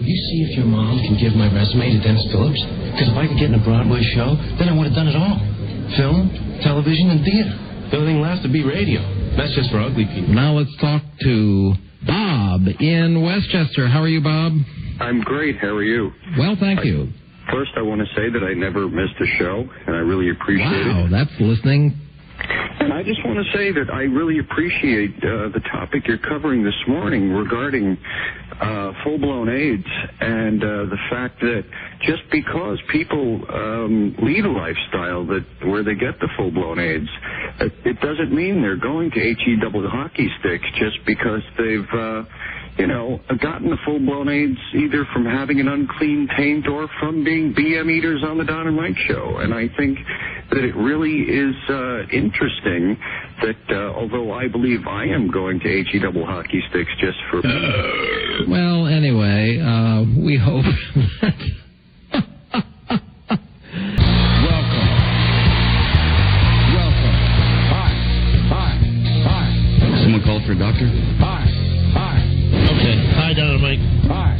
you see if your mom can give my resume to Dennis Phillips? Because if I could get in a Broadway show, then I would have done it all. Film, television, and theater. The only thing left would be radio. That's just for ugly people. Now let's talk to Bob in Westchester. How are you, Bob? I'm great. How are you? Well, thank you. First, I want to say that I never missed a show, and I really appreciate it. Wow, that's listening. And I just want to say that I really appreciate the topic you're covering this morning regarding full-blown AIDS and the fact that just because people lead a lifestyle where they get the full-blown AIDS, it doesn't mean they're going to HE double hockey sticks just because they've gotten the full-blown AIDS either from having an unclean taint or from being BM eaters on the Don and Mike show. And I think that it really is interesting that although I believe I am going to HE double hockey sticks just for... Well, anyway, we hope that... Welcome. Hi. Someone called for a doctor? Hi. Okay. Hi, Don and Mike. Hi.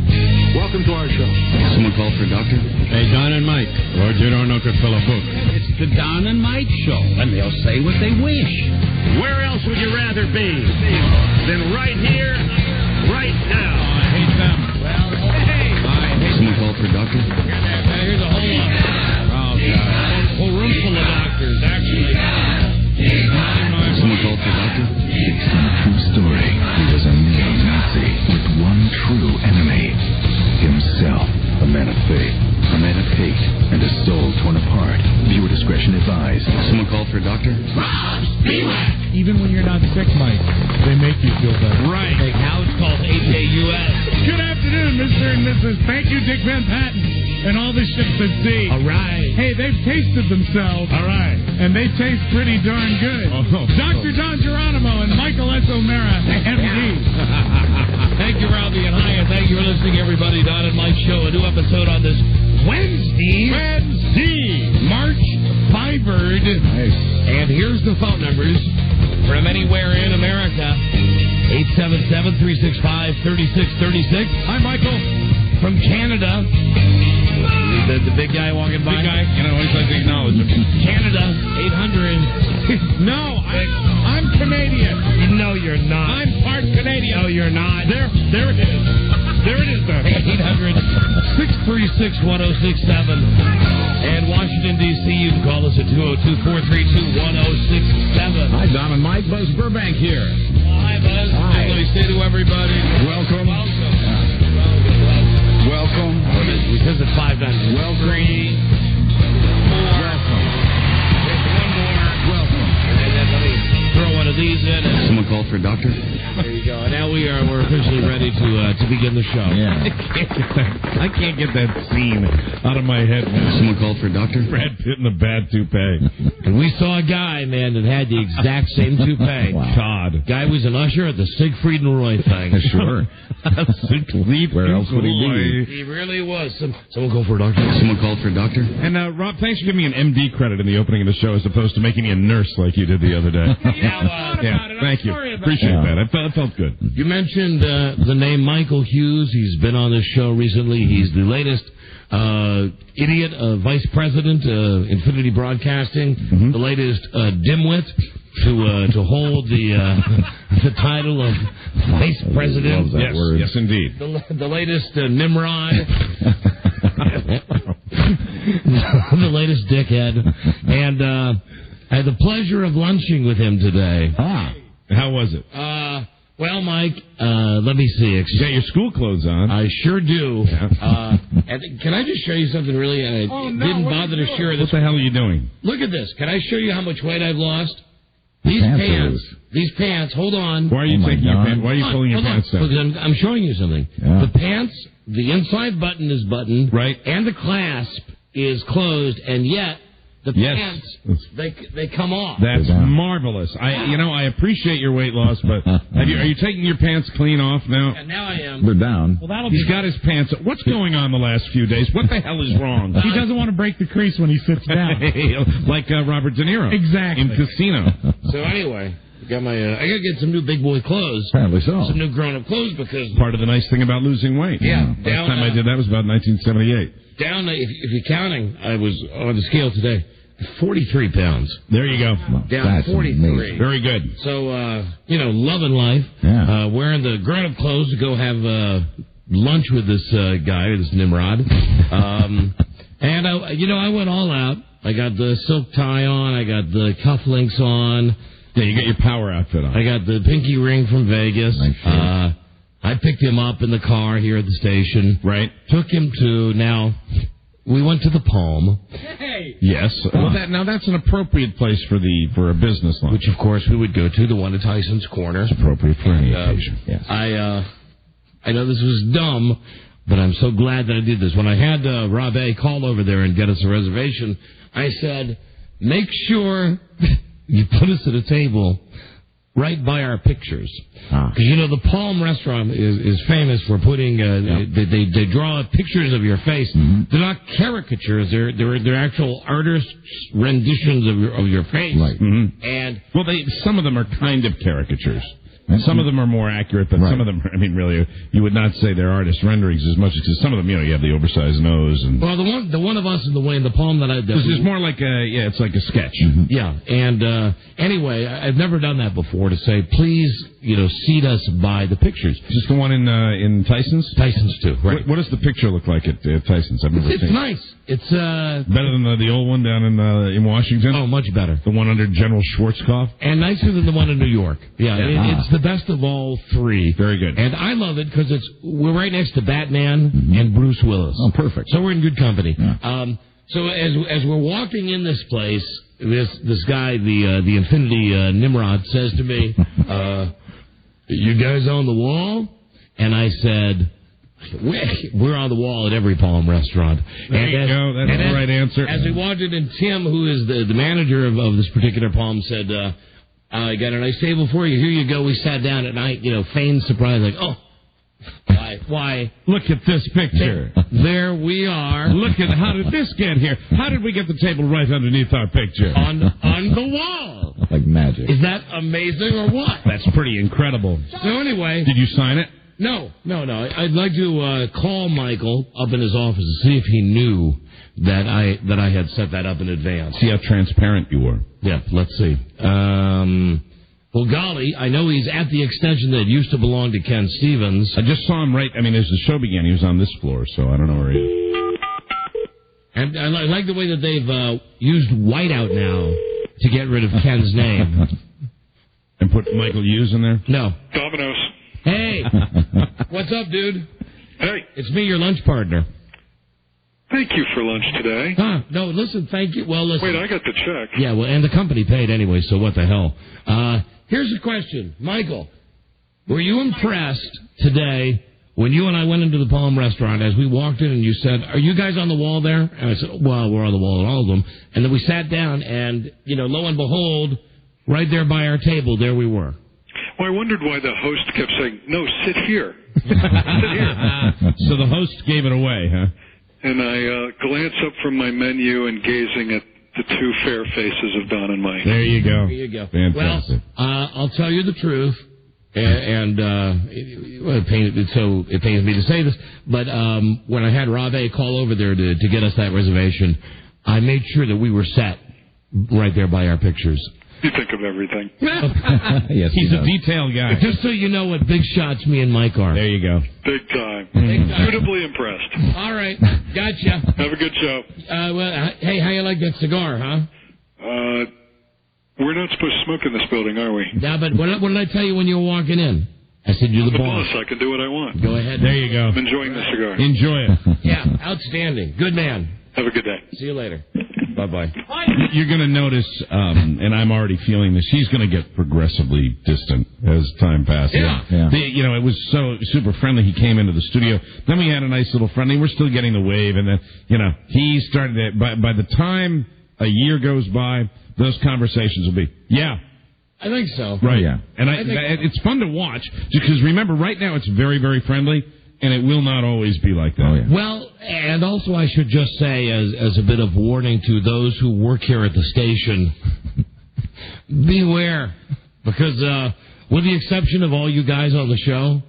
Welcome to our show. Someone called for a doctor? Hey, Don and Mike. Or you don't know could fill a book. It's the Don and Mike show, and they'll say what they wish. Where else would you rather be than right here, right now? I hate them. Well, hey. Someone called for a doctor? Here's a whole lot. Oh, God. A whole room full of doctors, actually. Someone called for a doctor? It's some true story. He was a neo-Nazi with one true enemy. Himself. A man of faith, a man of hate, and a soul torn apart. Viewer discretion advised. Someone called for a doctor? Even when you're not sick, Mike, they make you feel better. Right. Now it's called HAUS. Good afternoon, Mr. and Mrs. Thank you, Dick Van Patten, and all the ships at sea. All right. Hey, they've tasted themselves. All right. And they taste pretty darn good. Dr. Don Geronimo and Michael S. O'Mara, MD. Thank you, Ralphie, and hi, and thank you for listening, everybody. Don and Mike show, a new episode on this Wednesday, March 5rd. Nice. And here's the phone numbers from anywhere in America. 877-365-3636. Hi, Michael. From Canada. The big guy walking by. Big guy, always like to acknowledge him. Canada, 800. No, I'm Canadian. No, you're not. I'm part Canadian. No, you're not. There it is. There it is, then. 800-636-1067. And Washington, D.C., you can call us at 202-432-1067. Hi, Don and Mike. Buzz Burbank here. Hi, Buzz. Hi. What do we say to everybody? Welcome. Welcome. We said it 5 times. Welcome. 3, 4. Welcome. There's one more. Welcome. And then let me throw one of these in. And Someone called for a doctor? there you go. And now we're officially ready to begin the show. Yeah. I can't get that scene out of my head, man. Someone called for a doctor? Brad Pitt in the bad toupee. And we saw a guy, man, that had the exact same toupee. Wow. Todd. Guy was an usher at the Siegfried and Roy thing. Sure. Where else would he be? He really was. Someone call for a doctor. Someone called for a doctor? And Rob, thanks for giving me an MD credit in the opening of the show as opposed to making me a nurse like you did the other day. Thank you. Appreciate that. I felt good. You mentioned the name Michael Hughes. He's been on this show recently. He's the latest idiot vice president, Infinity Broadcasting, the latest dimwit to hold the title of vice president. Yes, indeed. The latest Nimrod. The latest dickhead. And I had the pleasure of lunching with him today. How was it? Well, Mike, let me see. You got your school clothes on. I sure do. Yeah. And can I just show you something really? I didn't bother to share this. What the hell are you doing? Look at this. Can I show you how much weight I've lost? These pants, hold on. Why are you taking your pants? Why are you pulling your pants down? Because I'm showing you something. Yeah. The pants, the inside button is buttoned. Right. And the clasp is closed, and yet the pants, they come off. That's marvelous. I appreciate your weight loss, but are you taking your pants clean off now? And now I am. They're down. Well, He's got his pants. What's going on the last few days? What the hell is wrong? He doesn't want to break the crease when he sits down. Like Robert De Niro. Exactly. In Casino. So anyway, got my. I got to get some new big boy clothes. Apparently so. Some new grown up clothes because part of the nice thing about losing weight. Yeah. Last time I did that was about 1978. Down, if you're counting, I was on the scale today. 43 pounds. There you go. Well, down 43. Amazing. Very good. So, loving life. Yeah. Wearing the grown-up clothes to go have lunch with this guy, this Nimrod. And, I went all out. I got the silk tie on. I got the cufflinks on. Yeah, you got your power outfit on. I got the pinky ring from Vegas. Nice. I picked him up in the car here at the station. Right. Took him to, now... We went to the Palm. Hey. Yes. Well, that's an appropriate place for a business lunch. Which, of course, we would go to, the one at Tyson's Corner. It's appropriate for any occasion. Yes. I know this was dumb, but I'm so glad that I did this. When I had Rob A. call over there and get us a reservation, I said, make sure you put us at a table right by our pictures. Because, the Palm restaurant is famous for putting, they draw pictures of your face. Mm-hmm. They're not caricatures. They're actual artists' renditions of your face. Right. Mm-hmm. And some of them are kind of caricatures. Some of them are more accurate, but some of them, really, you would not say they're artist renderings as much as some of them, you have the oversized nose and. Well, the one of us in the Palm that I did. This is more like it's like a sketch. Mm-hmm. Yeah, and anyway, I've never done that before. To say, please, seat us by the pictures. Is this the one in Tyson's? Tyson's too. Right. What does the picture look like at Tyson's? I've never seen. It's nice. It's better than the old one down in Washington. Oh, much better. The one under General Schwarzkopf. And nicer than the one in New York. Yeah, it's the best of all three. Very good. And I love it because we're right next to Batman and Bruce Willis. Oh, perfect. So we're in good company. Yeah. So as we're walking in this place, this guy, the Infinity Nimrod, says to me, "You guys on the wall?" And I said, "We're on the wall at every Palm restaurant." There you go. That's the right answer. As we walked in, and Tim, who is the manager of this particular Palm, said, "I got a nice table for you. Here you go." We sat down at night, feigned surprise, like, "Oh, why? Look at this picture. There we are. Look at how did this get here? How did we get the table right underneath our picture? On the wall. Like magic. Is that amazing or what?" That's pretty incredible. So anyway, did you sign it? No. I'd like to call Michael up in his office and see if he knew that I had set that up in advance. See how transparent you were. Yeah, let's see. Well, golly, I know he's at the extension that used to belong to Ken Stevens. I just saw him as the show began, he was on this floor, so I don't know where he is. And I like the way that they've used whiteout now to get rid of Ken's name. And put Michael Hughes in there? No. Domino's. Hey, what's up, dude? Hey. It's me, your lunch partner. Thank you for lunch today. No, listen, thank you. Well, listen. Wait, I got the check. Yeah, well, and the company paid anyway, so what the hell. Here's the question. Michael, were you impressed today when you and I went into the Palm restaurant as we walked in and you said, "Are you guys on the wall there?" And I said, "Well, we're on the wall at all of them." And then we sat down and, lo and behold, right there by our table, there we were. Well, I wondered why the host kept saying, "No, sit here." Sit here. So the host gave it away, huh? And I glance up from my menu and gazing at the two fair faces of Don and Mike. There you go. There you go. Fantastic. Well, I'll tell you the truth, and it pains me to say this, but when I had Rob A. call over there to get us that reservation, I made sure that we were sat right there by our pictures. You think of everything. Yes, he's a detailed guy. Just so you know what big shots me and Mike are. There you go. Big time. Suitably impressed. All right. Gotcha. Have a good show. Hey, how you like that cigar, huh? We're not supposed to smoke in this building, are we? Yeah, but what did I tell you when you were walking in? I said, "You're the boss. I can do what I want." Go ahead. There you go. I'm enjoying the cigar. Enjoy it. Yeah, outstanding. Good man. Have a good day. See you later. Bye-bye. You're going to notice, and I'm already feeling this, she's going to get progressively distant as time passes. Yeah. It was so super friendly. He came into the studio. Then we had a nice little friendly. We're still getting the wave. And then, he started, by the time a year goes by, those conversations will be, yeah. I think so. Right. Yeah. And it's fun to watch, because remember, right now it's very, very friendly. And it will not always be like that. Oh, yeah. Well, and also I should just say, as a bit of warning to those who work here at the station, beware. Because with the exception of all you guys on the show,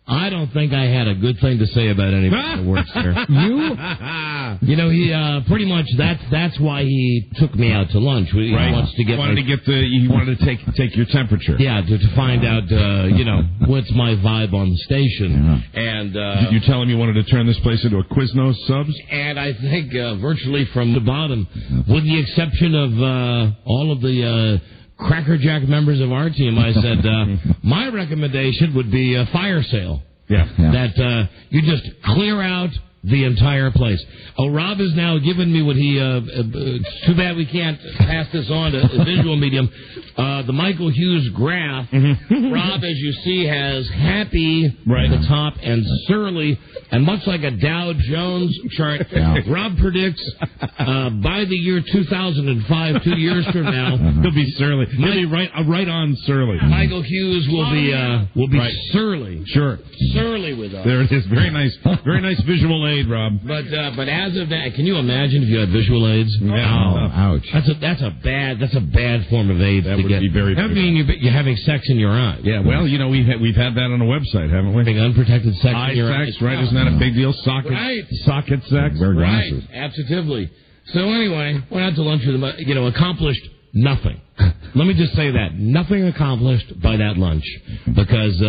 I don't think I had a good thing to say about anybody that works there. You know, he pretty much that's why he took me out to lunch. He wants to get he wanted to take your temperature. Yeah, to find out what's my vibe on the station. Yeah. And did you tell him you wanted to turn this place into a Quiznos subs? And I think virtually from the bottom, with the exception of all of the Cracker Jack members of our team, I said, my recommendation would be a fire sale. Yeah. That you just clear out the entire place. Oh, Rob has now given me what he... it's too bad we can't pass this on to a visual medium. The Michael Hughes graph. Rob, as you see, has happy at the top and surly. And much like a Dow Jones chart, Rob predicts by the year 2005, 2 years from now, he'll be surly. He'll be right on surly. Michael Hughes will be surly. Sure. Surly with us. There it is. Very nice visual aid, Rob. But as of that, can you imagine if you had visual aids? Ouch. That's a bad form of aids. That would be very. I mean, you're having sex in your eye. Yeah. Well, we've had that on the website, haven't we? Having unprotected sex eye in your sex, eye. right? Isn't that a big deal? Socket sex. Right. Absolutely. So anyway, went out to lunch with him. Accomplished nothing. Let me just say that. Nothing accomplished by that lunch. Because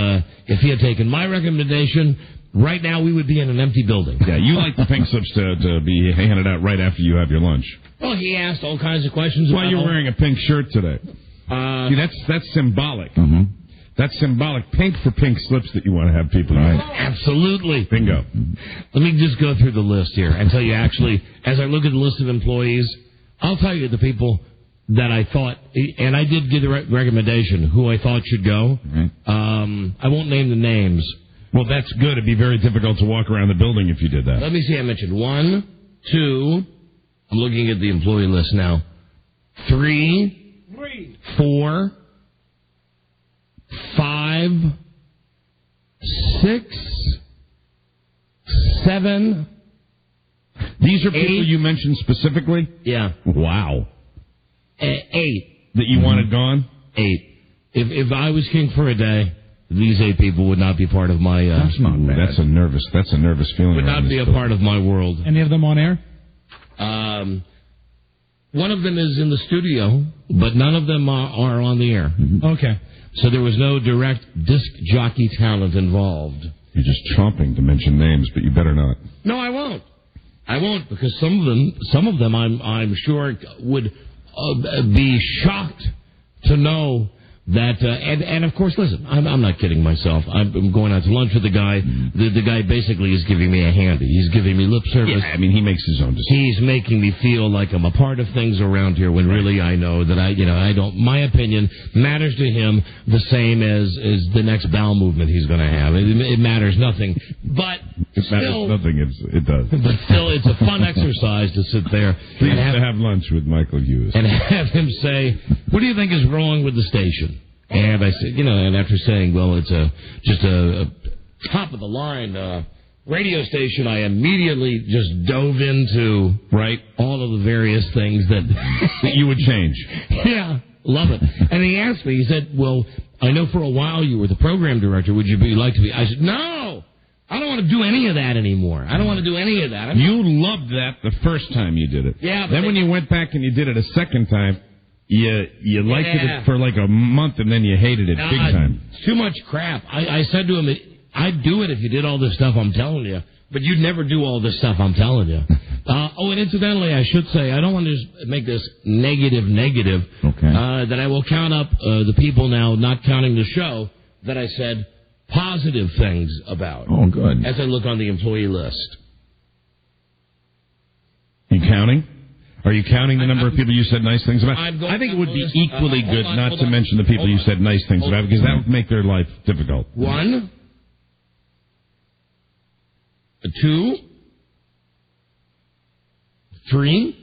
if he had taken my recommendation, right now we would be in an empty building. Yeah, you like the pink slips to be handed out right after you have your lunch. Well, he asked all kinds of questions. Why you're wearing a pink shirt today? See, that's symbolic. Mm-hmm. That's symbolic. Pink for pink slips that you want to have people use. Absolutely. Bingo. Let me just go through the list here and tell you, actually, as I look at the list of employees, I'll tell you the people that I thought, and I did give the recommendation, who I thought should go. Right. I won't name the names. Well, that's good. It'd be very difficult to walk around the building if you did that. Let me see. I mentioned 1, 2. I'm looking at the employee list now. 3, 4, 5, 6, 7. These are people you mentioned specifically? Yeah. Wow. 8. That you wanted gone? 8. If I was king for a day, these 8 people would not be part of my... That's not bad. That's a nervous feeling. Would not be a part of my world. Any of them on air? One of them is in the studio, but none of them are on the air. Mm-hmm. Okay. So there was no direct disc jockey talent involved. You're just chomping to mention names, but you better not. No, I won't. I won't, because some of them I'm sure would be shocked to know that, and of course, listen, I'm not kidding myself. I'm going out to lunch with the guy. The guy basically is giving me a handy. He's giving me lip service. Yeah, I mean, he makes his own decisions. He's making me feel like I'm a part of things around here when really I know that I don't. My opinion matters to him the same as the next bowel movement he's going to have. It matters nothing. But it matters nothing. It does. But still, it's a fun exercise to sit there and have lunch with Michael Hughes and have him say, "What do you think is wrong with the station?" And I said, and after saying, well, it's just a top of the line radio station, I immediately just dove into all of the various things that you would change. Yeah, love it. And he asked me, he said, well, I know for a while you were the program director. Would you like to be? I said, no, I don't want to do any of that anymore. I don't want to do any of that. You loved that the first time you did it. Yeah. Then when you went back and you did it a second time, you liked it for like a month, and then you hated it big time. It's too much crap. I said to him, I'd do it if you did all this stuff I'm telling you, but you'd never do all this stuff I'm telling you. And incidentally, I should say, I don't want to just make this negative, okay. That I will count up the people now, not counting the show, that I said positive things about. Oh, good. As I look on the employee list. You counting? Are you counting the number of people you said nice things about? I think it would be equally good not to mention the people you said nice things about, because that would make their life difficult. 1, 2, 3,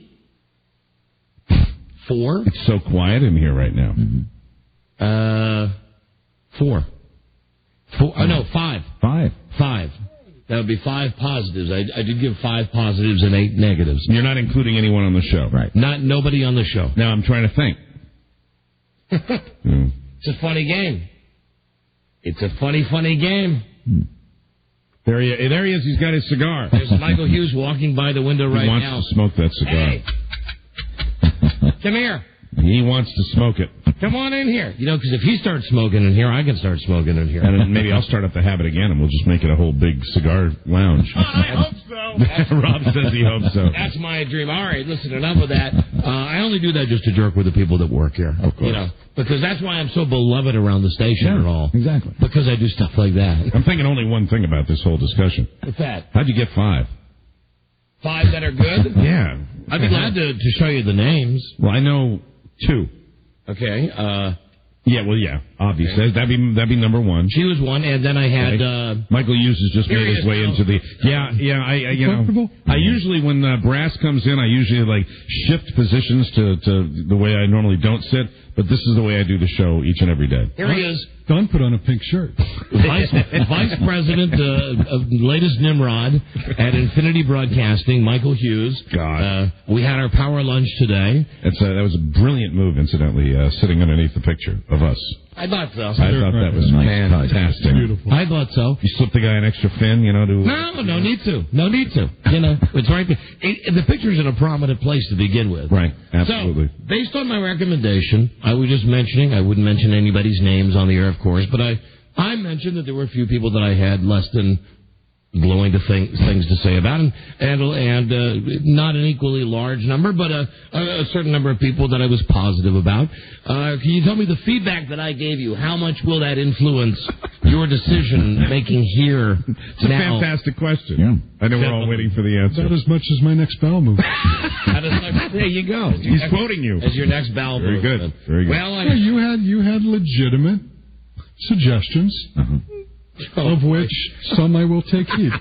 4. It's so quiet in here right now. 4. 5. 5. That would be 5 positives. I did give 5 positives and 8 negatives. You're not including anyone on the show, right? Nobody on the show. Now I'm trying to think. It's a funny game. It's a funny game. There he is. He's got his cigar. There's Michael Hughes walking by the window right now. He wants to smoke that cigar. Hey. Come here. He wants to smoke it. Come on in here. You know, because if he starts smoking in here, I can start smoking in here. And then maybe I'll start up the habit again, and we'll just make it a whole big cigar lounge. I hope so. Rob says he hopes so. That's my dream. All right, listen, enough of that. I only do that just to jerk with the people that work here. Of course. You know, because that's why I'm so beloved around the station and all. Exactly. Because I do stuff like that. I'm thinking only one thing about this whole discussion. What's that? How'd you get 5? 5 that are good? Yeah. I'd be glad to show you the names. Well, I know 2. Okay. Yeah, obviously. Okay. That'd be number 1. She was 1, and then I had Michael Hughes has just made his way into the I usually when brass comes in, I usually like shift positions to the way I normally don't sit, but this is the way I do the show each and every day. Here he is. Don put on a pink shirt. Vice President of latest Nimrod at Infinity Broadcasting, Michael Hughes. God. We had our power lunch today. That was a brilliant move, incidentally, sitting underneath the picture of us. I thought so. I thought that was fantastic. Beautiful. I thought so. You slipped the guy an extra fin, you know, to... No need to. No need to. You know, it's right there. The picture's in a prominent place to begin with. Right, absolutely. So, based on my recommendation, I was just mentioning, I wouldn't mention anybody's names on the air, of course, but I mentioned that there were a few people that I had less than glowing things to say about, and not an equally large number, but a certain number of people that I was positive about. Can you tell me the feedback that I gave you? How much will that influence your decision making here? It's a fantastic question. Yeah. I know we're all waiting for the answer. About as much as my next bowel move. There you go. He's quoting you as your next bowel move. Very good. Very good. Well, you had legitimate suggestions. Of which some I will take heed.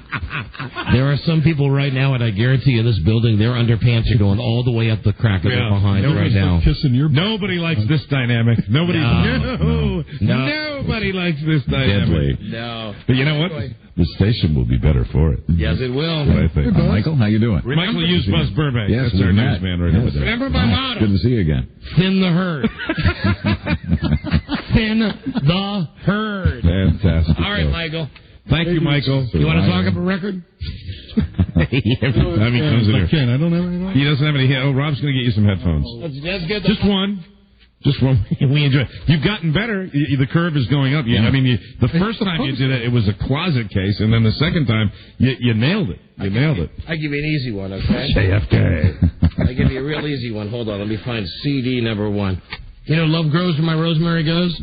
There are some people right now, and I guarantee you, in this building, their underpants are going all the way up the crack of their behind right now. Nobody likes this dynamic. Nobody likes this dynamic. Deadly. No. But you know what? The station will be better for it. Yes, it will. That's what I think. Michael, how you doing? Michael Hughes, Buzz Burbank. Yes, that's our newsman right over there. Remember my motto. Good to see you again. Thin the herd. Thin the herd. Fantastic. All right, Michael. Thank you, Michael. You want to talk up a record? Every time he comes in here. I don't have any. He doesn't have any. Oh, Rob's going to get you some headphones. Let's get Just one. We enjoy it. You've gotten better. The curve is going up. The first time you did it was a closet case, and then the second time, you nailed it. You nailed it. I give you an easy one, okay? JFK. I give you a real easy one. Hold on. Let me find CD number 1. You know, Love Grows Where My Rosemary Goes?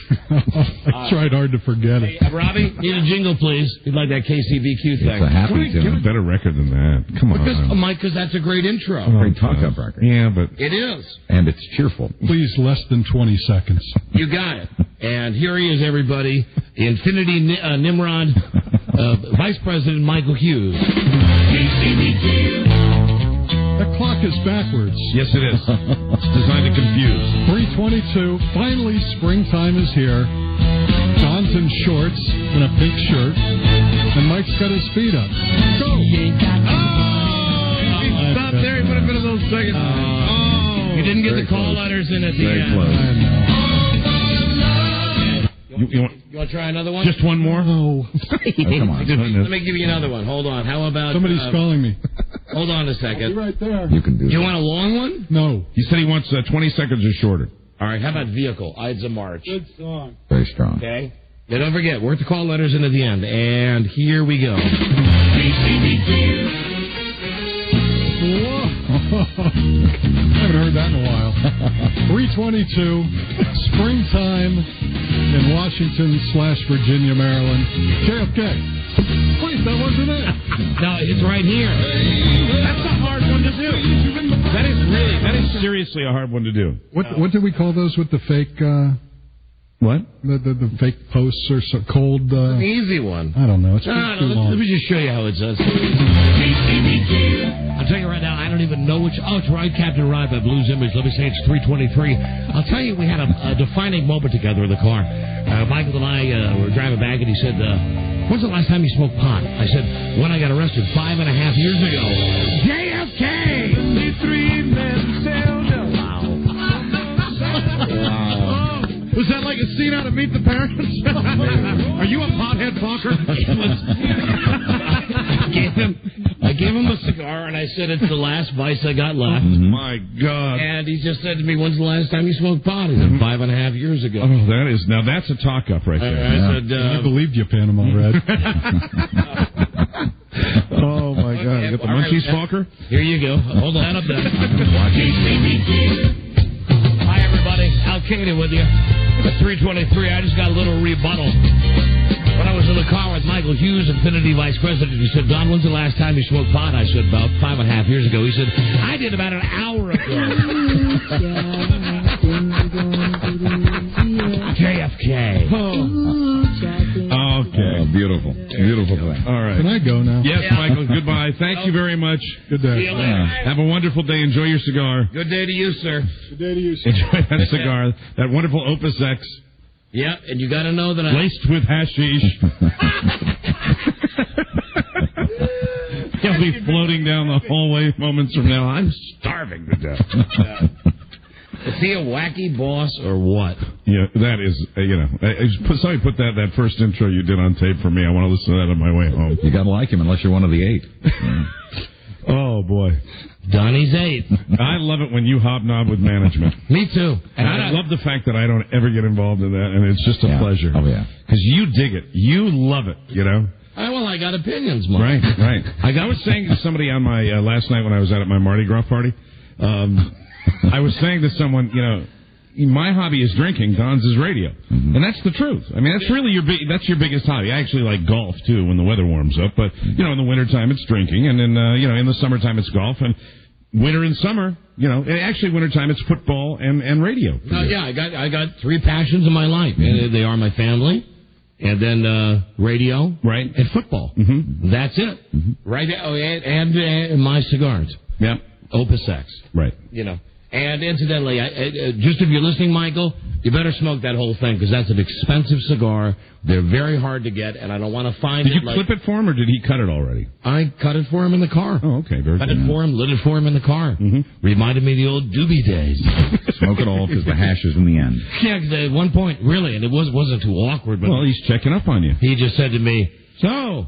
I tried hard to forget it. Hey, Robbie, need a jingle, please. You'd like that KCBQ thing. It's a happy Get a better record than that. Come on. Mike, because that's a great intro. Great talk-up record. Yeah, but... It is. And it's cheerful. Please, less than 20 seconds. You got it. And here he is, everybody. Infinity Nimrod, Vice President Michael Hughes. The clock is backwards. Yes, it is. It's designed to confuse. 3:22. Finally, springtime is here. Don's in shorts and a pink shirt, and Mike's got his feet up. Go! Oh! If he stopped there, he would have been in those seconds. You didn't get the call letters in at the Very end. close. I know. You want to try another one? Just one more? No. Come on. Let me give you another one. Hold on. How about... Somebody's calling me. Hold on a second. You're right there. You can do You that. want a long one? No. He said he wants 20 seconds or shorter. All right. How about Vehicle? Ides of March. Good song. Very strong. Okay. Now, don't forget, work the call letters in at the end. And here we go. Whoa. I haven't heard that in a while. 3:22, springtime in Washington/Virginia, Maryland. JFK. Wait, that wasn't it. No, it's right here. That's a hard one to do. That is seriously a hard one to do. What did we call those with the fake? What? The fake posts or so cold? An easy one. I don't know. It's too long. Let me just show you how it does. I'll tell you right now, I don't even know which... Oh, it's Ride Captain Ride by Blues Image. Let me say it's 3:23. I'll tell you, we had a defining moment together in the car. Michael and I were driving back, and he said, when's the last time you smoked pot? I said, when I got arrested 5.5 years ago. JFK! 23 men sailed up. Wow. Was that like the scene out of Meet the Parents? Are you a pothead fucker? I gave him a cigar, and I said, it's the last vice I got left. My God. And he just said to me, when's the last time you smoked pot? He said, 5.5 years ago. Oh, that's a talk-up right there. I said, I believed you, Panama Red. Oh, my God. You got the monkeys, Falker? Here you go. Hold on up there. Hi, everybody. Al Katie with you. At 3:23, I just got a little rebuttal. When I was in the car with Michael Hughes, Infinity Vice President, he said, Don, when's the last time you smoked pot? I said, about 5.5 years ago. He said, I did about an hour ago. JFK. Okay. Oh, beautiful. Beautiful thing. All right. Can I go now? Yes, Michael. Goodbye. Thank you very much. Good day. See you later. Have a wonderful day. Enjoy your cigar. Good day to you, sir. Good day to you, sir. Enjoy that cigar. That wonderful Opus X. Yeah, and you got to know that Laced with hashish. He'll be floating down the hallway moments from now. I'm starving to death. Is he a wacky boss or what? Yeah, that is, somebody put that first intro you did on tape for me. I want to listen to that on my way home. You gotta like him unless you're one of the 8. Oh, boy. Donnie's 8. I love it when you hobnob with management. Me too. And I love the fact that I don't ever get involved in that, and it's just a pleasure. Oh, yeah. Because you dig it. You love it, Well, I got opinions, Mike. Right. I was saying to somebody on my, last night when I was out at my Mardi Gras party, I was saying to someone, my hobby is drinking, Don's is radio. Mm-hmm. And that's the truth. I mean, that's really that's your biggest hobby. I actually like golf, too, when the weather warms up. But, in the wintertime, it's drinking. And then, in the summertime, it's golf. And winter and summer, actually wintertime, it's football and radio. Yeah, I got 3 passions in my life. Mm-hmm. They are my family. And then radio, right, and football. Mm-hmm. That's it, right? Oh, and my cigars. Yeah, Opus X. Right. And incidentally, just if you're listening, Michael, you better smoke that whole thing because that's an expensive cigar. They're very hard to get, and I don't want to find it. Did you clip it for him, or did he cut it already? I cut it for him in the car. Oh, okay, very good. Cut it for him, lit it for him in the car. Mm-hmm. Reminded me of the old doobie days. Smoke it all because the hash is in the end. Yeah, because at one point, really, and it wasn't too awkward. But well, he's checking up on you. He just said to me, so,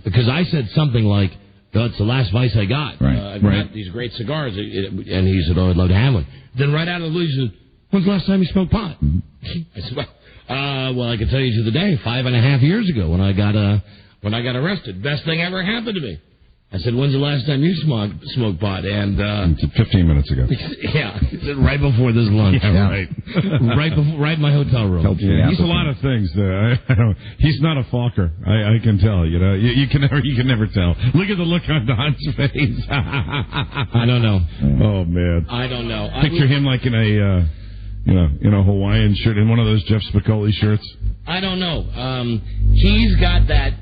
because I said something like, oh, it's the last vice I got. Right. I've got these great cigars. And he said, oh, I'd love to have one. Then right out of the blue, he said, when's the last time you smoked pot? Mm-hmm. I said, well, I can tell you to the day, 5.5 years ago when I got arrested. Best thing ever happened to me. I said, when's the last time you smoked pot? And 15 minutes ago. Yeah, right before this lunch. Yeah, right. right in my hotel room. Yeah, he's a lot of things. He's not a Falker. I can tell. You can never tell. Look at the look on Don's face. I don't know. Oh man, I don't know. Picture him like in a in a Hawaiian shirt, in one of those Jeff Spicoli shirts. I don't know. He's got that.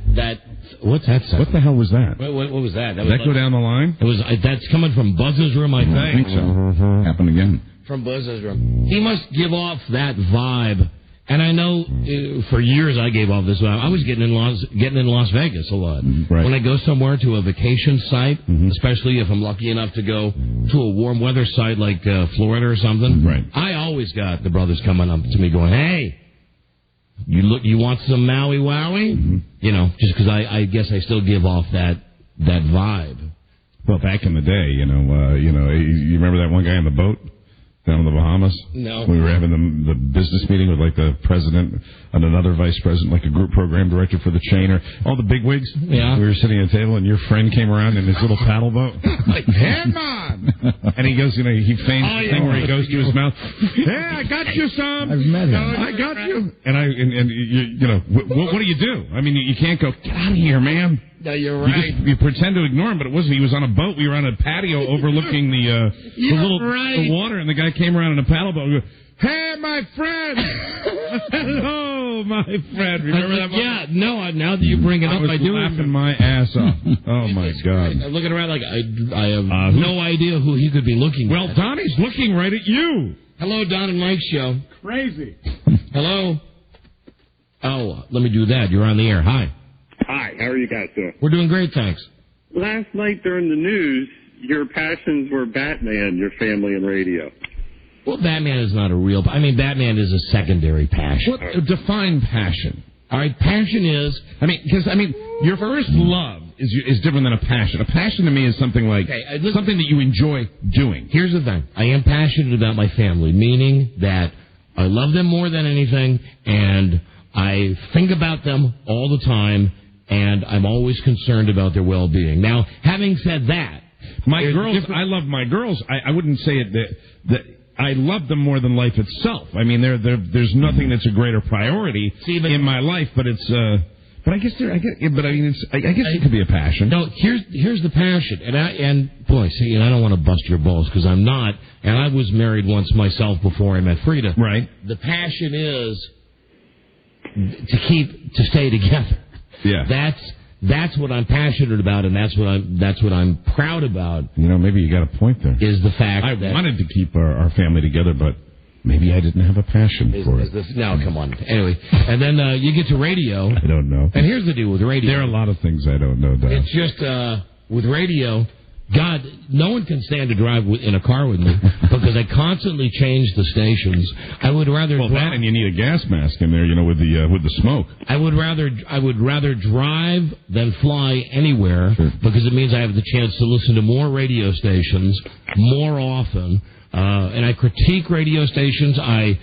What's that sound? What the hell was that? What was that? Did that go down the line? It was. That's coming from Buzz's room, I think. I think so. Happened again. From Buzz's room. He must give off that vibe. And I know for years I gave off this vibe. I was getting in Las Vegas a lot. Right. When I go somewhere to a vacation site, especially if I'm lucky enough to go to a warm weather site like Florida or something, right. I always got the brothers coming up to me going, hey, you want some Maui Wowie? Just because I guess I still give off that vibe. Well, back in the day, you remember that one guy on the boat down in the Bahamas? No. We were having the business meeting with like the president and another vice president, like a group program director for the chain, or all the bigwigs. Yeah. We were sitting at a table, and your friend came around in his little paddle boat. Like, come on! And he goes, he feigns the thing where he goes to his mouth. Hey, I got you some. I've met him. I got you. And what do you do? I mean, you can't go, get out of here, man. No, you're right. You pretend to ignore him, but it wasn't. He was on a boat. We were on a patio overlooking the water, and the guy came around in a paddle boat. And goes, hey, my friend! Hello, my friend. Remember that? Yeah. No. Now that you bring it up, I do. Laughing my ass off. Oh my God! I'm looking around like I have no idea who he could be looking at. Well, Donnie's looking right at you. Hello, Don and Mike show. Crazy. Hello. Oh, let me do that. You're on the air. Hi. Hi, how are you guys doing? We're doing great, thanks. Last night during the news, your passions were Batman, your family, and radio. Well, Batman is not a real... I mean, Batman is a secondary passion. What define passion? All right, passion is... because your first love is different than a passion. A passion to me is something like something that you enjoy doing. Here's the thing. I am passionate about my family, meaning that I love them more than anything, and I think about them all the time, and I'm always concerned about their well-being. Now, having said that... I love my girls. I wouldn't say it that I love them more than life itself. I mean, there's nothing that's a greater priority in my life, but it's... But I guess I guess it could be a passion. No, here's the passion, and boy, see, and I don't want to bust your balls because I'm not, and I was married once myself before I met Frida. Right. The passion is to stay together. Yeah. That's what I'm passionate about, and that's what I'm proud about. Maybe you got a point there. Is the fact I that wanted to keep our family together, but. Maybe I didn't have a passion for it. No, come on. Anyway, and then you get to radio. I don't know. And here's the deal with radio. There are a lot of things I don't know, Don. It's just, with radio, God, no one can stand to drive in a car with me because I constantly change the stations. I would rather... Well, that and you need a gas mask in there, with the smoke. I would rather drive than fly anywhere because it means I have the chance to listen to more radio stations more often. And I critique radio stations. I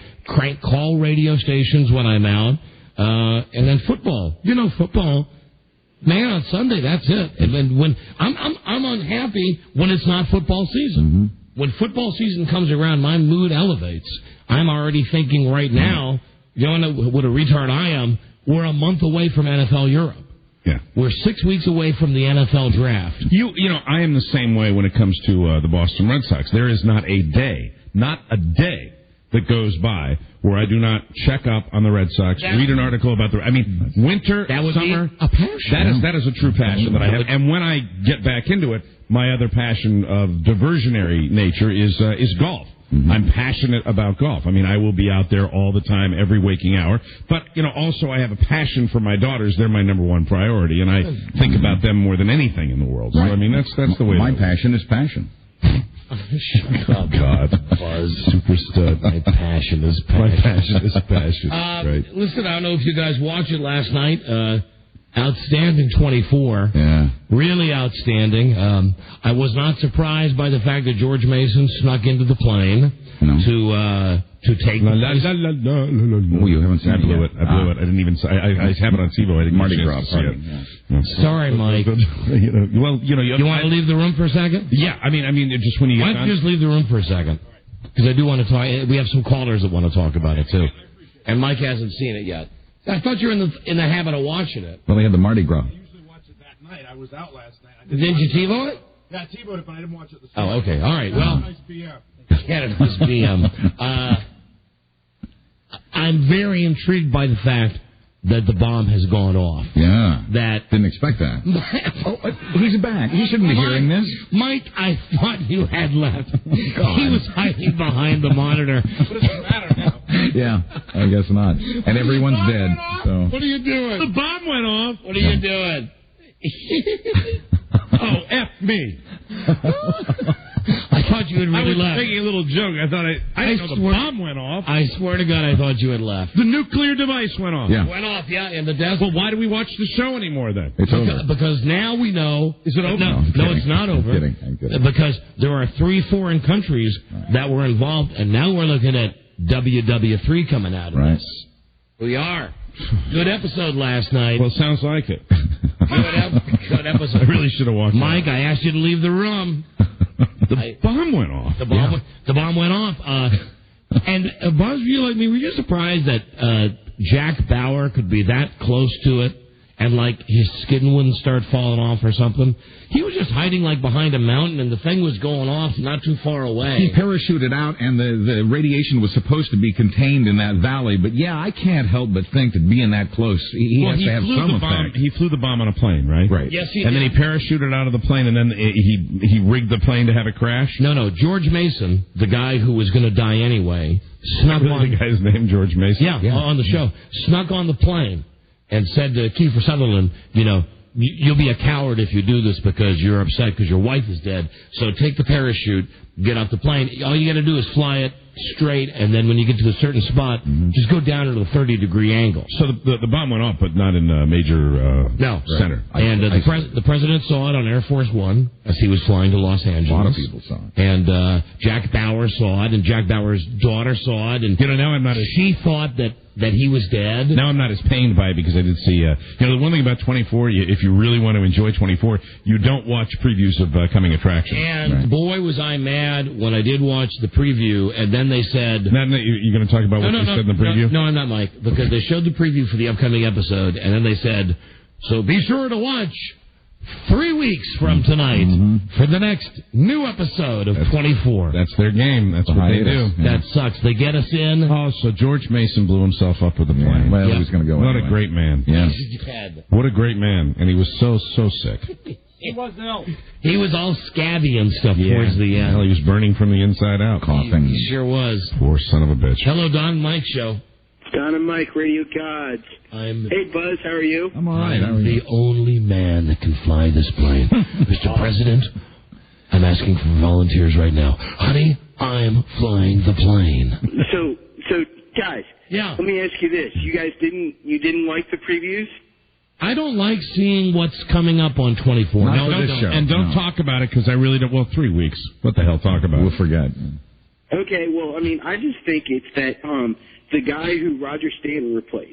call radio stations when I'm out. And then football. Football. Man, on Sunday, that's it. And then when I'm unhappy when it's not football season. Mm-hmm. When football season comes around, my mood elevates. I'm already thinking right now, what a retard I am, we're a month away from NFL Europe. Yeah. We're 6 weeks away from the NFL draft. I am the same way when it comes to the Boston Red Sox. There is not a day that goes by where I do not check up on the Red Sox, read an article about winter, summer. A passion. That is a true passion that I have. And when I get back into it, my other passion of diversionary nature is golf. Mm-hmm. I'm passionate about golf. I will be out there all the time, every waking hour. But, also I have a passion for my daughters. They're my number one priority, and I think about them more than anything in the world. So, that's the way. My passion is passion. Shut up, God. Buzz. Super stud. My passion is passion. My passion is passion. Right. Listen, I don't know if you guys watched it last night. Outstanding 24. Yeah. Really outstanding. I was not surprised by the fact that George Mason snuck into the plane to take... Oh, you haven't seen it. I blew it. I didn't even... I have it on TiVo. I didn't Mardi Gras party. Yeah. Sorry, Mike. You want to leave the room for a second? Yeah. Just when you get Why don't you just leave the room for a second? Because I do want to talk... We have some callers that want to talk about it, too. And Mike hasn't seen it yet. I thought you were in the habit of watching it. Well, they had the Mardi Gras. I usually watch it that night. I was out last night. Didn't you TiVo it? Yeah, I TiVoed it, but I didn't watch it this morning. Oh, okay. All right. Well, nice BM. Yeah, it was BM. I'm very intrigued by the fact that the bomb has gone off. Yeah. That didn't expect that. He's back. He shouldn't be hearing this. Mike, I thought you had left. He was hiding behind the monitor. What does it matter now? Yeah, I guess not. And everyone's dead. So. What are you doing? The bomb went off. What are you doing? Oh, F me. I thought you had really left. I was making a little joke. I thought the bomb went off. I swear to God, I thought you had left. The nuclear device went off. Yeah. Went off, yeah, in the desk. Well, why do we watch the show anymore then? It's over. Because now we know. Is it over? No, it's not over. I'm kidding. Because there are 3 foreign countries that were involved, and now we're looking at WW3 coming out of this. We are. Good episode last night. Well, sounds like it. Good episode. I really should have watched Mike, I asked you to leave the room. The bomb went off. The bomb went off. And Buzz, you like me, were you surprised that Jack Bauer could be that close to it and like his skin wouldn't start falling off or something? He was just hiding like behind a mountain and the thing was going off not too far away. He parachuted out and the radiation was supposed to be contained in that valley, but yeah, I can't help but think that being that close, he has to have some effect. He flew the bomb on a plane, right? Right. Yes, he did. did. Then he parachuted out of the plane and then he rigged the plane to have it crash? No, George Mason, the guy who was going to die anyway, snuck on... The guy's name, George Mason? Yeah, on the show. Snuck on the plane and said to Kiefer Sutherland, you'll be a coward if you do this because you're upset because your wife is dead. So take the parachute, get off the plane. All you got to do is fly it straight, and then when you get to a certain spot, just go down at a 30-degree angle. So the bomb went off, but not in a major center. And the president saw it on Air Force One as he was flying to Los Angeles. A lot of people saw it. And Jack Bauer saw it, and Jack Bauer's daughter saw it. And now I'm not. She thought that he was dead. Now I'm not as pained by it because I did see. The one thing about 24, if you really want to enjoy 24, you don't watch previews of coming attractions. And boy, was I mad when I did watch the preview, and then they said... You're going to talk about what they said in the preview? No, I'm not, Mike, because they showed the preview for the upcoming episode, and then they said, so be sure to watch 3 weeks from tonight for the next new episode of 24. That's their game. That's what they do. That sucks. They get us in. Oh, so George Mason blew himself up with the plane. Well, he was going to go What a great man. Yeah. What a great man. And he was so sick. He wasn't ill. He was all scabby and stuff towards the end. Well, he was burning from the inside out. Coughing. He sure was. Poor son of a bitch. Hello, Don and Mike Show. Don and Mike, Radio Gods. Hey, Buzz, how are you? I'm all right. I'm the only man that can fly this plane. Mr. President, I'm asking for volunteers right now. Honey, I'm flying the plane. So guys, let me ask you this. You guys didn't like the previews? I don't like seeing what's coming up on 24. Don't talk about it because I really don't. Well, 3 weeks. What the hell talk about? We'll forget. Okay, well, I mean, I just think it's that the guy who Roger Stanton replaced,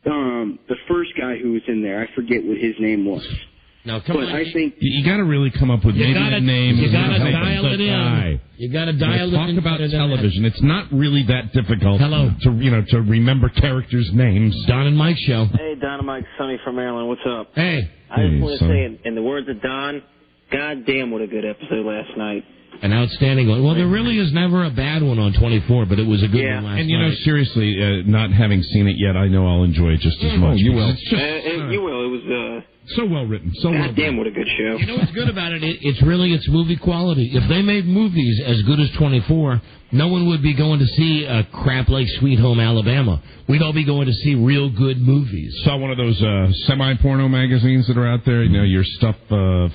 the first guy who was in there, I forget what his name was. Now, come on. I think you got to really come up with maybe a name. You got to dial it in. You got to dial it in. Talk about television. It's not really that difficult. Hello. To remember characters' names. Don and Mike Show. Hey, Don and Mike, Sonny from Maryland. What's up? Hey. I just want to say, in the words of Don, God damn, what a good episode last night. An outstanding one. Well, there really is never a bad one on 24, but it was a good one last night. And, seriously, not having seen it yet, I know I'll enjoy it just as much. You will. You will. It was... so well written. God damn, what a good show. You know what's good about it? It's movie quality. If they made movies as good as 24, no one would be going to see a crap like Sweet Home Alabama. We'd all be going to see real good movies. Saw one of those semi-porno magazines that are out there. Your stuff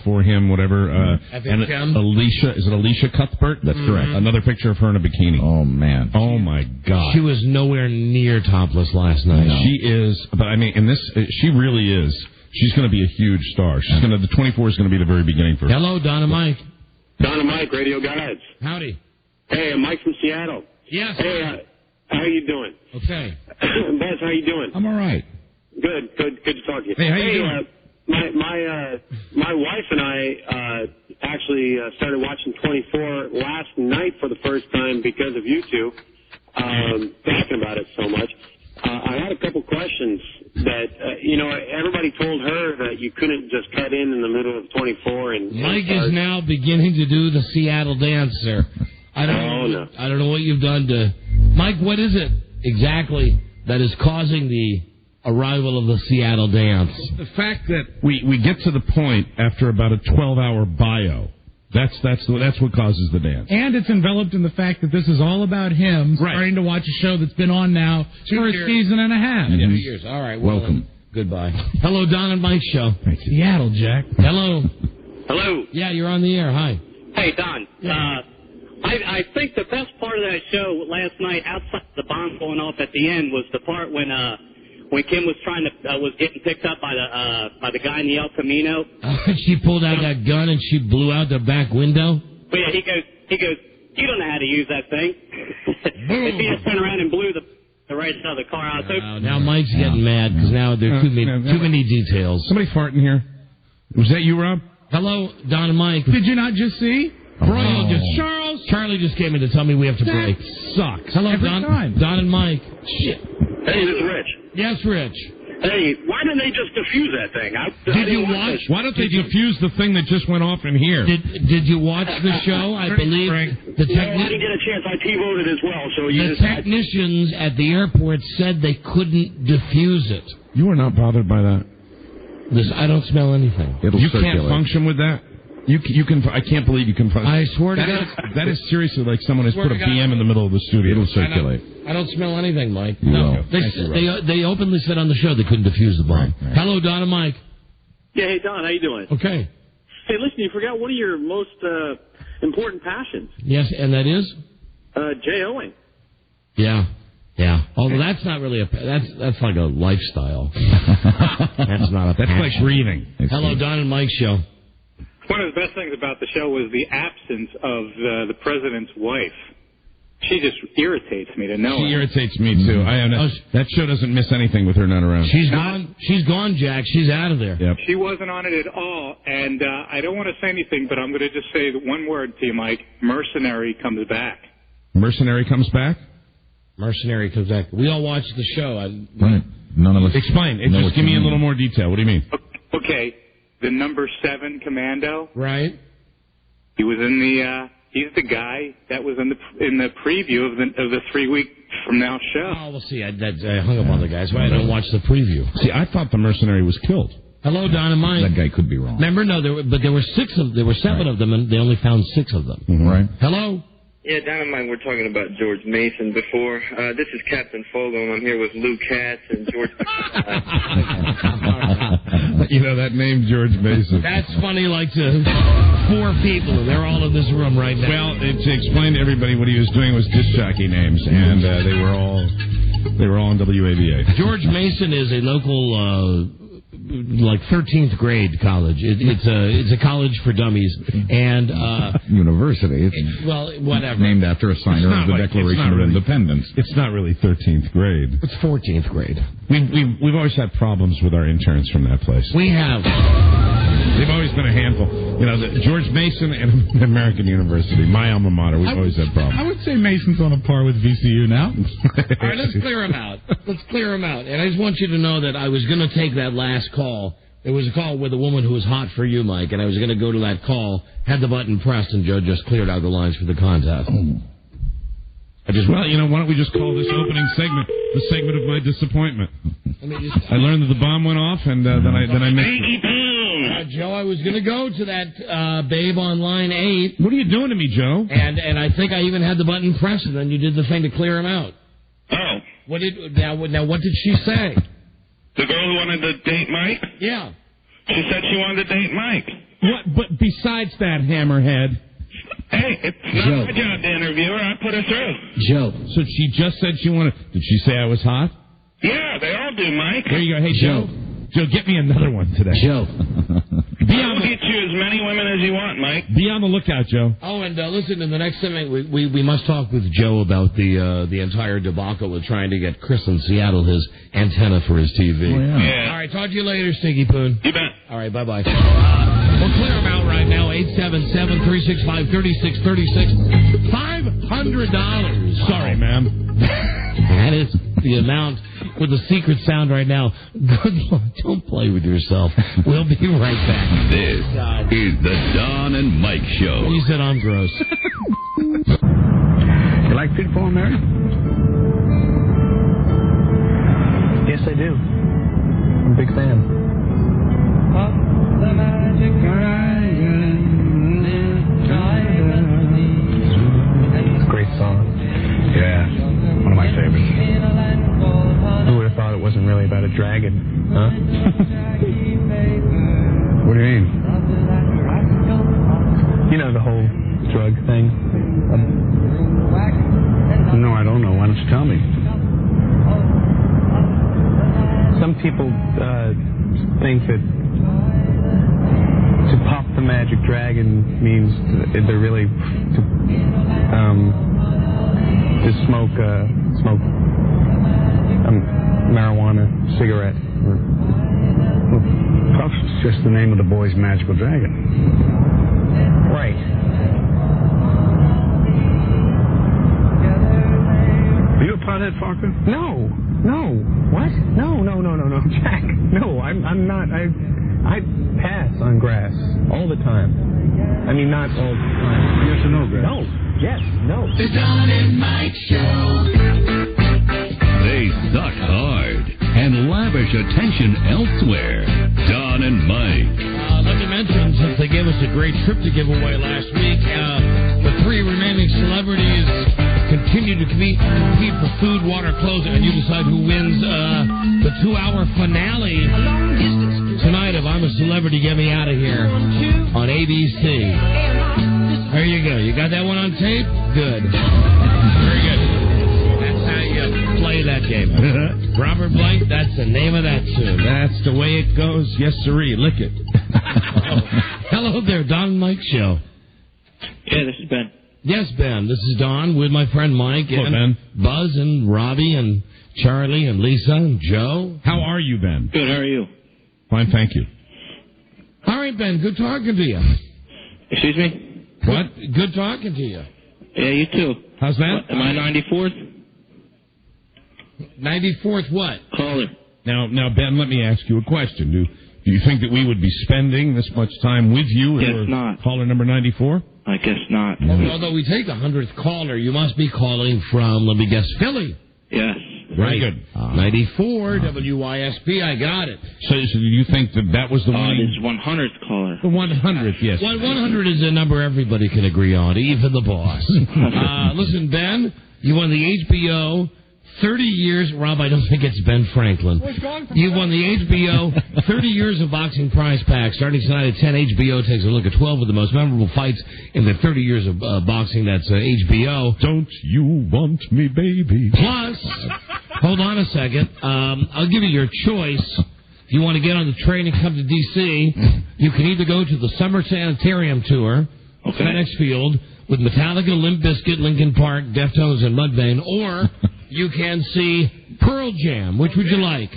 for him, whatever. And Alicia, is it Alicia Cuthbert? That's correct. Another picture of her in a bikini. Oh, man. Oh, my God. She was nowhere near topless last night. No. She is, but I mean, in this, she really is. She's going to be a huge star. The 24 is going to be the very beginning for her. Hello, Don and Mike. Don and Mike, Radio Gods. Howdy. Hey, I'm Mike from Seattle. Yes. Hey, how you doing? Okay. Buzz, how you doing? I'm all right. Good to talk to you. Hey, how you doing? My wife and I actually started watching 24 last night for the first time because of you two talking about it so much. I had a couple questions that, everybody told her that you couldn't just cut in the middle of 24 and... Mike is now beginning to do the Seattle dance, sir. I don't know what you've done to... Mike, what is it exactly that is causing the arrival of the Seattle dance? The fact that we get to the point after about a 12-hour bio. That's what causes the dance. And it's enveloped in the fact that this is all about him starting to watch a show that's been on now for a season and a half. 2 years. All right. Well, welcome. Goodbye. Hello, Don and Mike Show. Seattle, Jack. Hello. Hello. Yeah, you're on the air. Hi. Hey, Don. I think the best part of that show last night, outside the bomb going off at the end, was the part when Kim was was getting picked up by the guy in the El Camino. She pulled out that gun and she blew out the back window. But yeah, he goes, you don't know how to use that thing. If he just turned around and blew the right side of the car out. Now Mike's getting mad because now there are too many details. Somebody farting here. Was that you, Rob? Hello, Don and Mike. Did you not just see? Charlie just came in to tell me we have to break. Sucks. Hello, Every Don. time. Don and Mike. Shit. Hey, this is Rich. Yes, Rich. Hey, why didn't they just defuse that thing? Did you watch? Why don't they defuse the thing that just went off in here? Did you watch the show? I believe I didn't get a chance. I T-voted as well. So the technicians at the airport said they couldn't defuse it. You are not bothered by that. I don't smell anything. You can't function with that. You can. I can't believe you can. I swear to God, that is seriously like someone has put a BM in the middle of the studio. It'll circulate. I don't smell anything, Mike. No. They openly said on the show they couldn't defuse the bomb. Right. Hello, Don and Mike. Yeah, hey Don, how you doing? Okay. Hey, listen, you forgot one of your most important passions. Yes, and that is? Jay Owen. Yeah. Although that's not really that's like a lifestyle. That's not a. That's passion. like breathing. Hello, Don and Mike show. One of the best things about the show was the absence of the president's wife. She just irritates me to no end. She irritates me too. That show doesn't miss anything with her not around. She's gone. She's gone, Jack. She's out of there. Yep. She wasn't on it at all, and I don't want to say anything, but I'm going to just say one word to you, Mike. Mercenary comes back. Mercenary comes back? Mercenary comes back. We all watched the show. Right. None of us. Explain. Just give me a little more detail. What do you mean? Okay. The number 7 commando. Right. He was in the. He's the guy that was in the preview of the 3 week from now show. Oh, we'll see. I hung up on the guy, so I didn't watch the preview. See, I thought the mercenary was killed. Hello, Don and Mike. That guy could be wrong. Remember, no, there were 7 of them, and they only found 6 of them. Mm-hmm. Right. Hello. Yeah, Don and Mike, we're talking about George Mason before. This is Captain Fogle, and I'm here with Lou Katz and George. You know that name, George Mason. That's funny, like to 4 people, and they're all in this room right now. Well, to explain to everybody what he was doing was disc jockey names, and they were all in WAVA. George Mason is a local, like 13th grade college. It's a college for dummies, and university. Well, whatever. Named after a signer of the Declaration of Independence. It's not really 13th grade. It's 14th grade. We've always had problems with our interns from that place. We have. They've always been a handful. You know, George Mason and American University, my alma mater, we've always had problems. I would say Mason's on a par with VCU now. All right, let's clear him out. And I just want you to know that I was going to take that last call. It was a call with a woman who was hot for you, Mike, and I was going to go to that call, had the button pressed, and Joe just cleared out the lines for the contest. Well, why don't we just call this opening segment the segment of my disappointment? I learned that the bomb went off, and then I missed it. Joe, I was going to go to that babe on line 8. What are you doing to me, Joe? And I think I even had the button pressed, and then you did the thing to clear him out. Oh. What did she say? The girl who wanted to date Mike? Yeah. She said she wanted to date Mike. What? But besides that, hammerhead. Hey, it's not my job to interview her. I put her through. Joe. So she just said she wanted... Did she say I was hot? Yeah, they all do, Mike. There you go. Hey, Joe. Joe, get me another one today. Joe. I'll get you as many women as you want, Mike. Be on the lookout, Joe. Oh, and listen, in the next segment, we must talk with Joe about the entire debacle with trying to get Chris in Seattle his antenna for his TV. Oh, yeah. All right, talk to you later, Stinky Poon. You bet. All right, bye-bye. We'll clear him out right now, 877-365-3636. $500. Sorry, ma'am. That is the amount with the secret sound right now. Good Lord, don't play with yourself. We'll be right back. This is the Don and Mike Show. You said I'm gross. You like Peter, Paul, and Mary? Yes, I do. I'm a big fan. It's a great song. Yeah, one of my favorites. Who would have thought it wasn't really about a dragon, huh? What do you mean? You know the whole drug thing? No, I don't know. Why don't you tell me? Some people think that to pop the magic dragon means they're really to smoke marijuana cigarette. Puff's just the name of the boy's magical dragon. Right. Are you a pothead, Parker? No. What? No, Jack. No, I'm not. I pass on grass all the time. I mean, not all the time. Yes or no, grass? No. Yes. No. The Don and Mike Show. They suck hard and lavish attention elsewhere. Don and Mike. Let me mention, since they gave us a great trip to give away last week, the 3 remaining celebrities continue to compete for food, water, clothes, and you decide who wins the 2-hour finale tonight of I'm a Celebrity, Get Me Out of Here on ABC. There you go. You got that one on tape? Good. Very good. That's how you play that game. Robert Blank, that's the name of that tune. That's the way it goes. Yes, sirree. Lick it. Hello there, Don Mike Show. Yeah, this is Ben. Yes, Ben. This is Don with my friend Mike Hello, and Ben. Buzz and Robbie and Charlie and Lisa and Joe. How are you, Ben? Good, how are you? Fine, thank you. All right, Ben. Good talking to you. Excuse me? What? Good talking to you. Yeah, you too. How's that? What, am I 94th? 94th what? Caller. Now, Ben, let me ask you a question. Do you think that we would be spending this much time with you? Guess not. Caller number 94? I guess not. Although we take the 100th caller, you must be calling from, let me guess, Philly. Yes. Very good. 94 WYSP, I got it. So do you think that was the one? This is 100th caller. The 100th, yes. 100 is a number everybody can agree on, even the boss. Listen, Ben, you won the HBO 30 years. Rob, I don't think it's Ben Franklin. You won the HBO 30 years of boxing prize pack. Starting tonight at 10, HBO takes a look at 12 of the most memorable fights in the 30 years of boxing. That's HBO. Don't you want me, baby? Plus, hold on a second. I'll give you your choice. If you want to get on the train and come to D.C., you can either go to the Summer Sanitarium Tour, FedEx Field, with Metallica, Limp Bizkit, Linkin Park, Deftones, and Mudvayne, or you can see Pearl Jam. Which would you like?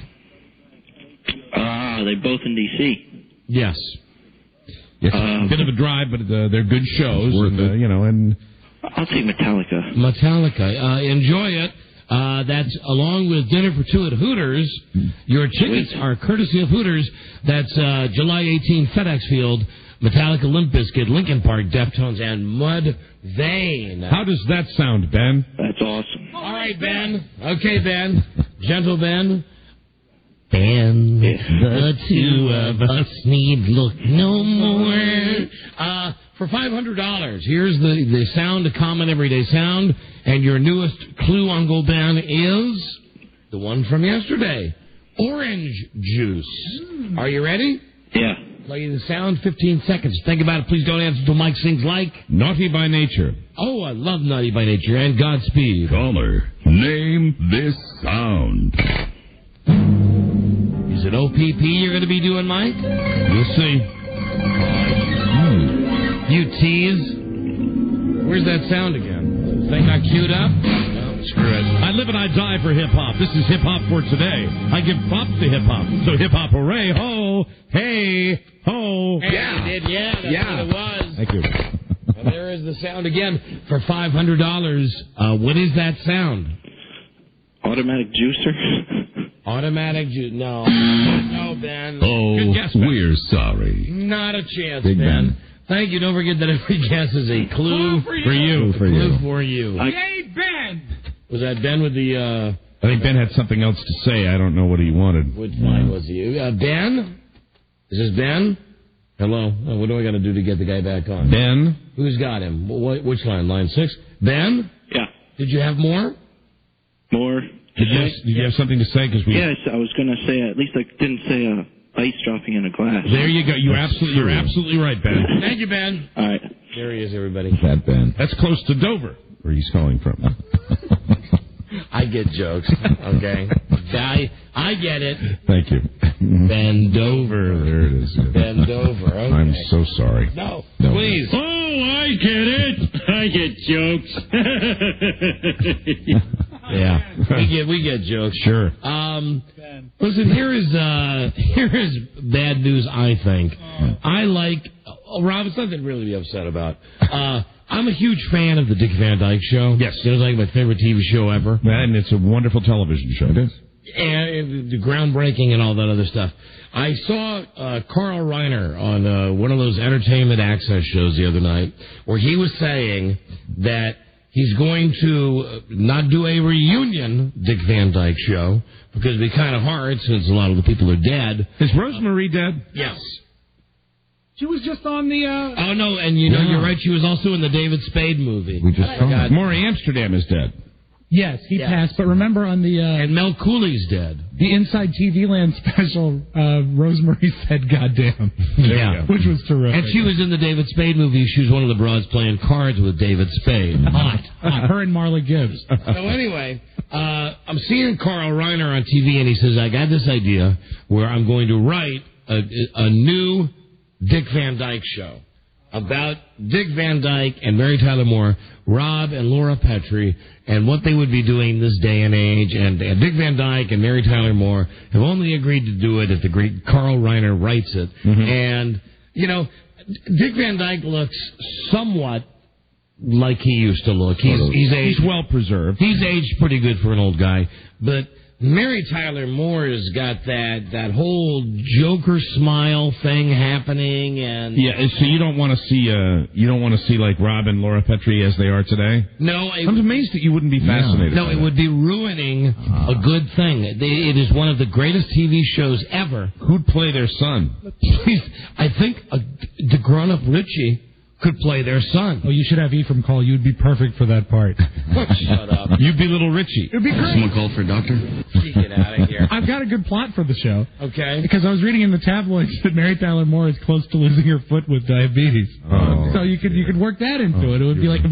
They're both in D.C. Yes. Yes, a bit of a drive, but they're good shows. And I'll take Metallica. Metallica. Enjoy it. That's along with dinner for two at Hooters. Your tickets are courtesy of Hooters. That's July 18, FedEx Field. Metallica, Limp Bizkit, Linkin Park, Deftones, and Mudvayne. How does that sound, Ben? That's awesome. All right, Ben. Okay, Ben. Gentle Ben. Ben, the two of us need look no more. For $500, here's the sound, a common everyday sound, and your newest clue, Uncle Ben, is the one from yesterday. Orange juice. Are you ready? Yeah. Play you the sound, 15 seconds. Think about it. Please don't answer until Mike sings like Naughty by Nature. Oh, I love Naughty by Nature, and Godspeed. Caller, name this sound. Is it OPP you're going to be doing, Mike? We'll see. You tease. Where's that sound again? Thing not queued up? No, screw it. I live and I die for hip-hop. This is hip-hop for today. I give props to hip-hop. So hip-hop, hooray, ho, hey, ho. Hey, yeah. You did, yeah, that's what it was. Thank you. And there is the sound again for $500. What is that sound? Automatic juicer? Automatic juice. No. No, Ben. Oh, Good guess, Ben. We're sorry. Not a chance, Big Ben. Thank you. Don't forget that every guess is a clue for you. Clue for you. Yay, Ben! Was that Ben with the... I think Ben had something else to say. I don't know what he wanted. Which line was he? Ben? Is this Ben? Hello? What do I got to do to get the guy back on? Ben? Who's got him? Which line? Line 6? Ben? Yeah. Did you have more? More. Did you have something to say? Yes, I was going to say, at least I didn't say ice dropping in a glass. There you go. You're absolutely right, Ben. Thank you, Ben. All right. There he is, everybody. That Ben. That's close to Dover, where he's calling from. I get jokes, okay? I get it. Thank you. Bend over. There it is. Bend over. Okay. I'm so sorry. No, No. please. Oh, I get it. I get jokes. Yeah, we get jokes. Sure. Listen, here is bad news. I think I like. Rob, it's nothing really to be upset about. I'm a huge fan of the Dick Van Dyke Show. Yes, it's like my favorite TV show ever. And it's a wonderful television show. It is. And the groundbreaking and all that other stuff. I saw Carl Reiner on one of those entertainment access shows the other night where he was saying that he's going to not do a reunion Dick Van Dyke Show because it'd be kind of hard since a lot of the people are dead. Is Rosemary dead? Yes. She was just on the... Oh, no, and you're right. She was also in the David Spade movie. We just saw Maury Amsterdam is dead. Yes, he passed. But remember on the and Mel Cooley's dead. The Inside TV Land special, Rosemary said "Goddamn," which was terrific. And she was in the David Spade movie. She was one of the broads playing cards with David Spade. Hot. Her and Marla Gibbs. So anyway, I'm seeing Carl Reiner on TV, and he says, I got this idea where I'm going to write a new Dick Van Dyke show about Dick Van Dyke and Mary Tyler Moore, Rob and Laura Petrie, and what they would be doing this day and age. And Dick Van Dyke and Mary Tyler Moore have only agreed to do it if the great Carl Reiner writes it. Mm-hmm. And, you know, Dick Van Dyke looks somewhat like he used to look. He's well preserved. He's aged pretty good for an old guy. But Mary Tyler Moore has got that whole Joker smile thing happening, and so you don't want to see like Rob and Laura Petrie as they are today. No, I'm amazed that you wouldn't be fascinated. No, it would be ruining a good thing. It is one of the greatest TV shows ever. Who'd play their son? I think the grown-up Richie could play their son. Oh, you should have Ephraim call. You'd be perfect for that part. Shut up. You'd be little Richie. It'd be great. Someone called for a doctor? Get out of here. I've got a good plot for the show. Okay. Because I was reading in the tabloids that Mary Tyler Moore is close to losing her foot with diabetes. Oh. So you could work that into it. It would be like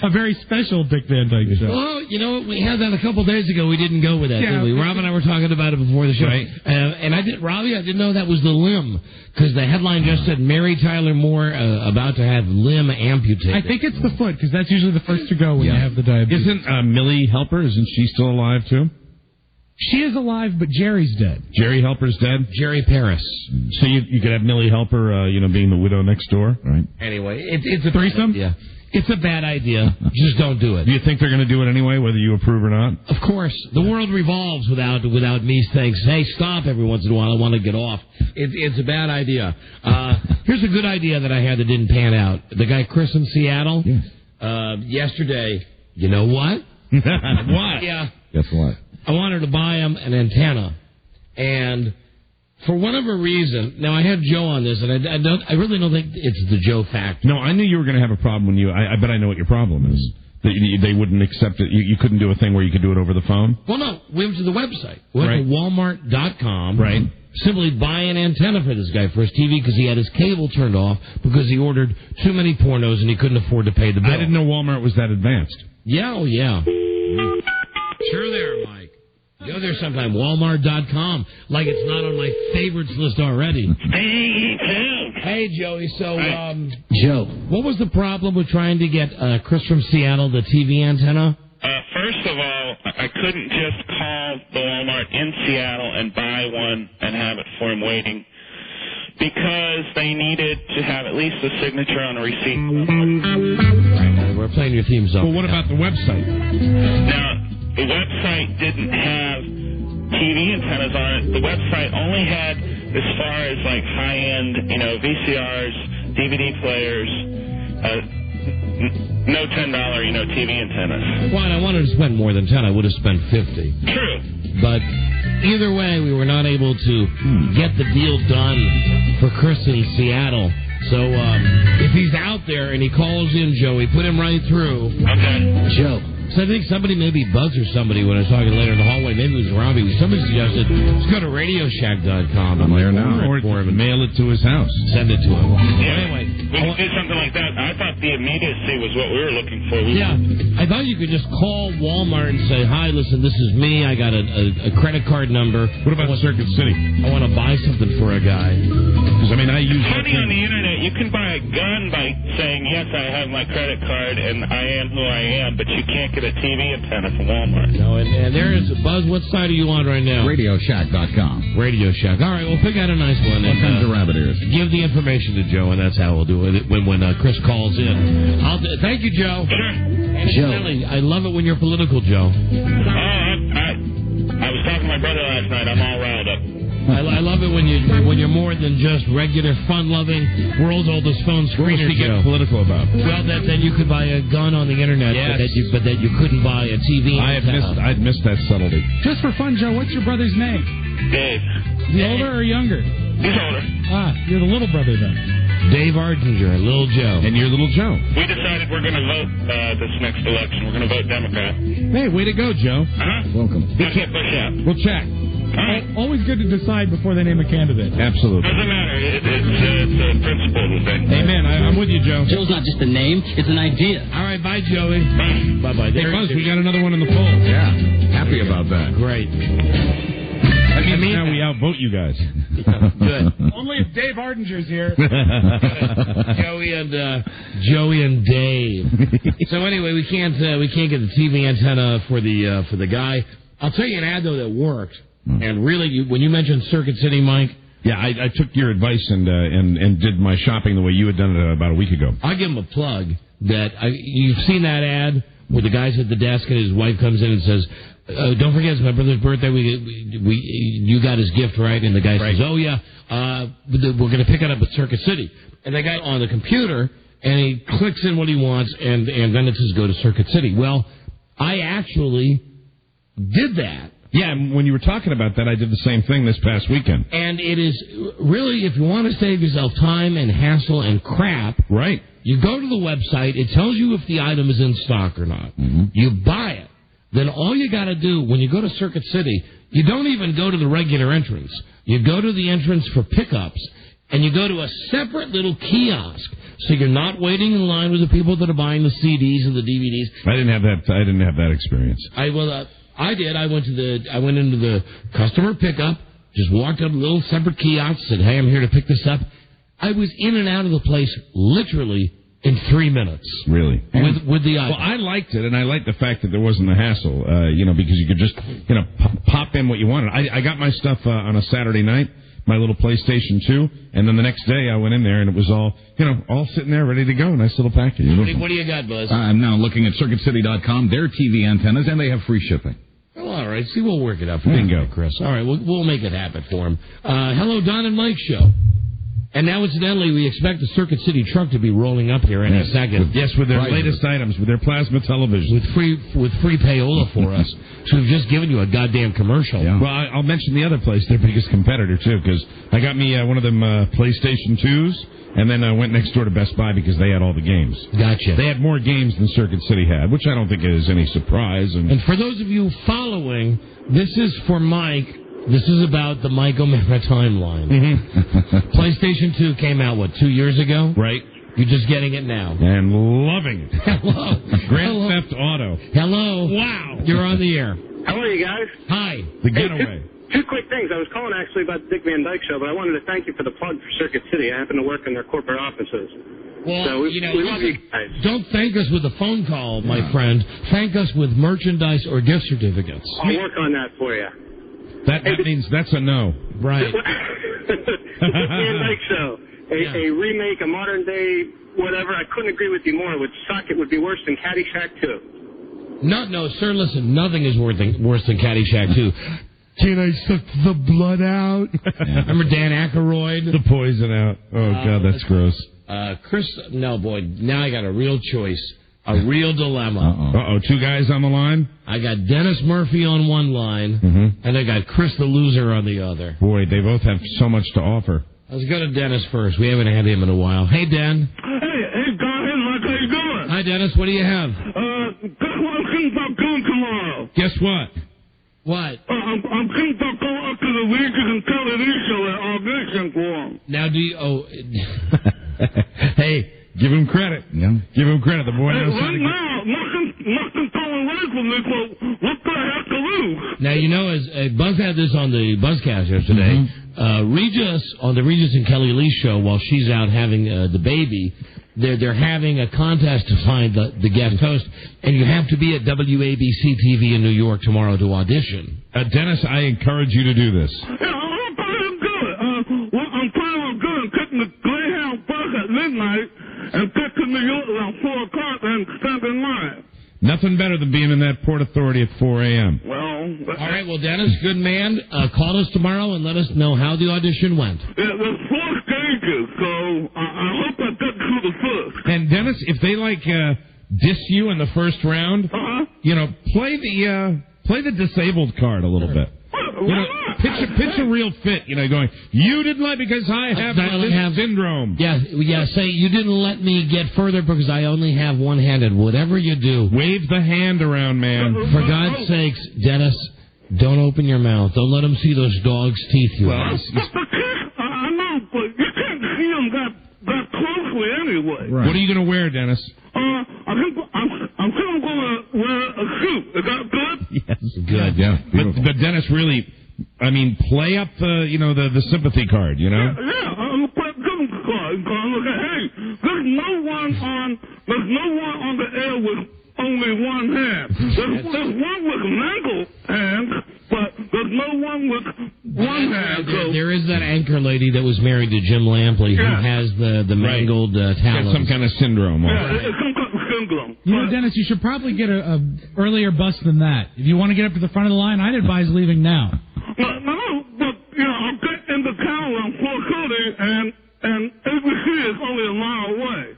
a very special Dick Van Dyke show. Well, you know, we had that a couple days ago. We didn't go with that, did we? Rob and I were talking about it before the show. Right. And I didn't know that was the limb, because the headline just said Mary Tyler Moore about to have limb amputated. I think it's the foot, because that's usually the first to go when you have the diabetes. Isn't Millie Helper, isn't she still alive too? She is alive, but Jerry's dead. Jerry Helper's dead? Jerry Paris. So you could have Millie Helper, being the widow next door, right? Anyway, it's a threesome? Yeah. It's a bad idea. Just don't do it. Do you think they're going to do it anyway, whether you approve or not? Of course. The world revolves without me saying, hey, stop every once in a while. I want to get off. It's a bad idea. Here's a good idea that I had that didn't pan out. The guy Chris in Seattle, yesterday, you know what? What? Yeah. Guess what? I wanted to buy him an antenna. And for whatever reason, now I had Joe on this, and I really don't think it's the Joe factor. No, I knew you were going to have a problem when I bet I know what your problem is. That they wouldn't accept it. You couldn't do a thing where you could do it over the phone? Well, no. We went to the website. We went to Walmart.com. Right. Simply buy an antenna for this guy for his TV because he had his cable turned off because he ordered too many pornos and he couldn't afford to pay the bill. I didn't know Walmart was that advanced. Yeah, oh yeah. Sure there, Mike. Go there sometime. Walmart.com. Like it's not on my favorites list already. Hey, Joey. So, Joe, what was the problem with trying to get Chris from Seattle the TV antenna? First of all, I couldn't just call the Walmart in Seattle and buy one and have it for him waiting, because they needed to have at least a signature on a receipt. Right, we're playing your theme song. Well, what about the website? Now, the website didn't have TV antennas on it. The website only had, as far as like high-end, VCRs, DVD players, no $10, TV antennas. Well, and I wanted to spend more than 10. I would have spent 50. True. But either way, we were not able to get the deal done for Chris in Seattle. So if he's out there and he calls in, Joey, put him right through. Okay. Joe. So I think somebody, maybe Buzz or somebody, when I was talking later in the hallway, maybe it was Robbie, somebody suggested, let's go to RadioShack.com. I'm there now. Or mail it to his house. Send it to him. Yeah. Anyway. We could do something like that. I thought the immediacy was what we were looking for. I thought you could just call Walmart and say, hi, listen, this is me. I got a credit card number. What about Circuit City? I want to buy something for a guy. Because, I use Funny on the internet, you can buy a gun by saying, yes, I have my credit card and I am who I am, but you can't get a TV antenna from Walmart. No, and there is, Buzz, what side are you on right now? RadioShack.com. Radio Shack. All right, well, pick out a nice one. What kinds of rabbit ears? Give the information to Joe, and that's how we'll do it when Chris calls in. Thank you, Joe. Sure. Joe. I love it when you're political, Joe. I was talking to my brother last night. I'm all riled up. I love it when you're more than just regular, fun-loving, world's oldest phone screener. What was he getting political about? Well, that you could buy a gun on the internet, yes. but that you couldn't buy a TV. I'd missed that subtlety. Just for fun, Joe, what's your brother's name? Dave. Is he older or younger? He's older. You're the little brother then. Dave Ardinger, Little Joe. And you're Little Joe. We decided we're going to vote this next election. We're going to vote Democrat. Hey, way to go, Joe. Welcome. That's what push out. We'll check. Always good to decide before they name a candidate. Absolutely. Doesn't matter. It's a principle thing. Amen. I'm with you, Joe. Joe's not just a name, it's an idea. All right, bye, Joey. Bye-bye. Hey, Buzz, we got another one in the fold. Yeah. Happy about that. Great. That means now we outvote you guys. Good. Only if Dave Ardinger's here. Joey and Dave. So anyway, we can't get the TV antenna for the guy. I'll tell you an ad though that worked. And really, when you mentioned Circuit City, Mike. Yeah, I took your advice and did my shopping the way you had done it about a week ago. I'll give him a plug that you've seen that ad where the guy's at the desk and his wife comes in and says, "Don't forget it's my brother's birthday. You got his gift, right?" And the guy says, "Oh yeah, we're going to pick it up at Circuit City." And the guy on the computer and he clicks in what he wants and then it says go to Circuit City. Well, I actually did that. Yeah, and when you were talking about that, I did the same thing this past weekend. And it is really, if you want to save yourself time and hassle and crap, right? You go to the website. It tells you if the item is in stock or not. Mm-hmm. You buy it. Then all you got to do when you go to Circuit City, you don't even go to the regular entrance. You go to the entrance for pickups, and you go to a separate little kiosk. So you're not waiting in line with the people that are buying the CDs and the DVDs. I didn't have that experience. I did. I went into the customer pickup, just walked up a little separate kiosk, said, "Hey, I'm here to pick this up." I was in and out of the place literally in 3 minutes. Really? With the item. Well, I liked it, and I liked the fact that there wasn't a hassle, because you could just, pop in what you wanted. I got my stuff on a Saturday night, my little PlayStation 2, and then the next day I went in there, and it was all, all sitting there ready to go. Nice little package. What do you got, Buzz? I'm now looking at CircuitCity.com, their TV antennas, and they have free shipping. Oh, all right. See, we'll work it out for you, Chris. All right, we'll make it happen for him. Hello, Don and Mike show. And now, incidentally, we expect the Circuit City truck to be rolling up here in a second. With their latest items, with their plasma television. With free payola for us. So we've just given you a goddamn commercial. Yeah. Well, I'll mention the other place, their biggest competitor, too, because I got me one of them PlayStation 2s, and then I went next door to Best Buy because they had all the games. Gotcha. They had more games than Circuit City had, which I don't think is any surprise. And for those of you following, this is for Mike. This is about the Mike O'Mara timeline. Mm-hmm. PlayStation 2 came out, 2 years ago? Right. You're just getting it now. And loving it. Hello. Grand Theft Auto. Hello. Wow. You're on the air. How are you guys? Hi. The getaway. Two quick things. I was calling actually about the Dick Van Dyke Show, but I wanted to thank you for the plug for Circuit City. I happen to work in their corporate offices. Well, so we love you guys. Don't thank us with a phone call, my friend. Thank us with merchandise or gift certificates. I'll work on that for you. That means that's a no. Right. The Dick Van Dyke Show. A remake, a modern day, whatever. I couldn't agree with you more. It would suck. It would be worse than Caddyshack 2. No, sir, listen. Nothing is worse than Caddyshack 2. Can I suck the blood out? Remember Dan Aykroyd? The poison out. Oh, God, that's gross. Chris, no, boy. Now I got a real choice. A real dilemma. Uh-oh. Two guys on the line? I got Dennis Murphy on one line, and I got Chris the Loser on the other. Boy, they both have so much to offer. Let's go to Dennis first. We haven't had him in a while. Hey, Den. Hey, Don, Mike, how you doing? Hi, Dennis. What do you have? Guess what I'm thinking about doing tomorrow? Guess what? What? I'm thinking about going up to the Regis and television show and audition for them. Now, do you... Oh... Hey... Give him credit. Yeah. Give him credit. The boy knows right now, nothing's going right for me, so what do I have to lose? Now, as Buzz had this on the Buzzcast yesterday, Regis, on the Regis and Kelly Lee show, while she's out having the baby, they're having a contest to find the guest host, and you have to be at WABC-TV in New York tomorrow to audition. Dennis, I encourage you to do this. Yeah, I'm planning to do it. I'm planning on doing taking the Greyhound bus at midnight and get to New York around 4 o'clock and stand in line. Nothing better than being in that Port Authority at 4 a.m. Well... All right, well, Dennis, good man. Call us tomorrow and let us know how the audition went. Yeah, there's 4 stages, so I hope I get through the first. And, Dennis, if they, diss you in the first round, play the disabled card a little bit. Why not? pitch a real fit, going, you didn't let because I have this syndrome. Yeah, say, you didn't let me get further because I only have one-handed. Whatever you do. Wave the hand around, man. For God's sakes, Dennis, don't open your mouth. Don't let them see those dog's teeth you have. I know, but you can't see them that closely anyway. Right. What are you going to wear, Dennis? I think I'm going to wear a suit. Is that good? Yes, good. Yeah. But Dennis, really, play up the sympathy card, Yeah, I'm play sympathy card. Look at, hey, there's no one on the air with only one hand. There's one with mangled hands, but there's no one with one hand. There is that anchor lady that was married to Jim Lampley who has the mangled talons. Some kind of syndrome. It's some kind of syndrome. Dennis, you should probably get a earlier bus than that. If you want to get up to the front of the line, I'd advise leaving now. No, but I'll get into town around 4:30, and ABC is only a mile away.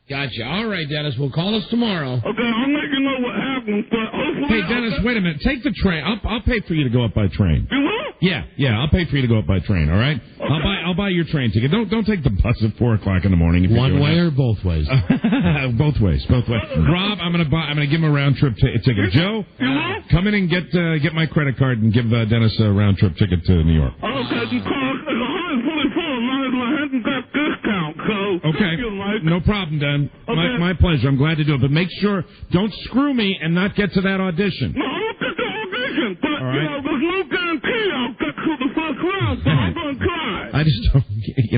Gotcha. All right, Dennis. We'll call us tomorrow. Okay, I'll let you know what happens, but hopefully... Hey, Dennis, wait a minute. Take the train. I'll pay for you to go up by train. You will? Yeah, I'll pay for you to go up by train, all right? Okay. I'll buy your train ticket. Don't take the bus at 4 o'clock in the morning. One way or both ways? Both ways. Rob, I'm gonna give him a round trip ticket. Joe, come in and get my credit card and give Dennis a round trip ticket to New York. Okay, because it's 144, and I haven't got discount, so... Okay, no problem, Dan. Okay. My pleasure. I'm glad to do it. But make sure, don't screw me and not get to that audition. No, I'll get the audition, but, all right. There's no guarantee I'll get to the first round, so I'm going to try. I just don't,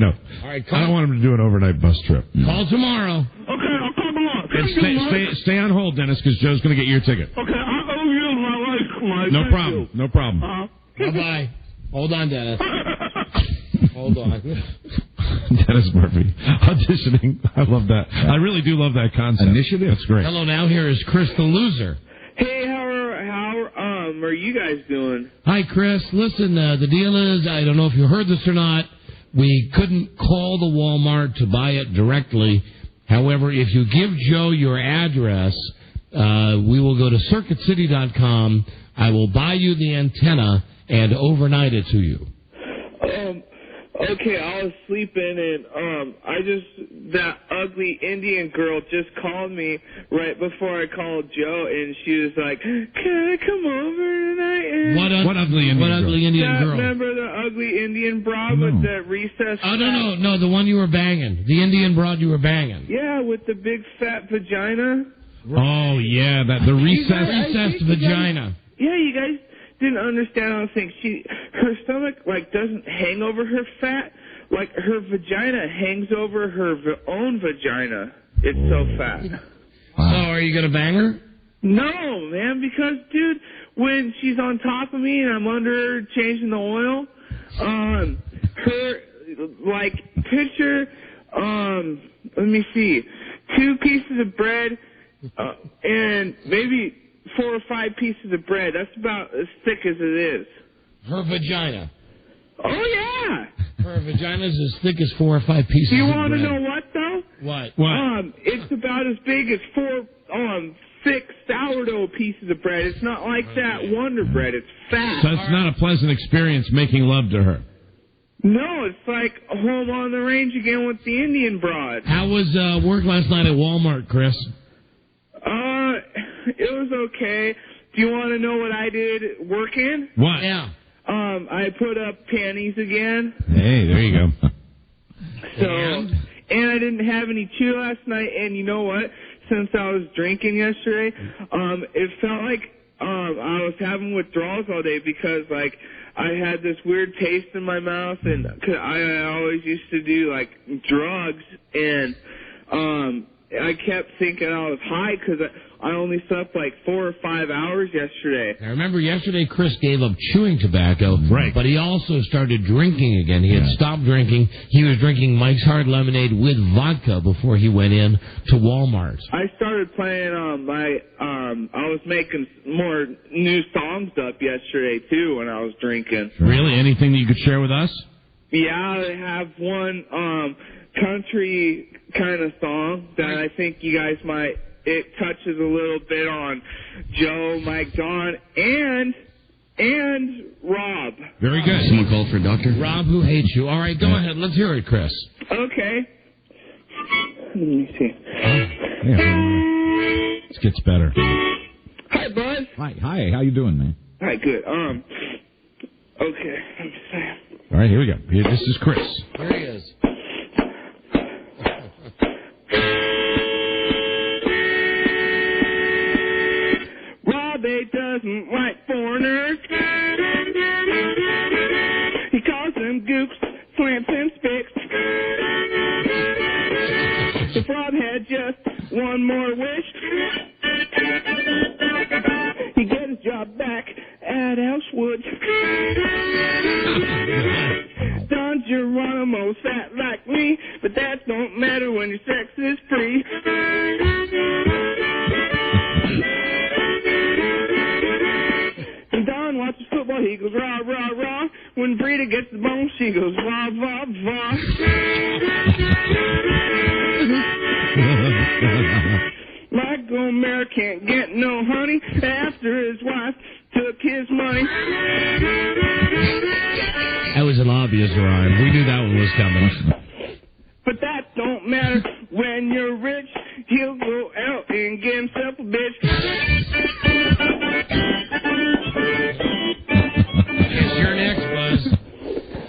all right, I don't want him to do an overnight bus trip. Call tomorrow. Okay, I'll call tomorrow. And stay on hold, Dennis, because Joe's going to get your ticket. Okay, I owe you my life, Mike. No problem. Bye-bye. Hold on, Dennis. Hold on. Dennis Murphy auditioning. I love that. I really do love that concept. Initiative. That's great. Hello, now here is Chris the loser. Hey, how are you guys doing? Hi, Chris. Listen, the deal is, I don't know if you heard this or not, we couldn't call the Walmart to buy it directly. However, if you give Joe your address, we will go to circuitcity.com. I will buy you the antenna and overnight it to you. Okay, I was sleeping and that ugly Indian girl just called me right before I called Joe, and she was like, "Can I come over tonight?" And What ugly Indian girl? Remember the ugly Indian broad with the recessed? Oh no, the one you were banging, the Indian broad you were banging. Yeah, with the big fat vagina. Oh yeah, the recessed vagina. Yeah, you guys didn't understand. I was saying her stomach doesn't hang over her fat, her vagina hangs over her own vagina. It's so fat. So are you gonna bang her? No, man, because dude, when she's on top of me and I'm under her changing the oil, picture, let me see, 2 pieces of bread, and maybe 4 or 5 pieces of bread. That's about as thick as it is. Her vagina. Oh, yeah. Her vagina is as thick as 4 or 5 pieces of bread. You want to know what, though? What? It's about as big as 4 thick sourdough pieces of bread. It's not like that Wonder Bread. It's fat. So it's not a pleasant experience making love to her. No, it's like home on the range again with the Indian broad. How was work last night at Walmart, Chris? It was okay. Do you want to know what I did working? What? Yeah. I put up panties again. Hey, there you go. And I didn't have any chew last night, and you know what? Since I was drinking yesterday, it felt like I was having withdrawals all day because, I had this weird taste in my mouth, and cause I always used to do, drugs, and I kept thinking I was high because I only slept 4 or 5 hours yesterday. I remember yesterday Chris gave up chewing tobacco, right? But he also started drinking again. He had stopped drinking. He was drinking Mike's Hard Lemonade with vodka before he went in to Walmart. I started playing I was making more new songs up yesterday too when I was drinking. Really? Anything that you could share with us? Yeah, I have one country kind of song that I think you guys might. It touches a little bit on Joe, Mike, John, and and Rob. Very good. Someone called for a doctor? Rob, who hates you. All right, go ahead. Let's hear it, Chris. Okay. Let me see. This gets better. Hi, Buzz. Hi. How you doing, man? Hi, good. Okay. Let me see. All right, here we go. This is Chris. Here he is. Robbie doesn't like foreigners. He calls them gooks, slants, and spicks. If Rob had just one more wish, he'd get his job back at Elsewood. Don Geronimo's fat like me, but that don't matter when your sex is free. When Don watches football, he goes rah, rah, rah. When Brita gets the bone, she goes vah, vah, vah. My Gomer can't get no honey after his wife took his money. That was an obvious rhyme. We knew that one was coming. But that don't matter when you're rich. He'll go out and get himself a bitch. It's your next, Buzz.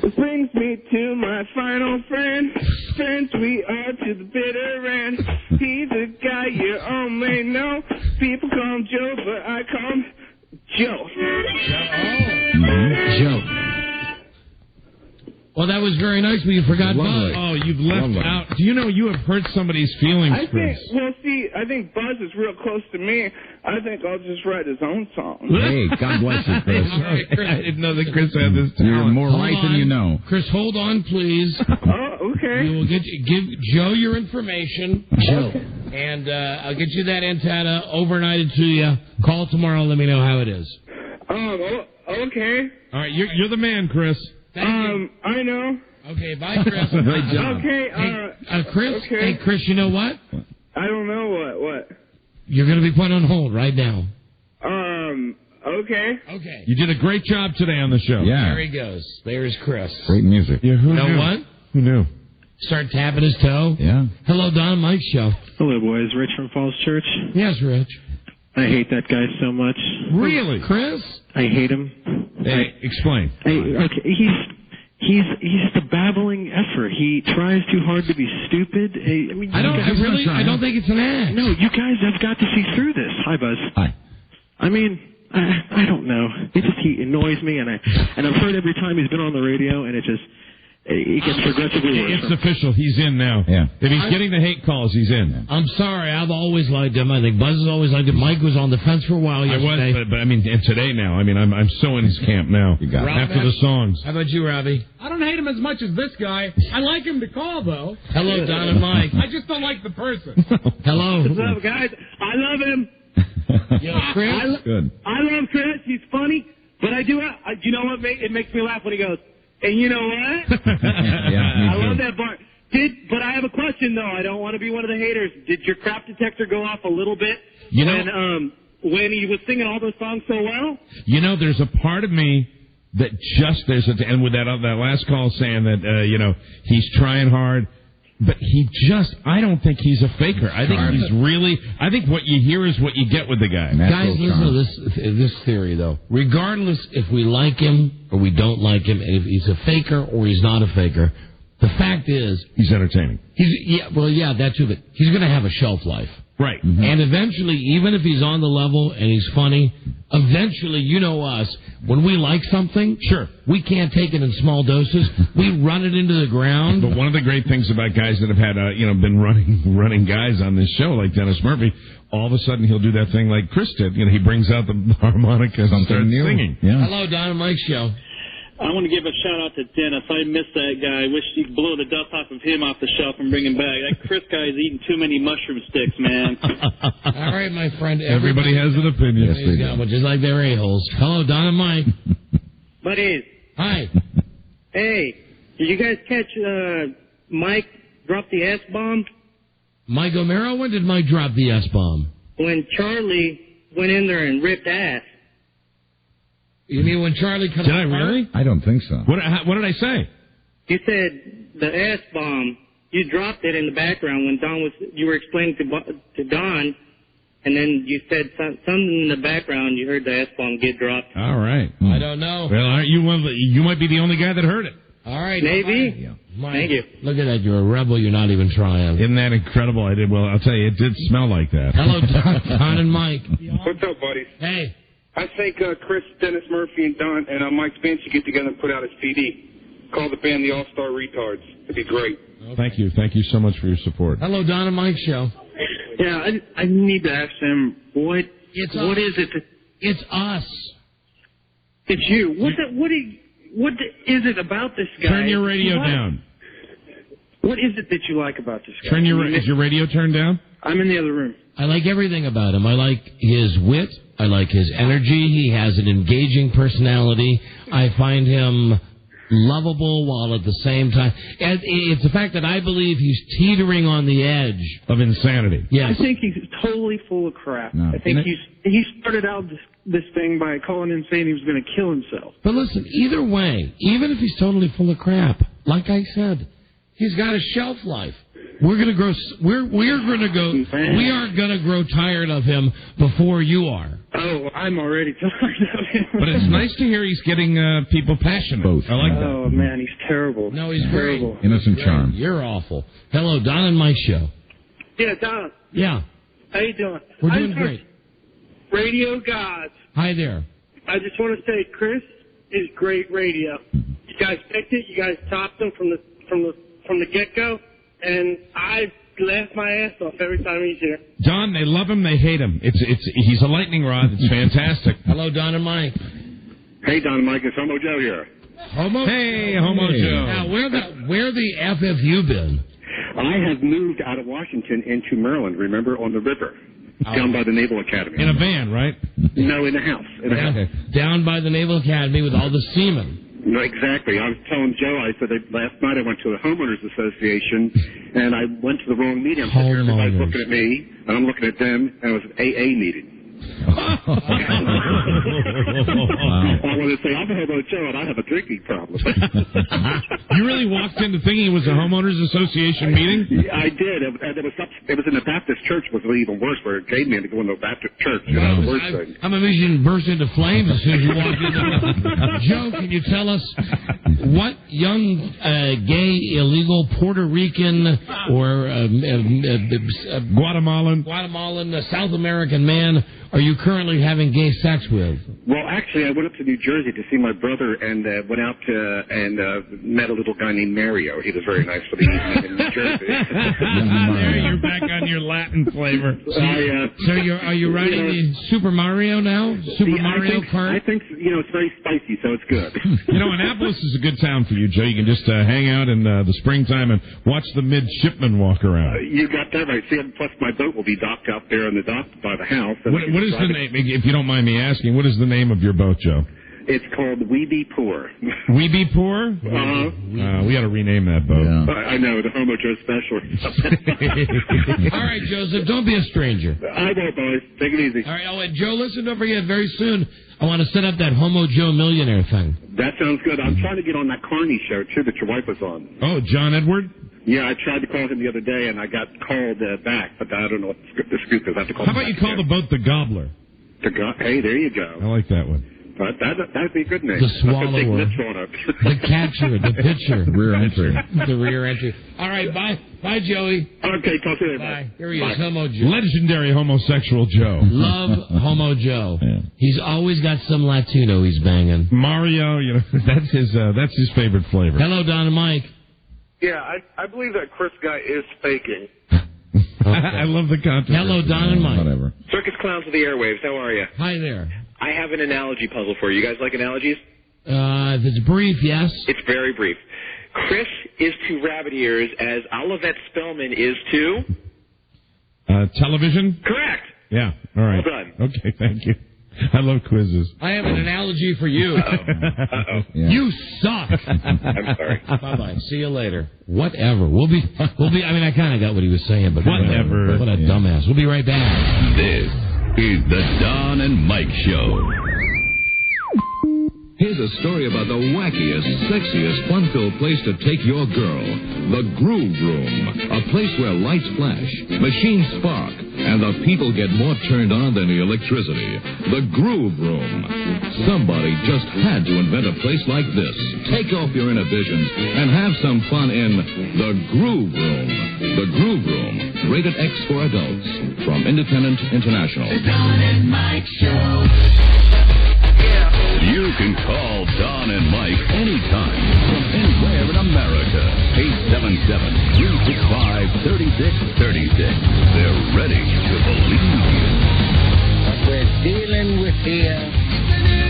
This brings me to my final friend. Friends we are to the bitter end. He's a guy you all may know. People call him Joe, but I call him Joe. Joe. Well, that was very nice, but you forgot Buzz. Oh, you've left out. Do you know you have hurt somebody's feelings, Chris? I think Buzz is real close to me. I think I'll just write his own song. Hey, God bless you, Chris. I didn't know that Chris had this talent. You're more right than you know. Chris, hold on, please. Oh, okay. We will give Joe your information. Joe. And I'll get you that antenna overnighted to you. Call tomorrow and let me know how it is. Okay. All right, you're the man, Chris. I know. Okay, bye, Chris. Great job. Okay, Chris? Okay. Hey, Chris, you know what? I don't know what. You're going to be put on hold right now. Okay. Okay. You did a great job today on the show. Yeah. There he goes. There's Chris. Great music. Yeah, who know knew? what? Who knew? Start tapping his toe. Yeah. Hello, Don and Mike Show. Hello, boys. Rich from Falls Church. Yes, Rich. I hate that guy so much. Really? Chris? I hate him. Hey, explain. He's just a babbling effort. He tries too hard to be stupid. I don't think it's an act. No, you guys have got to see through this. Hi, Buzz. Hi. I mean, I don't know. He annoys me, and I've heard every time he's been on the radio, and it gets progressively worse. It's official. He's in now. Yeah. If he's getting the hate calls, he's in. I'm sorry. I've always liked him. I think Buzz has always liked him. Mike was on the fence for a while yesterday. I was, but I mean, and today now. I mean, I'm so in his camp now. You got after the songs. How about you, Robbie? I don't hate him as much as this guy. I like him to call, though. Hello, Don and Mike. I just don't like the person. Hello. What's up, guys? I love him. Chris? Good. I love Chris. He's funny. But I do, you know what? It makes me laugh when he goes, and you know what? Yeah, I love that part. But I have a question, though. I don't want to be one of the haters. Did your crap detector go off a little bit when he was singing all those songs so well? You know, there's a part of me that and with that last call saying that, he's trying hard. But I don't think he's a faker. I think I think what you hear is what you get with the guy. Guys, listen to this theory, though. Regardless if we like him or we don't like him, if he's a faker or he's not a faker, the fact is... He's entertaining. That too, but he's going to have a shelf life. Right. Mm-hmm. And eventually, even if he's on the level and he's funny, eventually, you know us, when we like something, sure, we can't take it in small doses. We run it into the ground. But one of the great things about guys that have had, been running guys on this show, like Dennis Murphy, all of a sudden he'll do that thing like Chris did. He brings out the harmonica and starts singing. Yeah. Hello, Don and Mike Show. I want to give a shout-out to Dennis. I miss that guy. I wish you'd blow the dust off of him off the shelf and bring him back. That Chris guy is eating too many mushroom sticks, man. All right, my friend. Everybody has an opinion. Yes, they do. Just like their a-holes. Hello, Don and Mike. Buddies. Hi. Hey, did you guys catch Mike drop the S-bomb? Mike O'Mara? When did Mike drop the S-bomb? When Charlie went in there and ripped ass. You mean when Charlie comes? Did I really? I don't think so. What did I say? You said the S-bomb. You dropped it in the background when you were explaining to Don, and then you said something in the background. You heard the S-bomb get dropped. All right. I don't know. Well, aren't you you might be the only guy that heard it. All right. Maybe. Mike, Thank you. Look at that. You're a rebel. You're not even trying. Isn't that incredible? I'll tell you, it did smell like that. Hello, Don and Mike. What's up, buddy? Hey. I think Chris, Dennis Murphy, and Don and Mike Spence should get together and put out a CD. Call the band the All-Star Retards. It'd be great. Thank you. Thank you so much for your support. Hello, Don and Mike show. Yeah, I need to ask them what is it? It's us. It's you. What is it about this guy? Turn your radio down. What is it that you like about this guy? Is your radio turned down? I'm in the other room. I like everything about him. I like his wit. I like his energy. He has an engaging personality. I find him lovable while at the same time. And it's the fact that I believe he's teetering on the edge of insanity. Yes. I think he's totally full of crap. No. I think he started out this thing by calling in saying he was going to kill himself. But listen, either way, even if he's totally full of crap, like I said, he's got a shelf life. We're going to grow. We are going to grow tired of him before you are. Oh, I'm already tired of him. But it's nice to hear he's getting people passionate. Both. I like that. Oh man, he's terrible. No, he's terrible. Great. Innocent charm. You're awful. Hello, Don and Mike show. Yeah, Don. Yeah. How you doing? We're doing great. Radio gods. Hi there. I just want to say, Chris is great radio. You guys picked it. You guys topped him from the get-go, and I laugh my ass off every time he's here. Don, they love him, they hate him. He's a lightning rod. It's fantastic. Hello, Don and Mike. Hey, Don and Mike, it's Homo Joe here. Homo? Hey, Homo Joe. Now, where the F have you been? I have moved out of Washington into Maryland, remember, on the river. Down by the Naval Academy. In a van, right? No, in a house. Okay. Down by the Naval Academy with all the seamen. No, exactly. I was telling Joe, I said that last night I went to the Homeowners Association, and I went to the wrong meeting. Everybody's looking at me, and I'm looking at them, and it was an AA meeting. I want to say, I'm a Homo Joe, and I have a drinking problem. You really walked into thinking it was a Homeowners Association meeting? I did. And it was in the Baptist church, was even worse, where it gave me to go into a Baptist church. You know, the worst thing. I'm imagining burst into flames as soon as you walked in. Joe, can you tell us what young, gay, illegal Puerto Rican or Guatemalan, South American man are you currently having gay sex with? Well, actually, I went up to New Jersey to see my brother and went out and met a little guy named Mario. He was very nice for the evening in New Jersey. There, you're back on your Latin flavor. So are you riding the Super Mario now? Mario Kart? I think, it's very spicy, so it's good. Annapolis is a good town for you, Joe. You can just hang out in the springtime and watch the midshipmen walk around. You got that right. See, plus my boat will be docked out there in the dock by the house. What is the name, if you don't mind me asking, what is the name of your boat, Joe? It's called We Be Poor. We Be Poor? We ought to rename that boat. Yeah. I know, the Homo Joe special. All right, Joseph, don't be a stranger. I won't, boys. Take it easy. All right, and Joe, listen, don't forget, very soon, I want to set up that Homo Joe millionaire thing. That sounds good. I'm trying to get on that Carney show, too, that your wife was on. Oh, John Edward? Yeah, I tried to call him the other day, and I got called back, but I don't know what the scoop is. I have to call How about you call the boat the Gobbler? Hey, there you go. I like that one. That'd be a good name. The Swallower. The catcher. The pitcher. Rear entry. The rear entry. All right, bye, Joey. Okay, talk to you later. Bye. Here he is, Homo Joe. Legendary homosexual Joe. Love Homo Joe. Yeah. He's always got some Latino he's banging. Mario, that's his favorite flavor. Hello, Don and Mike. Yeah, I believe that Chris guy is faking. I love the controversy. Hello, Don and Mike. Whatever. Circus clowns of the airwaves, how are you? Hi there. I have an analogy puzzle for you. You guys like analogies? If it's brief, yes. It's very brief. Chris is to rabbit ears as Olivet Spellman is to... television? Correct. Yeah, all right. Well done. Okay, thank you. I love quizzes. I have an analogy for you. Uh-oh. Yeah. You suck. I'm sorry. Bye-bye. See you later. Whatever. We'll be. I mean, I kind of got what he was saying, but whatever. What a dumbass. We'll be right back. This is the Don and Mike Show. a story about the wackiest, sexiest, fun-filled place to take your girl. The Groove Room. A place where lights flash, machines spark, and the people get more turned on than the electricity. The Groove Room. Somebody just had to invent a place like this. Take off your inhibitions and have some fun in The Groove Room. The Groove Room. Rated X for adults. From Independent International. The Don and Mike Show. You can call Don and Mike anytime from anywhere in America. 877-365-3636. They're ready to believe you. What we're dealing with here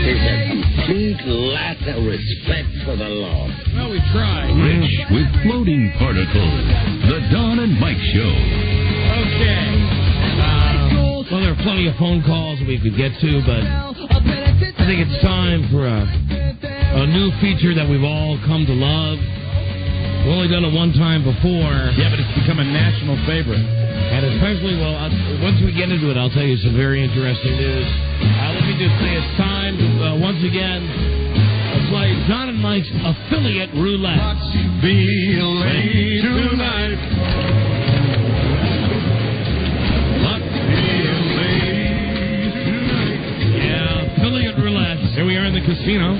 is a complete lack of respect for the law. Well, we tried. Rich with floating particles. The Don and Mike Show. Okay. Well, there are plenty of phone calls we could get to, but I think it's time for a new feature that we've all come to love. We've only done it one time before. Yeah, but it's become a national favorite. And especially, once we get into it, I'll tell you some very interesting news. Let me just say it's time to, once again, play Don and Mike's Affiliate Roulette. Feeling tonight. Affiliate Roulette. Here we are in the casino,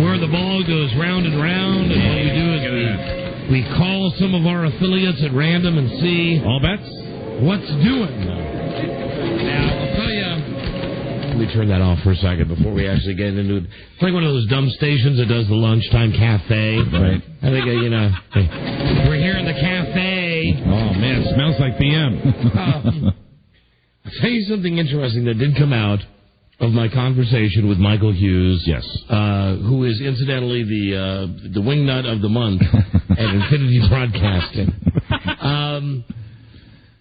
where the ball goes round and round, and what we do is we call some of our affiliates at random and see all bets what's doing. Now, I'll tell you. Let me turn that off for a second before we actually get into it. It's like one of those dumb stations that does the lunchtime cafe. Right. I think, we're here in the cafe. Oh, man, it smells like PM. I'll tell you something interesting that did come out of my conversation with Michael Hughes. Yes. Who is incidentally the wingnut of the month at Infinity Broadcasting.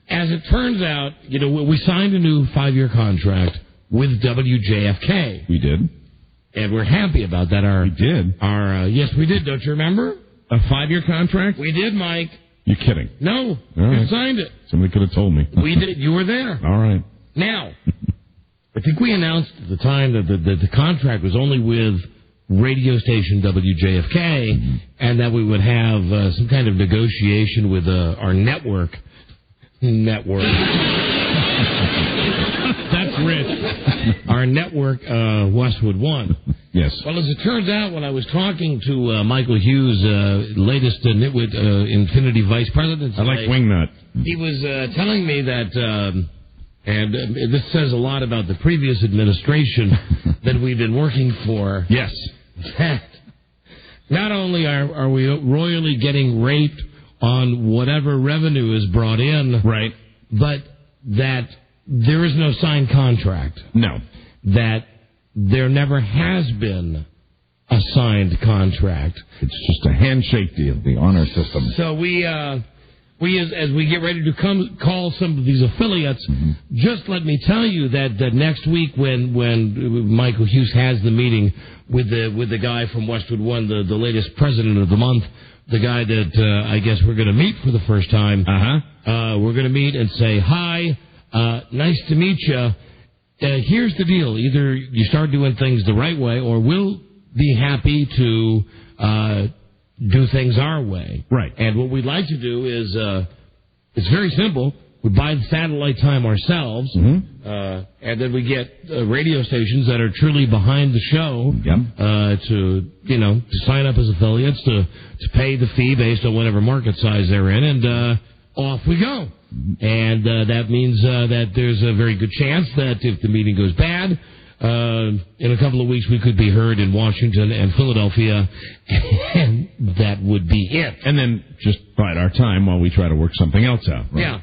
As it turns out, we signed a new 5-year contract with WJFK. We did. And we're happy about that. We did. Yes, we did. Don't you remember? A 5-year contract? We did, Mike. You're kidding. No. All right. We signed it. Somebody could have told me. We did. You were there. All right. Now, I think we announced at the time that the contract was only with radio station WJFK, and that we would have some kind of negotiation with our network. That's rich. Our network, Westwood One. Yes. Well, as it turns out, when I was talking to Michael Hughes, latest nitwit Infinity Vice President, I like Wingnut. He was telling me that, and this says a lot about the previous administration that we've been working for. Yes. That not only are we royally getting raped on whatever revenue is brought in, right, but that there is no signed contract. No. That there never has been a signed contract. It's just a handshake deal, the honor system. So we as we get ready to call some of these affiliates, just let me tell you that next week when Michael Hughes has the meeting with the guy from Westwood One, the latest president of the month, the guy that I guess we're going to meet for the first time. We're going to meet and say, hi, nice to meet you. Here's the deal. Either you start doing things the right way, or we'll be happy to do things our way. Right. And what we'd like to do is, it's very simple. We buy the satellite time ourselves, and then we get radio stations that are truly behind the show to sign up as affiliates, to pay the fee based on whatever market size they're in, and off we go. And that means that there's a very good chance that if the meeting goes bad, in a couple of weeks we could be heard in Washington and Philadelphia, and that would be it. And then just bide our time while we try to work something else out. Right? Yeah.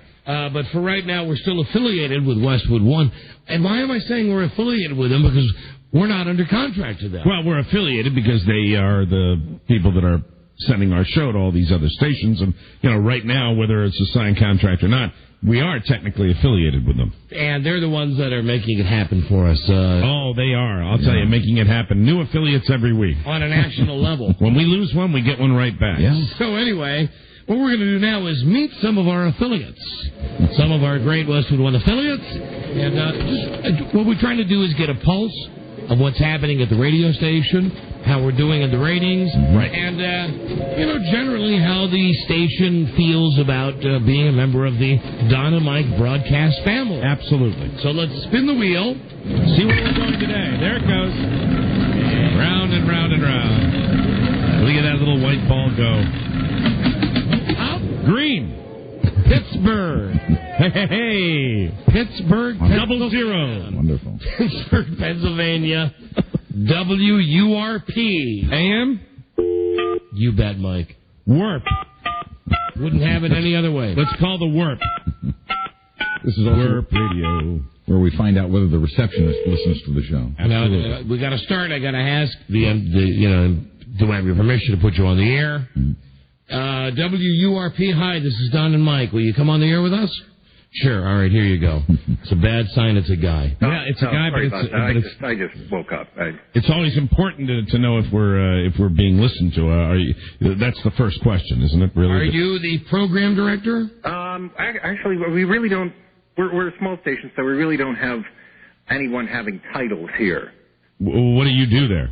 But for right now, we're still affiliated with Westwood One. And why am I saying we're affiliated with them? Because we're not under contract to them. Well, we're affiliated because they are the people that are sending our show to all these other stations. And, right now, whether it's a signed contract or not, we are technically affiliated with them. And they're the ones that are making it happen for us. Oh, they are. I'll tell you, making it happen. New affiliates every week. On a national level. When we lose one, we get one right back. Yeah. So anyway, what we're going to do now is meet some of our affiliates. Some of our great Westwood One affiliates. And what we're trying to do is get a pulse of what's happening at the radio station. how we're doing in the ratings, right? And generally how the station feels about being a member of the Don and Mike broadcast family. Absolutely. So let's spin the wheel. See where we're going today. There it goes. Round and round and round. Look at that little white ball go. Green. Pittsburgh. Hey. Pittsburgh. 00. Wonderful. Pittsburgh, Pennsylvania. WURP. AM? You bet, Mike. WURP. Wouldn't have it any other way. Let's call the WURP. This is WURP Radio, where we find out whether the receptionist listens to the show. Absolutely. Now, we got to start. I got to ask do I have your permission to put you on the air? WURP, hi, this is Don and Mike. Will you come on the air with us? Sure. All right, here you go. It's a bad sign it's a guy. Yeah, it's a guy, but it's... I just woke up. It's always important to know if we're being listened to. That's the first question, isn't it? Really? Are you the program director? Actually, we really don't. We're a small station, so we really don't have anyone having titles here. What do you do there?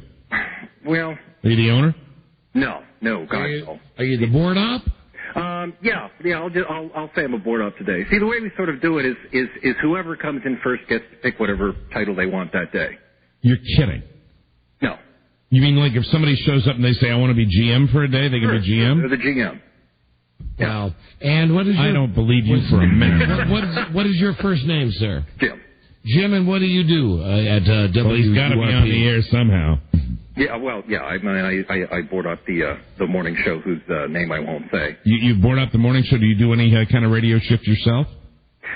Well, are you the owner? No, God, no. Are you the board op? Yeah. I'll say I'm a board op today. See, the way we sort of do it is whoever comes in first gets to pick whatever title they want that day. You're kidding. No. You mean like if somebody shows up and they say, I want to be GM for a day, they can be GM? They're the GM. Wow. And what is your... I don't believe you for a minute. What is your first name, sir? Jim. Jim, and what do you do at WURP? Well, he's got to be on the air somehow. Yeah, well, yeah. I board up the morning show, whose name I won't say. You board up the morning show. Do you do any kind of radio shift yourself?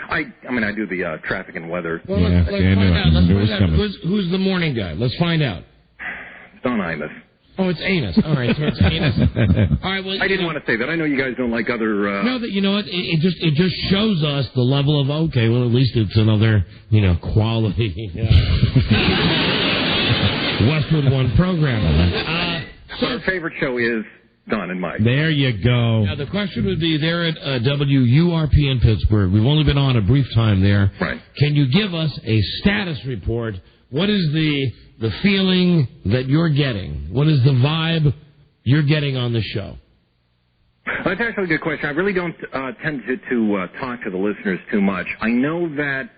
I do the traffic and weather. Well, let's find out. Who's the morning guy? Let's find out. Don Imus. Oh, it's Anus. All right, so it's Anus. All right. Well, I didn't want to say that. I know you guys don't like other. No, you know what? It just shows us the level of okay. Well, at least it's another quality. Westwood One program. Our favorite show is Don and Mike. There you go. Now, the question would be there at WURP in Pittsburgh. We've only been on a brief time there. Right. Can you give us a status report? What is the feeling that you're getting? What is the vibe you're getting on the show? That's actually a good question. I really don't tend to talk to the listeners too much. I know that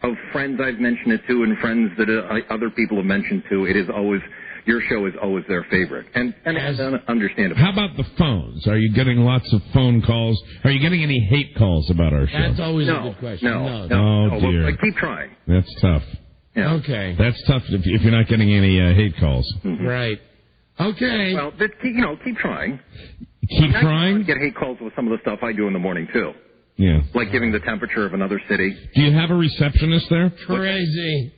of friends I've mentioned it to and friends that other people have mentioned to, it is always, your show is always their favorite. And understandable. How about the phones? Are you getting lots of phone calls? Are you getting any hate calls about our show? That's always a good question. No. Oh, dear. Well, keep trying. That's tough. Yeah. Okay. That's tough if you're not getting any hate calls. Mm-hmm. Right. Okay. Well, keep trying. Keep trying? I get hate calls with some of the stuff I do in the morning, too. Yeah. Like giving the temperature of another city. Do you have a receptionist there? Crazy.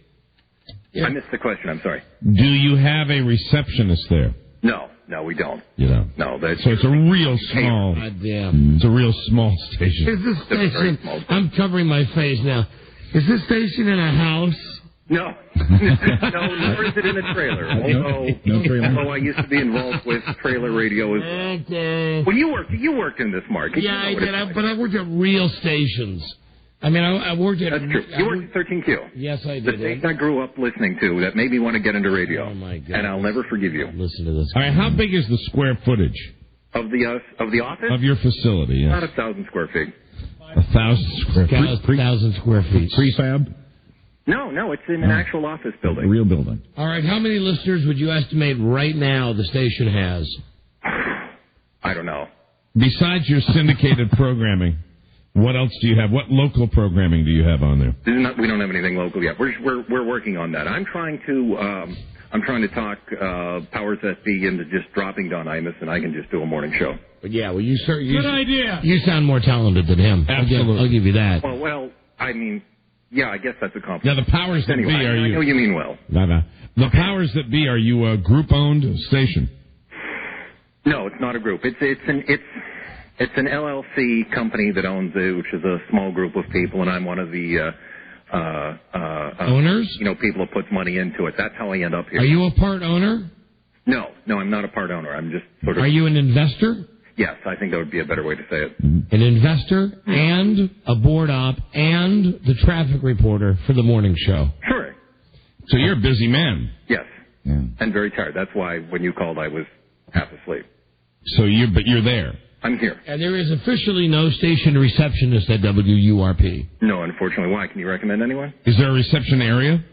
I missed the question. I'm sorry. Do you have a receptionist there? No, we don't. You don't? No. So it's a real small... It's a real small station. Is this station... I'm covering my face now. Is this station in a house? No. Nor is it in a trailer. No trailer. Although I used to be involved with trailer radio as well. Okay. Well, you worked in this market. Yeah, I did. But I worked at real stations. I mean, I worked at... That's true. You worked at 13Q. Yes, I did. The station I grew up listening to that made me want to get into radio. Oh, my God. And I'll never forgive you. Listen to this. All right, how big is the square footage? Of the office? Of your facility, yes. About 1,000 square feet. 1,000 square feet? 1,000 square feet. Prefab? No, it's in an actual office building. A real building. All right, how many listeners would you estimate right now the station has? I don't know. Besides your syndicated programming, what else do you have? What local programming do you have on there? We don't have anything local yet. We're working on that. I'm trying to talk Powers SB into just dropping Don Imus, and I can just do a morning show. But yeah, well, good idea. You sound more talented than him. Absolutely. I'll give you that. Well, I mean, yeah, I guess that's a compliment. Now, the powers that be, are you... I know you mean well. The powers that be, are you a group-owned station? No, it's not a group. It's an LLC company that owns it, which is a small group of people, and I'm one of the owners. People who puts money into it. That's how I end up here. Are you a part owner? No, I'm not a part owner. I'm just sort of. Are you an investor? Yes, I think that would be a better way to say it. An investor and a board op and the traffic reporter for the morning show. Sure. So you're a busy man. Yes. and very tired. That's why when you called, I was half asleep. So you're there. I'm here. And there is officially no station receptionist at WURP. No, unfortunately. Why? Can you recommend anyone? Is there a reception area?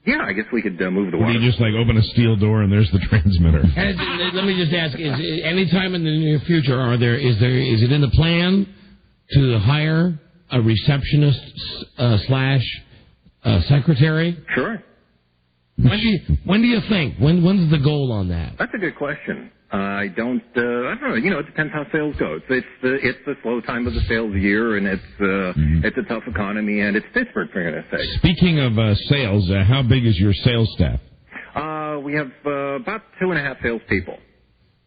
Yeah, I guess we could move the Or water. do you just open a steel door and there's the transmitter? And let me just ask: is any time in the near future is it in the plan to hire a receptionist / secretary? Sure. When do you think? When's the goal on that? That's a good question. I don't know. You know, it depends how sales go. It's the slow time of the sales year, and it's a tough economy, and it's Pittsburgh, for goodness sake. Speaking of sales, how big is your sales staff? We have about 2.5 salespeople.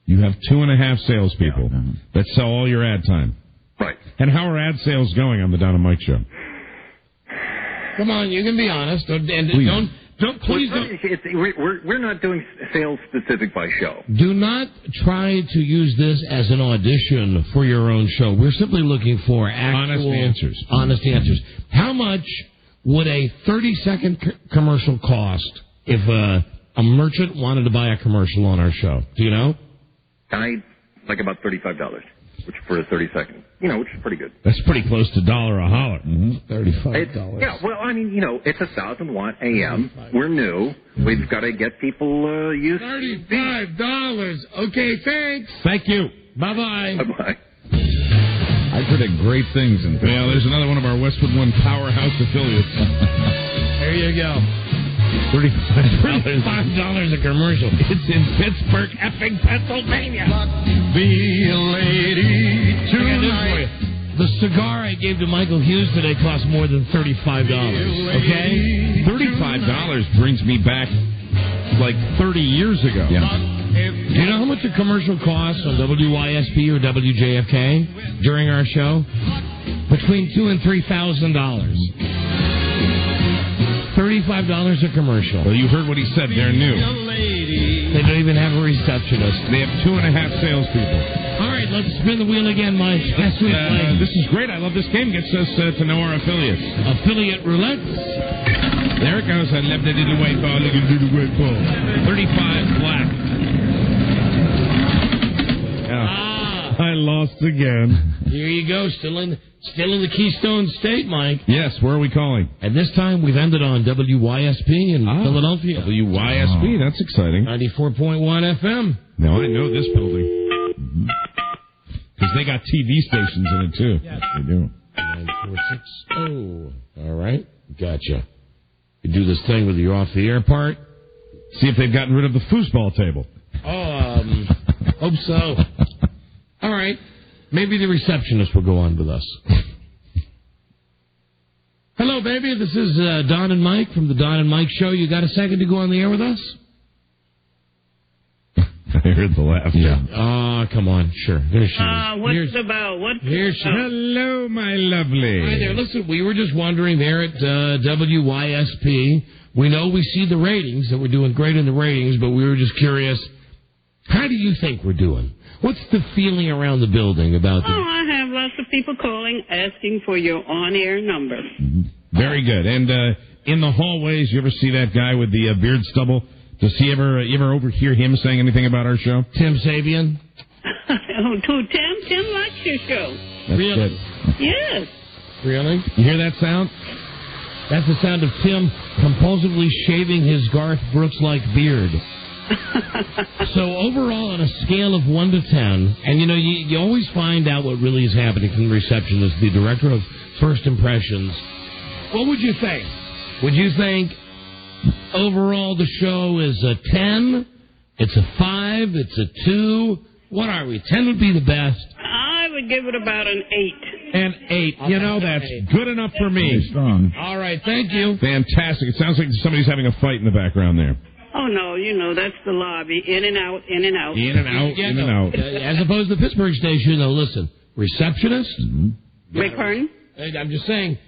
You have 2.5 salespeople that sell all your ad time. Right. And how are ad sales going on the Don and Mike show? Come on, you can be honest. We're not doing sales specific by show. Do not try to use this as an audition for your own show. We're simply looking for actual honest answers. How much would a 30-second commercial cost if a merchant wanted to buy a commercial on our show? Do you know? Like about $35, which for a 30-second, which is pretty good. That's pretty close to $1 a holler. $35. Yeah, well, I mean, it's 1,000-watt AM. We're new. We've got to get people used to $35. Okay, thanks. Thank you. Bye-bye. Bye-bye. I predict great things in Pittsburgh. Yeah, there's another one of our Westwood One powerhouse affiliates. There you go. $35 a commercial. It's in Pittsburgh, effing Pennsylvania. Be a lady tonight. The cigar I gave to Michael Hughes today cost more than $35. Okay? $35 brings me back like 30 years ago. Yeah. Do you know how much a commercial costs on WYSP or WJFK during our show? Between $2,000 and $3,000. $35 a commercial. Well, you heard what he said. They're new. They don't even have a receptionist. They have 2.5 salespeople. All right, let's spin the wheel again, Mike. This is great. I love this game. Gets us to know our affiliates. Affiliate roulette. There it goes. I love the little white ball. Look at the little white ball. 35 black. I lost again. Here you go. Still in the Keystone State, Mike. Yes, where are we calling? And this time we've ended on WYSP in Philadelphia. WYSP, that's exciting. 94.1 FM. Now I know this building. Because they got TV stations in it, too. Yes, they do. 9460. All right. Gotcha. You do this thing with your off-the-air part. See if they've gotten rid of the foosball table. Hope so. All right. Maybe the receptionist will go on with us. Hello, baby. This is Don and Mike from the Don and Mike Show. You got a second to go on the air with us? I heard the laugh. Yeah. Oh, come on. Sure. There she is. What's it about? Here she is. Hello, my lovely. Hi there. Listen, we were just wondering there at WYSP. We know we see the ratings, that we're doing great in the ratings, but we were just curious, how do you think we're doing? What's the feeling around the building about this? I have lots of people calling, asking for your on-air number. Very good. And in the hallways, you ever see that guy with the beard stubble? Does he ever overhear him saying anything about our show? Tim Sabian? To Tim? Tim likes your show. That's really? Good. Yes. Really? You hear that sound? That's the sound of Tim compulsively shaving his Garth Brooks-like beard. So overall, on a scale of 1 to 10, and you always find out what really is happening from the receptionist, the director of First Impressions. What would you think? Would you think overall the show is a 10? It's a 5? It's a 2? What are we? 10 would be the best. I would give it about an 8. An 8. That's good enough for me. Strong. All right, thank you. Fantastic. It sounds like somebody's having a fight in the background there. Oh, no, that's the lobby. In and out, in and out. In and out, in and out. As opposed to the Pittsburgh station, though, listen, receptionist? Beg pardon? I'm just saying,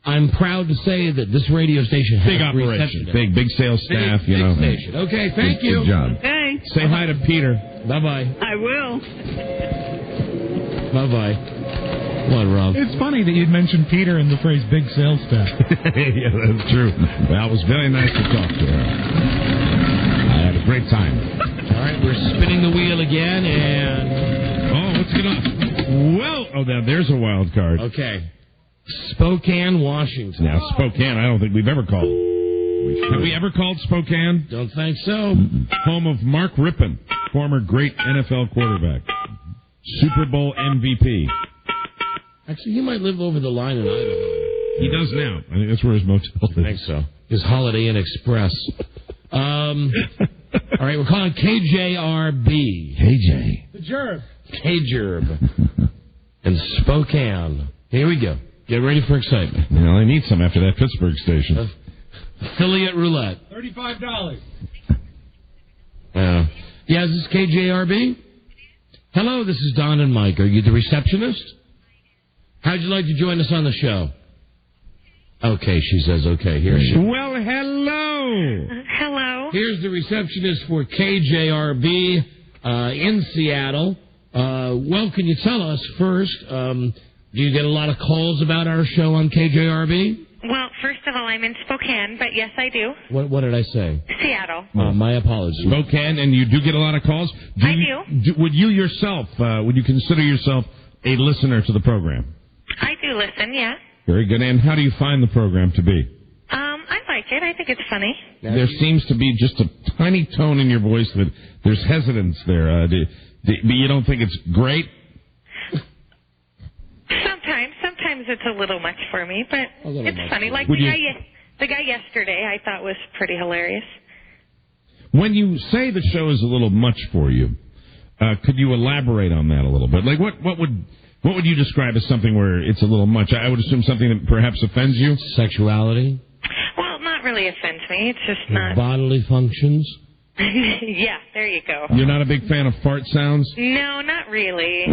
I'm proud to say that this radio station has big operation. Big sales staff, big station. Okay, thank you. Good job. Okay. Say hi to Peter. Bye-bye. I will. Bye-bye. What, Rob? It's funny that you'd mention Peter in the phrase big sales staff. Yeah, that's true. Well, it was very nice to talk to her. I had a great time. All right, we're spinning the wheel again, and... Oh, what's going on? Well, there's a wild card. Okay. Spokane, Washington. Now, Spokane, I don't think we've ever called. Have we ever called Spokane? Don't think so. Home of Mark Rippon, former great NFL quarterback. Super Bowl MVP. Actually, he might live over the line in Idaho. He does now. I think that's where his motel is. I think so. His Holiday Inn Express. All right, we're calling KJRB. KJ. The Jerb. KJRB. And Spokane. Here we go. Get ready for excitement. Well, I need some after that Pittsburgh station. Affiliate roulette. $35. Yeah, is this KJRB? Hello, this is Don and Mike. Are you the receptionist? How'd you like to join us on the show? Okay, she says okay. Here she is. Well, hello. Hello. Here's the receptionist for KJRB in Seattle. Well, can you tell us first, do you get a lot of calls about our show on KJRB? Well, first of all, I'm in Spokane, but yes, I do. What did I say? Seattle. My apologies. Spokane, and you do get a lot of calls? I do. Would you yourself, would you consider yourself a listener to the program? I do listen, yeah. Very good. And how do you find the program to be? I like it. I think it's funny. There seems to be just a tiny tone in your voice that there's hesitance there. But you don't think it's great? Sometimes it's a little much for me, but it's funny. Like the guy yesterday, I thought was pretty hilarious. When you say the show is a little much for you, could you elaborate on that a little bit? Like what would you describe as something where it's a little much? I would assume something that perhaps offends you. Sexuality. Well, not really offends me. It's just not bodily functions. Yeah, there you go. You're not a big fan of fart sounds? No, not really.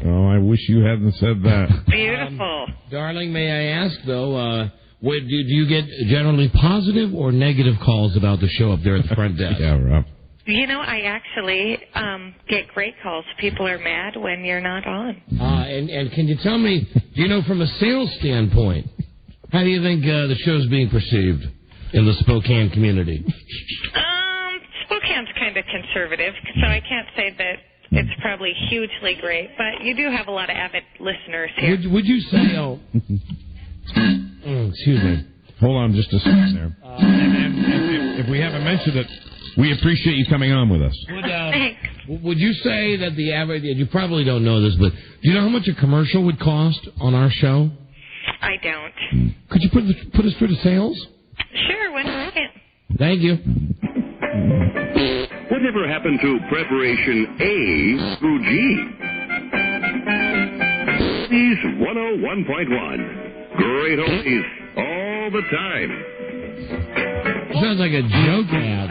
Oh, I wish you hadn't said that. Beautiful. Darling, may I ask, though, do you get generally positive or negative calls about the show up there at the front desk? Yeah, Rob. You know, I actually get great calls. People are mad when you're not on. And can you tell me, do you know from a sales standpoint, how do you think the show's being perceived in the Spokane community? Spokane's kind of conservative, so I can't say that it's probably hugely great, but you do have a lot of avid listeners here. Would you say, excuse me. Hold on just a second there. And if we haven't mentioned it, we appreciate you coming on with us. Would you say that the average, you probably don't know this, but do you know how much a commercial would cost on our show? I don't. Could you put us through to sales? Sure, 1 second. Thank you. Whatever happened to preparation A through G? He's 101.1. Great oldies all the time. Sounds like a joke ad.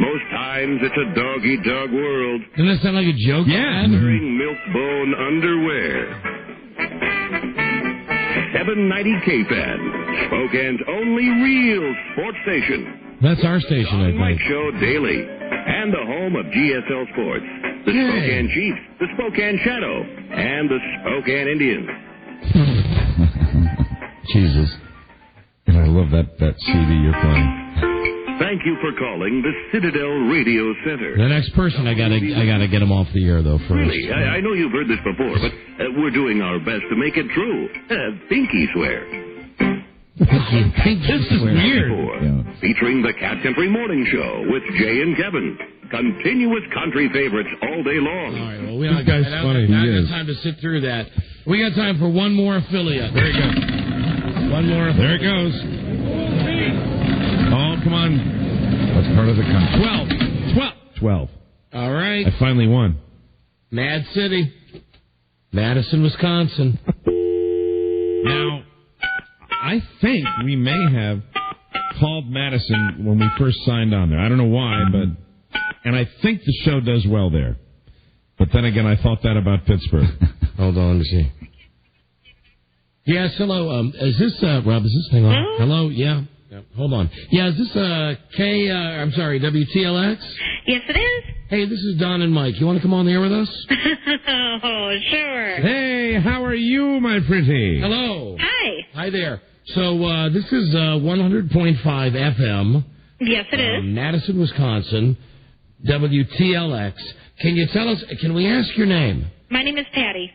Most times it's a dog-eat-dog world. Doesn't that sound like a joke ad? Wearing milk-bone underwear. 790 KFAN, Spokane's only real sports station. That's our station, I think. Mike Show Daily, and the home of GSL Sports, the Spokane Chiefs, the Spokane Shadow, and the Spokane Indians. Jesus. And I love that CD you're playing. Thank you for calling the Citadel Radio Center. The next person, I gotta get him off the air though first. Really, I know you've heard this before, but we're doing our best to make it true. Pinky swear. This is weird. Featuring the Cat Country Morning Show with Jay and Kevin. Continuous country favorites all day long. All right, well, we don't got time to sit through that. We got time for one more affiliate. There you go. One more affiliate. There it goes. Oh, come on. What part of the country? 12. All right. I finally won. Mad City. Madison, Wisconsin. Now, I think we may have called Madison when we first signed on there. I don't know why, and I think the show does well there. But then again, I thought that about Pittsburgh. Hold on, let me see. Yes, hello. Is this, Rob, is this, hang on. Hello, yeah. Hold on. Yeah, is this, WTLX? Yes, it is. Hey, this is Don and Mike. You want to come on the air with us? Oh, sure. Hey, how are you, my pretty? Hello. Hi. Hi there. So this is 100.5 FM. Yes, it is. Madison, Wisconsin, WTLX. Can you tell us, can we ask your name? My name is Patty.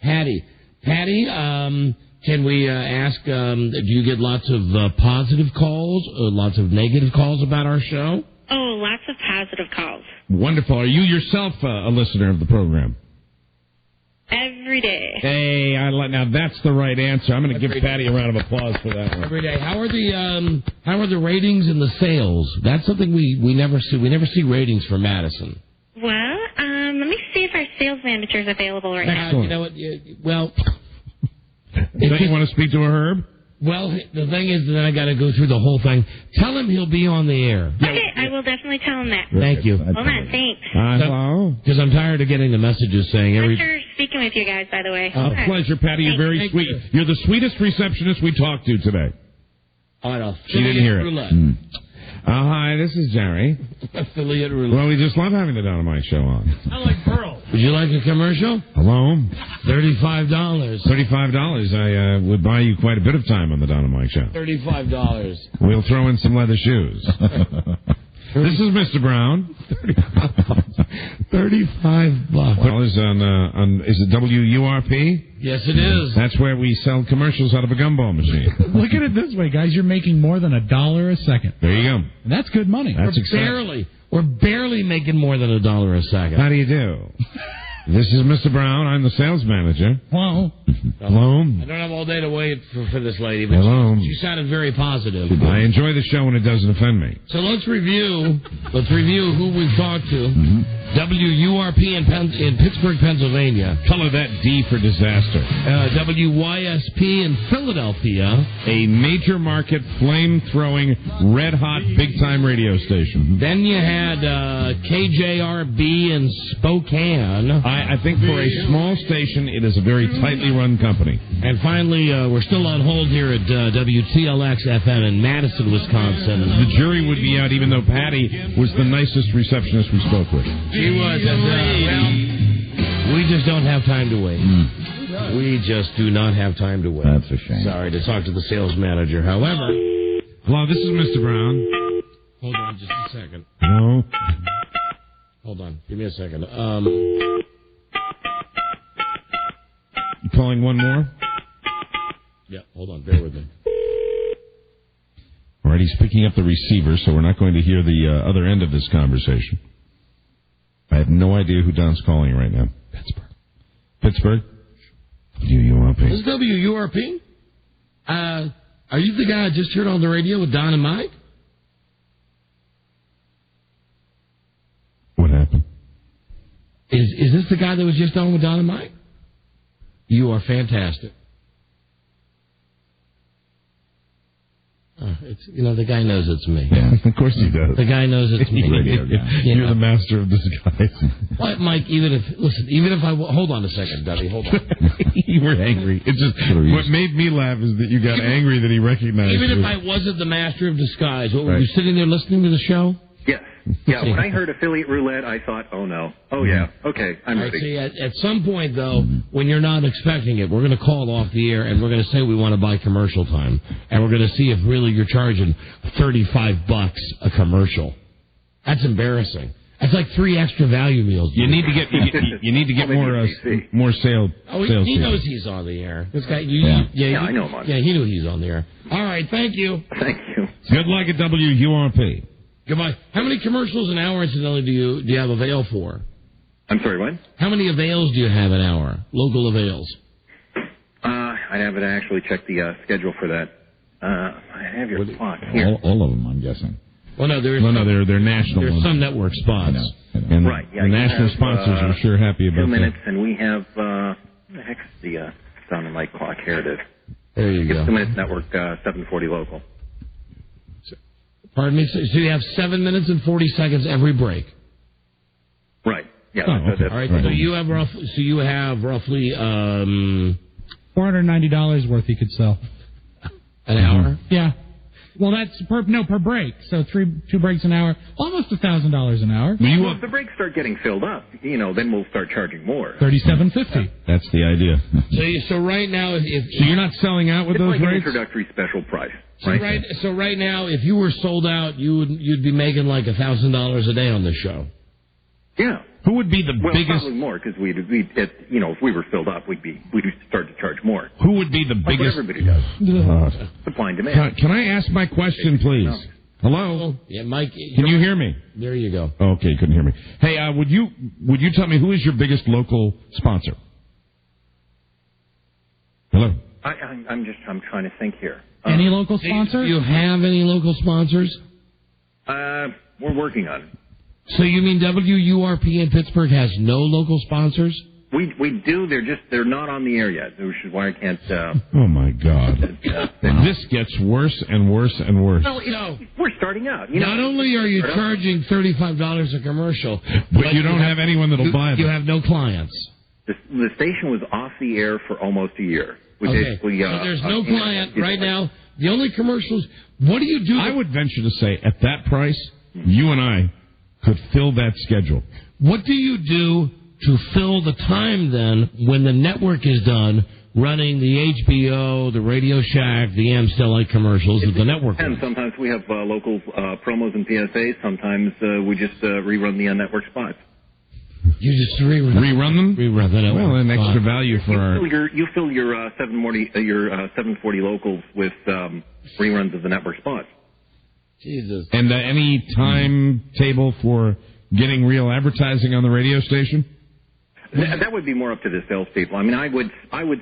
Patty, can we ask, do you get lots of positive calls or lots of negative calls about our show? Oh, lots of positive calls. Wonderful. Are you yourself a listener of the program? Every day. Hey, now that's the right answer. I'm going to give Patty a round of applause for that one. Every day. How are the ratings and the sales? That's something we never see. We never see ratings for Madison. Well, let me see if our sales manager is available right now. You know what? Well, don't you want to speak to a Herb? Well, the thing is, then I got to go through the whole thing. Tell him he'll be on the air. Okay, I will definitely tell him that. Thank you. Hold on, thanks. Hello? Because I'm tired of getting the messages saying Pleasure speaking with you guys, by the way. Pleasure, Patty. You're very sweet. You're the sweetest receptionist we talked to today. She didn't hear it. Hi, this is Jerry. Affiliate roulette. Well, we just love having the Don and Mike show on. I like Pearl. Would you like a commercial? Hello? $35. $35. I would buy you quite a bit of time on the Don and Mike show. $35. We'll throw in some leather shoes. This is Mr. Brown. $35. Well, is it WURP? Yes, it is. That's where we sell commercials out of a gumball machine. Look at it this way, guys. You're making more than $1 a second. There you go. And that's good money. That's exciting. We're barely making more than $1 a second. How do you do? This is Mr. Brown. I'm the sales manager. Hello. Hello. I don't have all day to wait for this lady, but Hello. she sounded very positive. I enjoy the show when it doesn't offend me. So let's review who we've talked to. WURP in Pittsburgh, Pennsylvania. Color that D for disaster. WYSP in Philadelphia. A major market, flame-throwing, red-hot, big-time radio station. Then you had KJRB in Spokane. I think for a small station, it is a very tightly run company. And finally, we're still on hold here at WTLX FM in Madison, Wisconsin. The jury would be out, even though Patty was the nicest receptionist we spoke with. She was. Well, we just don't have time to wait. We just do not have time to wait. That's a shame. Sorry to talk to the sales manager. However... Hello, this is Mr. Brown. Hold on just a second. No. Hold on. Give me a second. You calling one more? Yeah, hold on. Bear with me. All right, he's picking up the receiver, so we're not going to hear the other end of this conversation. I have no idea who Don's calling right now. Pittsburgh? WURP. This is WURP? Are you the guy I just heard on the radio with Don and Mike? What happened? Is this the guy that was just on with Don and Mike? You are fantastic. The guy knows it's me. Yeah, of course he does. The guy knows it's me. You're the master of disguise. What, Mike? Even if I hold on a second, Dudley, hold on. You were angry. It's just what made me laugh is that you got angry that he recognized you. Even if I wasn't the master of disguise, what, were you sitting there listening to the show? Yes. Yeah, when I heard affiliate roulette, I thought, oh, no. Oh, yeah. Okay, I'm ready. See, at some point, though, when you're not expecting it, we're going to call off the air, and we're going to say we want to buy commercial time. And we're going to see if really you're charging $35 a commercial. That's embarrassing. That's like 3 extra value meals. You need to get more sales. Oh, he knows he's on the air. This guy, I know him on. Yeah, he knew he's on the air. All right, thank you. Thank you. Good luck at WURP. Goodbye. How many commercials an hour, incidentally, do you have avail for? I'm sorry, what? How many avails do you have an hour? Local avails? I'd have to actually check the schedule for that. I have your clock here. All of them, I'm guessing. Well, no, they're national. There's some network spots. I know. And right, yeah. The national sponsors are sure happy about 2 minutes, that. and we have, what the heck's the Don and Mike clock? Here it is. There you go. 2 minutes network, 740 local. Pardon me? So you have 7 minutes and 40 seconds every break? Right. Yeah. Okay. All right. So you have roughly $490 worth you could sell. An hour? Yeah. Well, that's per break. So 2 breaks an hour, almost $1,000 an hour. Well, if the breaks start getting filled up, then we'll start charging more. $37.50. That's the idea. So right now, so you're not selling out with it's those like rates? An introductory special price. Right? So right now, if you were sold out, you'd be making like $1,000 a day on the show. Yeah. Who would be the biggest? Probably more because if we were filled up, we'd start to charge more. Who would be the biggest? What everybody does. Supply and demand. Can I ask my question, please? No. Hello. Yeah, Mike. Can you hear me? There you go. Okay, couldn't hear me. Hey, would you tell me who is your biggest local sponsor? Hello. I'm trying to think here. Any local sponsors? Do you have any local sponsors? We're working on it. So you mean WURP in Pittsburgh has no local sponsors? We do. They're not on the air yet, which is why I can't. Oh my God! This gets worse and worse and worse. Well, we're starting out. Not only are you charging $35 a commercial, but you don't have anyone that'll buy them. You have no clients. The station was off the air for almost a year. So there's no client right now. The only commercials. What do you do? I would venture to say, at that price, you and I could fill that schedule. What do you do to fill the time then when the network is done running the HBO, the Radio Shack, the Amstel commercials of the network? And sometimes we have local promos and PSAs. Sometimes we just rerun the network spots. You just rerun them? Rerun the network. Well, an extra value for you fill your 740 locals with reruns of the network spots. Jesus. And any timetable for getting real advertising on the radio station? That would be more up to the salespeople. I mean, I would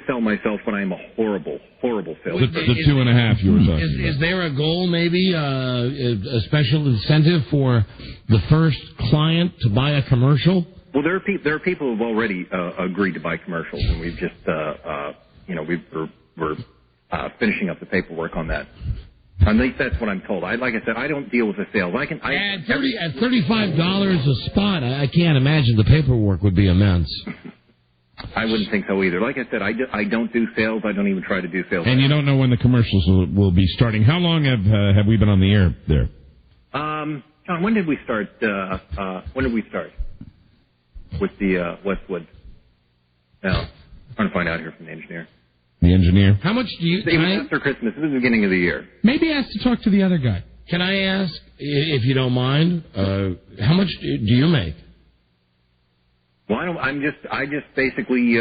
sell myself, but I am a horrible salesman. The 2.5 you were talking about. Is there a goal, maybe a special incentive for the first client to buy a commercial? Well, there are people who've already agreed to buy commercials, and we've just we're finishing up the paperwork on that. At least that's what I'm told. Like I said, I don't deal with the sales. At $35 a spot, I can't imagine the paperwork would be immense. I wouldn't think so either. Like I said, I don't do sales. I don't even try to do sales. And you don't know when the commercials will be starting. How long have we been on the air there? John, when did we start? With the Westwood? No, I'm trying to find out here from the engineer. The engineer. How much do you? After Christmas, this is the beginning of the year. Maybe ask to talk to the other guy. Can I ask, if you don't mind, how much do you make? Well, I just basically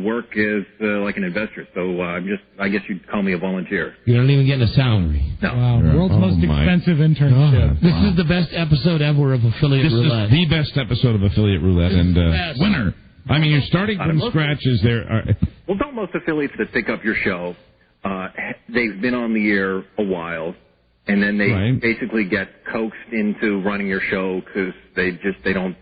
work as like an investor. So I guess you'd call me a volunteer. You don't even get a salary. No. Wow, world's most expensive internship. This is the best episode ever of Affiliate Roulette. This is the best episode of Affiliate Roulette, and winner. I mean, you're starting from scratch. Well, don't most affiliates that pick up your show, they've been on the air a while, and then they basically get coaxed into running your show because they don't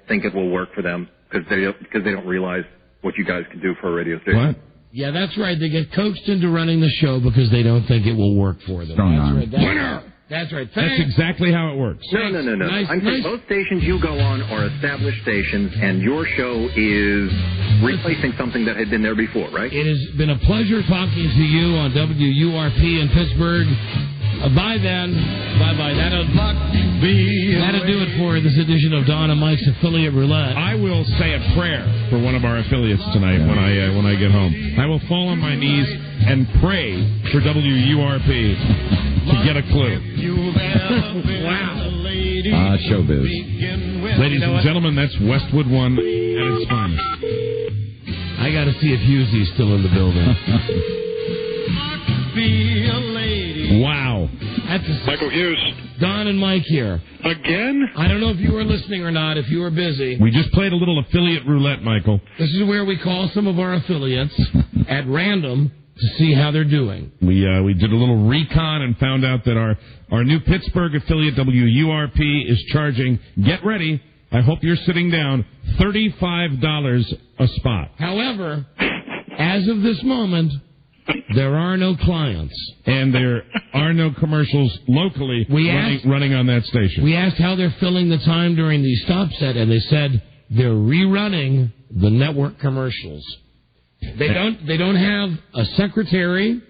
think it will work for them because they don't realize what you guys can do for a radio station. What? Yeah, that's right. They get coaxed into running the show because they don't think it will work for them. Winner. That's right. That's exactly how it works. No. I'm saying most stations you go on are established stations, and your show is replacing something that had been there before, right? It has been a pleasure talking to you on WURP in Pittsburgh. Bye then. Bye-bye. That'll do it for this edition of Don and Mike's Affiliate Roulette. I will say a prayer for one of our affiliates tonight when I get home. I will fall on my knees and pray for WURP to get a clue. Wow. Showbiz. Ladies and gentlemen, that's Westwood 1 at its finest. I got to see if Hughes is still in the building. Wow. That's Michael Hughes. Don and Mike here. Again? I don't know if you were listening or not, if you were busy. We just played a little affiliate roulette, Michael. This is where we call some of our affiliates at random to see how they're doing. We did a little recon and found out that our new Pittsburgh affiliate, WURP, is charging, get ready, I hope you're sitting down, $35 a spot. However, as of this moment, there are no clients. And there are no commercials locally running on that station. We asked how they're filling the time during the stop set, and they said they're rerunning the network commercials. They don't have a secretary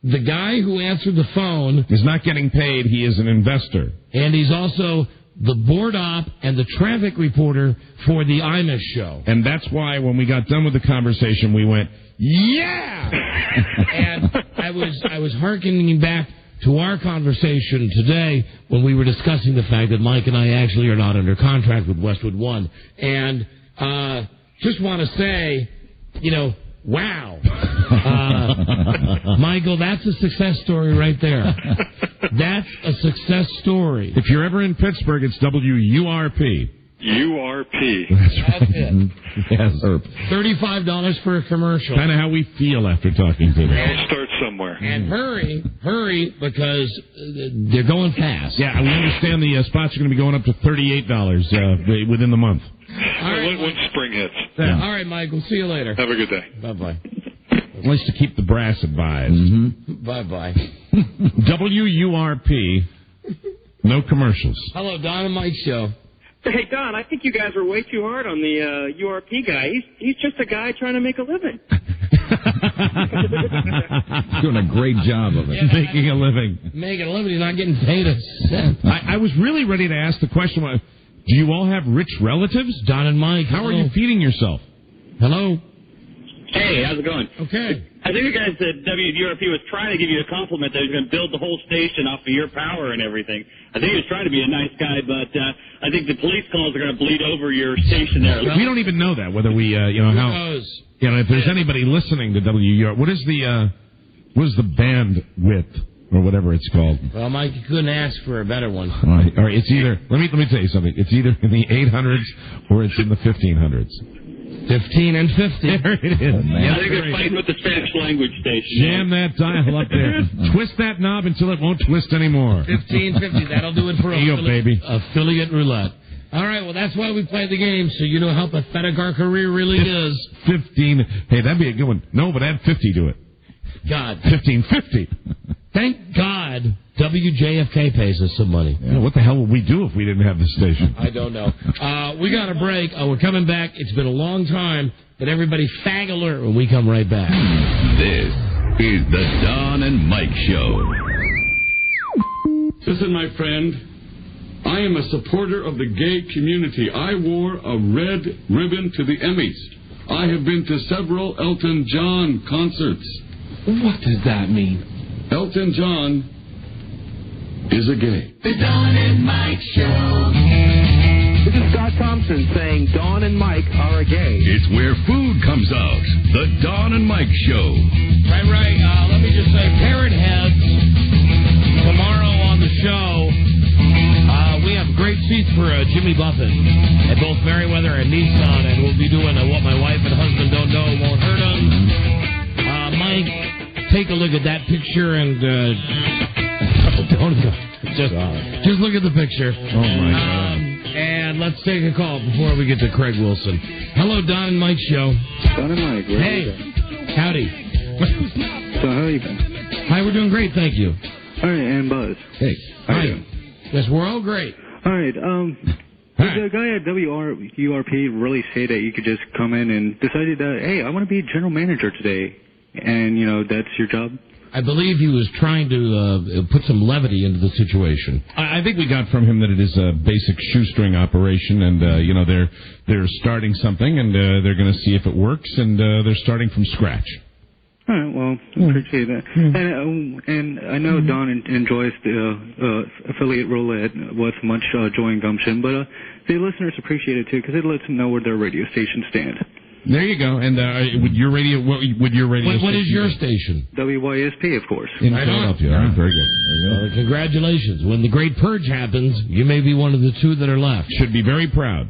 the guy who answered the phone is not getting paid. He is an investor. And he's also the board op and the traffic reporter for the Imus show. And that's why when we got done with the conversation, we went, yeah! And I was hearkening back to our conversation today when we were discussing the fact that Mike and I actually are not under contract with Westwood One. And just want to say, wow. Michael, that's a success story right there. That's a success story. If you're ever in Pittsburgh, it's WURP. URP. That's it. Yes. $35 for a commercial. Kind of how we feel after talking to them. I'll start somewhere. And hurry, because they're going fast. Yeah, we understand the spots are going to be going up to $38 within the month. All right, when spring hits. Yeah. All right, Mike, we'll see you later. Have a good day. Bye-bye. Nice to keep the brass advised. Mm-hmm. Bye-bye. WURP. No commercials. Hello, Don and Mike Show. Hey, Don, I think you guys were way too hard on the URP guy. He's just a guy trying to make a living. Doing a great job of it. Yeah, making a living. Making a living. He's not getting paid a cent. I was really ready to ask the question, do you all have rich relatives? Don and Mike. How are you feeding yourself? Hello? Hey, how's it going? Okay. I think the guy said WURP was trying to give you a compliment that he was going to build the whole station off of your power and everything. I think he was trying to be a nice guy, but I think the police calls are going to bleed over your station there. We don't even know that, whether we, how, if there's anybody listening to WURP, what is the band width or whatever it's called? Well, Mike, you couldn't ask for a better one. All right, it's either, let me tell you something, it's either in the 800s or it's in the 1500s. 15 and 50. There it is. I think they're fighting with the Spanish language station. Jam that dial up there. Twist that knob until it won't twist anymore. 1550. That'll do it for baby. Affiliate roulette. All right, well, that's why we play the game, so you know how pathetic our career really is. 15. Hey, that'd be a good one. No, but add 50 to it. God. 1550. Thank God WJFK pays us some money. Yeah, what the hell would we do if we didn't have this station? I don't know. We got a break. We're coming back. It's been a long time, but everybody fag alert when we come right back. This is the Don and Mike Show. Listen, my friend, I am a supporter of the gay community. I wore a red ribbon to the Emmys. I have been to several Elton John concerts. What does that mean? Elton John is a gay. The Don and Mike Show. This is Scott Thompson saying Don and Mike are a gay. It's where food comes out. The Don and Mike Show. Right. Let me just say, Parrot Heads, tomorrow on the show, we have great seats for Jimmy Buffett at both Merriweather and Nissan, and we'll be doing What My Wife and Husband Don't Know Won't Hurt Them. Mike, take a look at that picture and just look at the picture. Oh my God! And let's take a call before we get to Craig Wilson. Hello, Don and Mike Show. Don and Mike. Hey, howdy. So how are you been? Hi, we're doing great, thank you. All right, and Buzz. Hey, how hi. are you? Yes, we're all great. All right. Did the guy at WURP really say that you could just come in and decided that, hey, I want to be general manager today, and that's your job? I believe he was trying to put some levity into the situation. I think we got from him that it is a basic shoestring operation, and they're starting something, and they're going to see if it works, and they're starting from scratch. All right, well, appreciate that. And I know Don enjoys the affiliate roulette with much joy and gumption, but the listeners appreciate it too because it lets them know where their radio station stand. There you go. And would your radio? What would your radio? What is your station? WYSP, of course. In Philadelphia. All right, very good. Well, congratulations. When the great purge happens, you may be one of the two that are left. Should be very proud.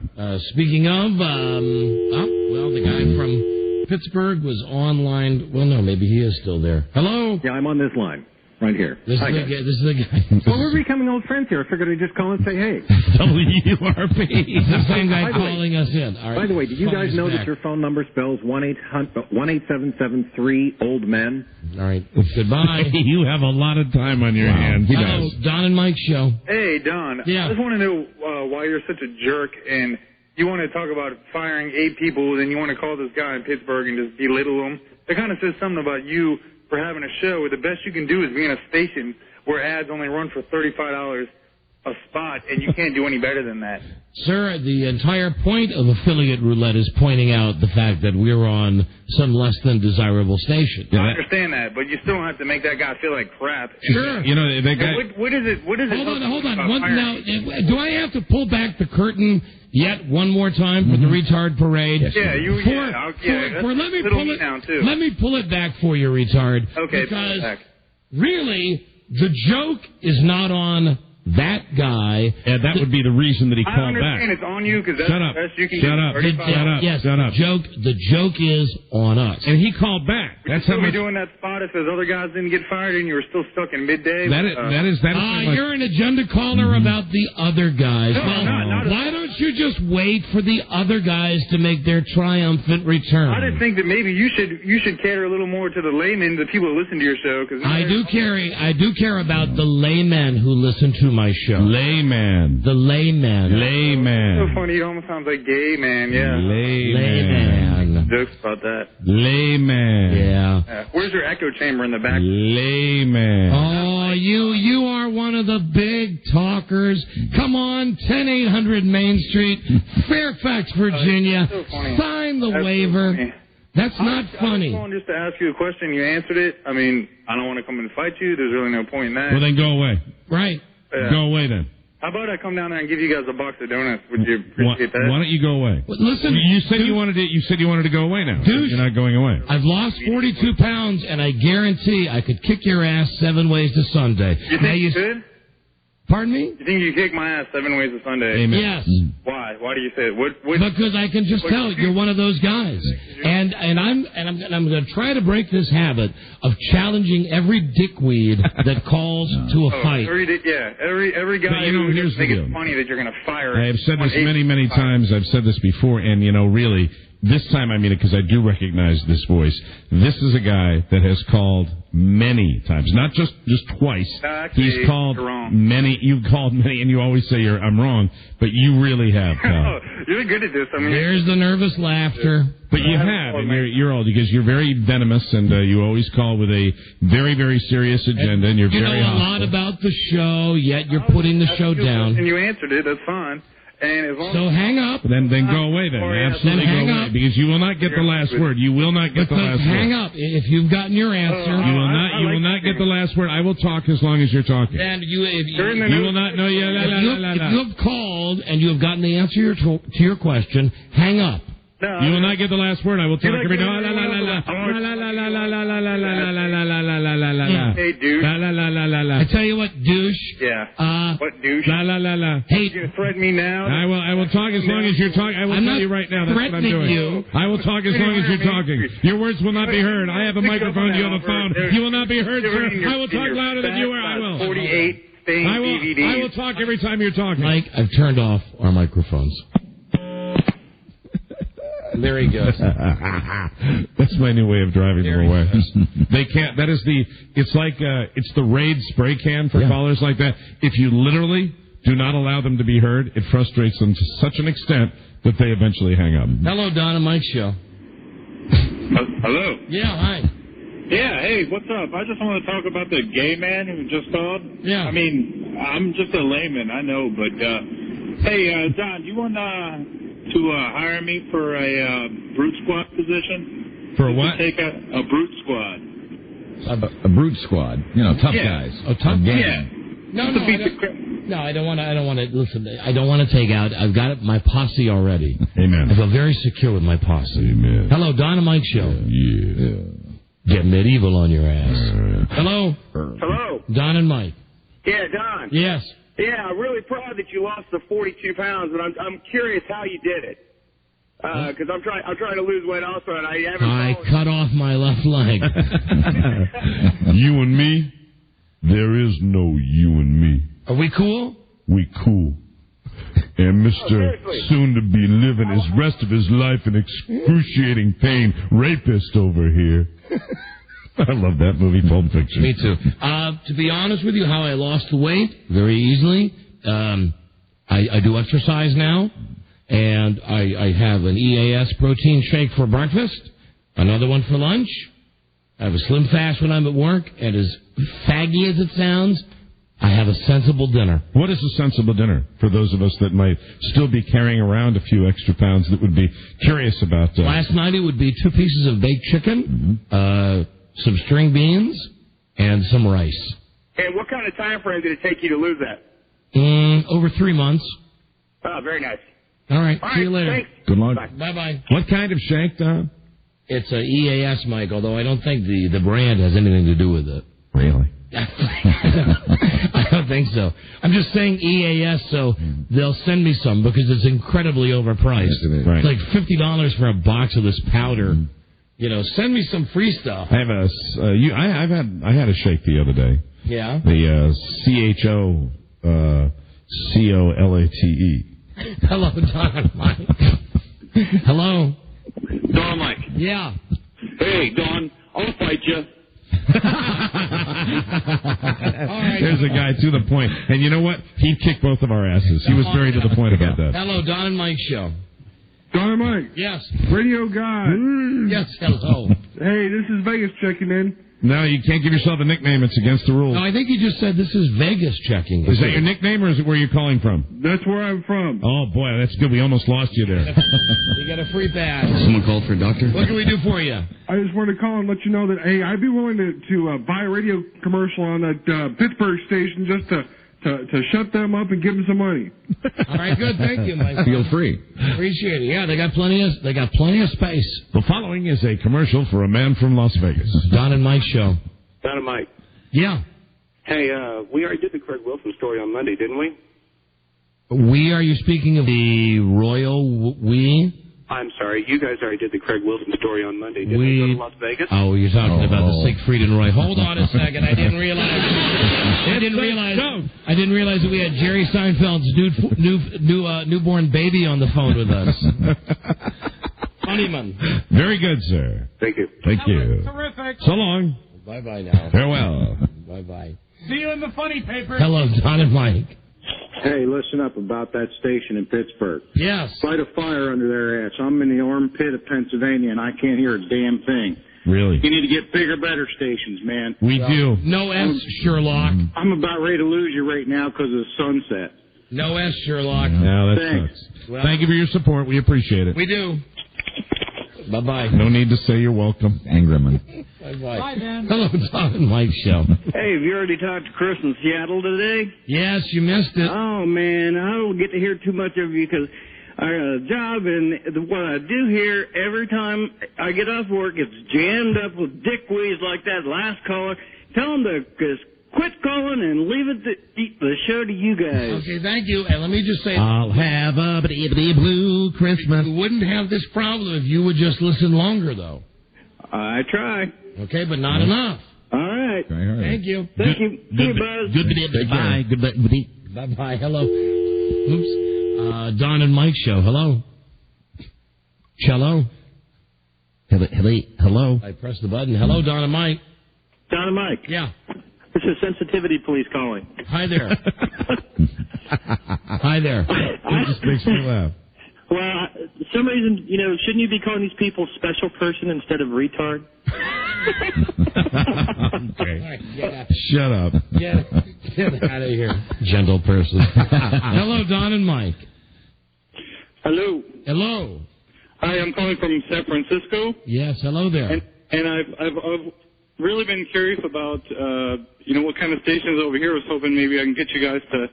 Speaking of, the guy from Pittsburgh was online. Well, no, maybe he is still there. Hello? Yeah, I'm on this line. Right here. This is the guy. Well, we're becoming old friends here. I figured I'd just call and say, hey. WURP. It's the same guy calling us in. All right. By the way, did you guys know that your phone number spells 1-877-3-OLD-MEN? All right. Goodbye. You have a lot of time on your hands. Hello, Don and Mike Show. Hey, Don. Yeah. I just want to know why you're such a jerk and you want to talk about firing 8 people, then you want to call this guy in Pittsburgh and just belittle him. That kind of says something about you for having a show. The best you can do is be in a station where ads only run for $35 a spot, and you can't do any better than that. Sir, the entire point of affiliate roulette is pointing out the fact that we're on some less than desirable station. I understand that, but you still don't have to make that guy feel like crap. Sure. You know, that guy... What is it? Hold on. Now, do I have to pull back the curtain yet one more time for the retard parade? Yes, let me pull it back for you, retard. Okay, because really, the joke is not on that guy. And that would be the reason that he called back. I understand it's on you because that's the best you can do. Yes, the joke is on us. And he called back. That's how we doing that spot if those other guys didn't get fired and you were still stuck in midday. You're an agenda caller about the other guys. Why don't you just wait for the other guys to make their triumphant return? I just think that maybe you should cater a little more to the laymen, the people who listen to your show. Cause I do care about the laymen who listen to my show. Layman. The layman. Layman. So funny. It almost sounds like gay man. Yeah. Layman. Jokes about that. Layman. Yeah. Where's your echo chamber in the back? Layman. Oh, you are one of the big talkers. Come on, 10800 Main Street, Fairfax, Virginia. So funny. Sign the waiver. So That's not funny. I was calling just to ask you a question. You answered it. I mean, I don't want to come and fight you. There's really no point in that. Well, then go away. Right. Go away then. How about I come down there and give you guys a box of donuts? Would you appreciate that? Why don't you go away? Well, listen, you said you wanted to go away now. Douche, you're not going away. I've lost 42 pounds, and I guarantee I could kick your ass 7 ways to Sunday. You think you could? Pardon me? You think you kick my ass 7 ways to Sunday? Amen. Yes. Why? Why do you say it? Because I can just tell you're one of those guys, and I'm going to try to break this habit of challenging every dickweed that calls to a fight. Every guy. But, here's the deal. It's funny that you're going to fire. I have said this many times. I've said this before, and really. This time I mean it because I do recognize this voice. This is a guy that has called many times, not just twice. He's called many. You called many, and you always say I'm wrong, but you really have. You're good at this. I mean, there's the nervous laughter. But you have, and you're old because you're very venomous, and you always call with a very, very serious agenda, and you're very hostile. You know a lot about the show, yet you're putting the show down. And you answered it. That's fine. So hang up. Then go away then. Absolutely go away. Because you will not get the last word. You will not get the last word. Hang up. If you've gotten your answer. You will not get the last word. I will talk as long as you're talking. And you will not know. If you have called and you have gotten the answer to your question, hang up. You will not get the last word. I will talk every day. Hey, douche. I tell you what, douche. Yeah. What douche? Hey, you gonna threaten me now? I will talk as long as you're talking. I will tell you right now. That's what I'm doing. You. I will talk as long as you're talking. Your words will not be heard. I have a microphone. You have a phone. You will not be heard, sir. I will talk louder than you are. I will. 48 I will talk every time you're talking. Mike, I've turned off our microphones. There he goes. That's my new way of driving them away. They can't. That is it's like it's the Raid spray can for callers like that. If you literally do not allow them to be heard, it frustrates them to such an extent that they eventually hang up. Hello, Don and Mike show. Hello. Yeah, hi. Yeah, hey, what's up? I just want to talk about the gay man who just called. Yeah. I mean, I'm just a layman, I know, but hey, Don, you want to hire me for a brute squad position? For a what? Take a brute squad. A brute squad. Tough guys. Oh, tough guys. Yeah. No, I don't want to. Listen, I don't want to take out. I've got my posse already. Amen. I feel very secure with my posse. Amen. Hello, Don and Mike show. Yeah. Get medieval on your ass. Hello. Hello. Don and Mike. Yeah, Don. Yes. Yeah, I'm really proud that you lost the 42 pounds, and I'm curious how you did it. Because I'm trying to lose weight also, and I haven't. I cut off my left leg. You and me? There is no you and me. Are we cool? We cool. And Mr. soon-to-be living his rest of his life in excruciating pain rapist over here. I love that movie, Pulp Fiction. Me too. To be honest with you, how I lost the weight very easily. I do exercise now, and I have an EAS protein shake for breakfast, another one for lunch, I have a slim fast when I'm at work, and as faggy as it sounds, I have a sensible dinner. What is a sensible dinner for those of us that might still be carrying around a few extra pounds that would be curious about? Last night it would be 2 pieces of baked chicken, some string beans, and some rice. And what kind of time frame did it take you to lose that? Over 3 months. Oh, very nice. All right, see you later. Thanks. Good luck. Bye-bye. What kind of shake, Don? It's a EAS, Mike, although I don't think the brand has anything to do with it. Really? I don't think so. I'm just saying EAS, so they'll send me some because it's incredibly overpriced. Yes, it is. Right. It's like $50 for a box of this powder. You know, send me some free stuff. I have I had a shake the other day. Yeah. The CHOCOLATE. Hello, Don Mike. Hello. Don Mike. Yeah. Hey, Don, I'll fight you. There's a guy to the point. And you know what? He kicked both of our asses. He was very to the point about that. Hello, Don and Mike show. Don and Mike. Yes. Radio guy. Yes, hello. Hey, this is Vegas checking in. No, you can't give yourself a nickname. It's against the rules. No, I think you just said this is Vegas checking. Is that your nickname, or is it where you're calling from? That's where I'm from. Oh, boy, that's good. We almost lost you there. You got a free pass. Someone called for a doctor? What can we do for you? I just wanted to call and let you know that, hey, I'd be willing to buy a radio commercial on that Pittsburgh station just to shut them up and give them some money. All right, good. Thank you, Mike. Feel free. Appreciate it. Yeah, they got plenty of space. The following is a commercial for a man from Las Vegas. Don and Mike show. Don and Mike. Yeah. Hey, we already did the Craig Wilson story on Monday, didn't we? Are you speaking of the Royal We? I'm sorry, you guys already did the Craig Wilson story on Monday. Didn't we go to Las Vegas? Oh, you're talking about the Siegfried and Roy. Hold on a second. I didn't realize that we had Jerry Seinfeld's newborn baby on the phone with us. Honeyman. Very good, sir. Thank you. Thank you. Terrific. So long. Bye-bye now. Farewell. Bye-bye. See you in the funny paper. Hello, Don and Mike. Hey, listen up about that station in Pittsburgh. Yes. Light a fire under their ass. I'm in the armpit of Pennsylvania, and I can't hear a damn thing. Really? You need to get bigger, better stations, man. We do. No S, Sherlock. I'm about ready to lose you right now because of the sunset. No S, Sherlock. No, that Thanks. sucks. Well, thank you for your support. We appreciate it. We do. Bye-bye. No need to say you're welcome. Angerman. Bye-bye. Bye, man. Hello, Don and Mike show. Hey, have you already talked to Chris in Seattle today? Yes, you missed it. Oh, man, I don't get to hear too much of you because I got a job, and what I do here every time I get off work, it's jammed up with dickweeds like that last caller. Tell them to just quit calling and leave the show to you guys. Okay, thank you. And let me just say, I'll have a blue Christmas. we wouldn't have this problem if you would just listen longer, though. I try. Okay, but not enough. All right. Thank you. Thank you. See you, Buzz. Goodbye. Bye-bye. Hello. Oops. Don and Mike show. Hello. Cello. Hello. I pressed the button. Hello, Don and Mike. Don and Mike. Yeah. This is Sensitivity Police calling. Hi there. Hi there. It just makes me laugh. Well, for some reason, shouldn't you be calling these people special person instead of retard? Okay. Shut up. Get out of here, gentle person. Hello, Don and Mike. Hello. Hello. Hi, I'm calling from San Francisco. Yes, hello there. And I've really been curious about what kind of stations over here. I was hoping maybe I can get you guys to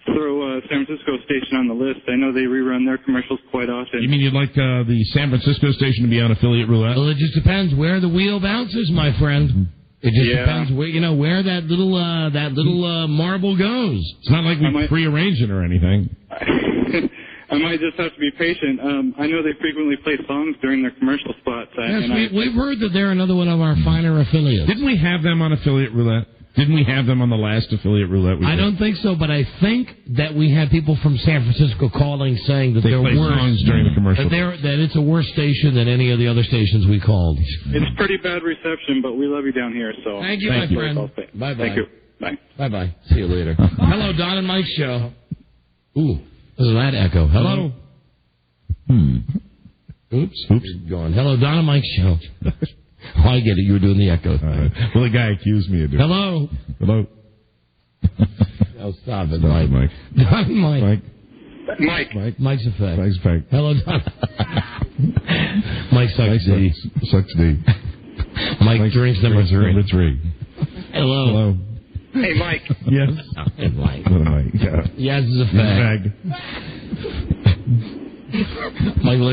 throw San Francisco station on the list. I know they rerun their commercials quite often. You mean you'd like the San Francisco station to be on affiliate roulette? Well, it just depends where the wheel bounces, my friend. It just depends where that little marble goes. It's not like we prearrange it or anything. I might just have to be patient. I know they frequently play songs during their commercial spots. Yes, we've heard that they're another one of our finer affiliates. Didn't we have them on affiliate roulette? Didn't we have them on the last affiliate roulette? I don't think so, but I think that we had people from San Francisco calling saying that they play songs during the commercial. That it's a worse station than any of the other stations we called. It's pretty bad reception, but we love you down here. So thank you, my friend. Bye-bye. Thank you. Bye. Bye-bye. See you later. Hello, Don and Mike show. Ooh, listen to that echo. Hello. Oops. Gone. Hello, Don and Mike show. Oh, I get it. You were doing the echo. Well, the guy accused me of doing Hello. Hello. Oh, stop it, Mike. Mike. Mike. Mike's a fag. Mike's a fag. Hello, Don. Mike sucks D. Sucks D. Mike drinks number 3. Number 3. Hello. Hey, Mike. Yes. Hey, Mike. Mike. Yeah. Yes, is a fag. Mike. All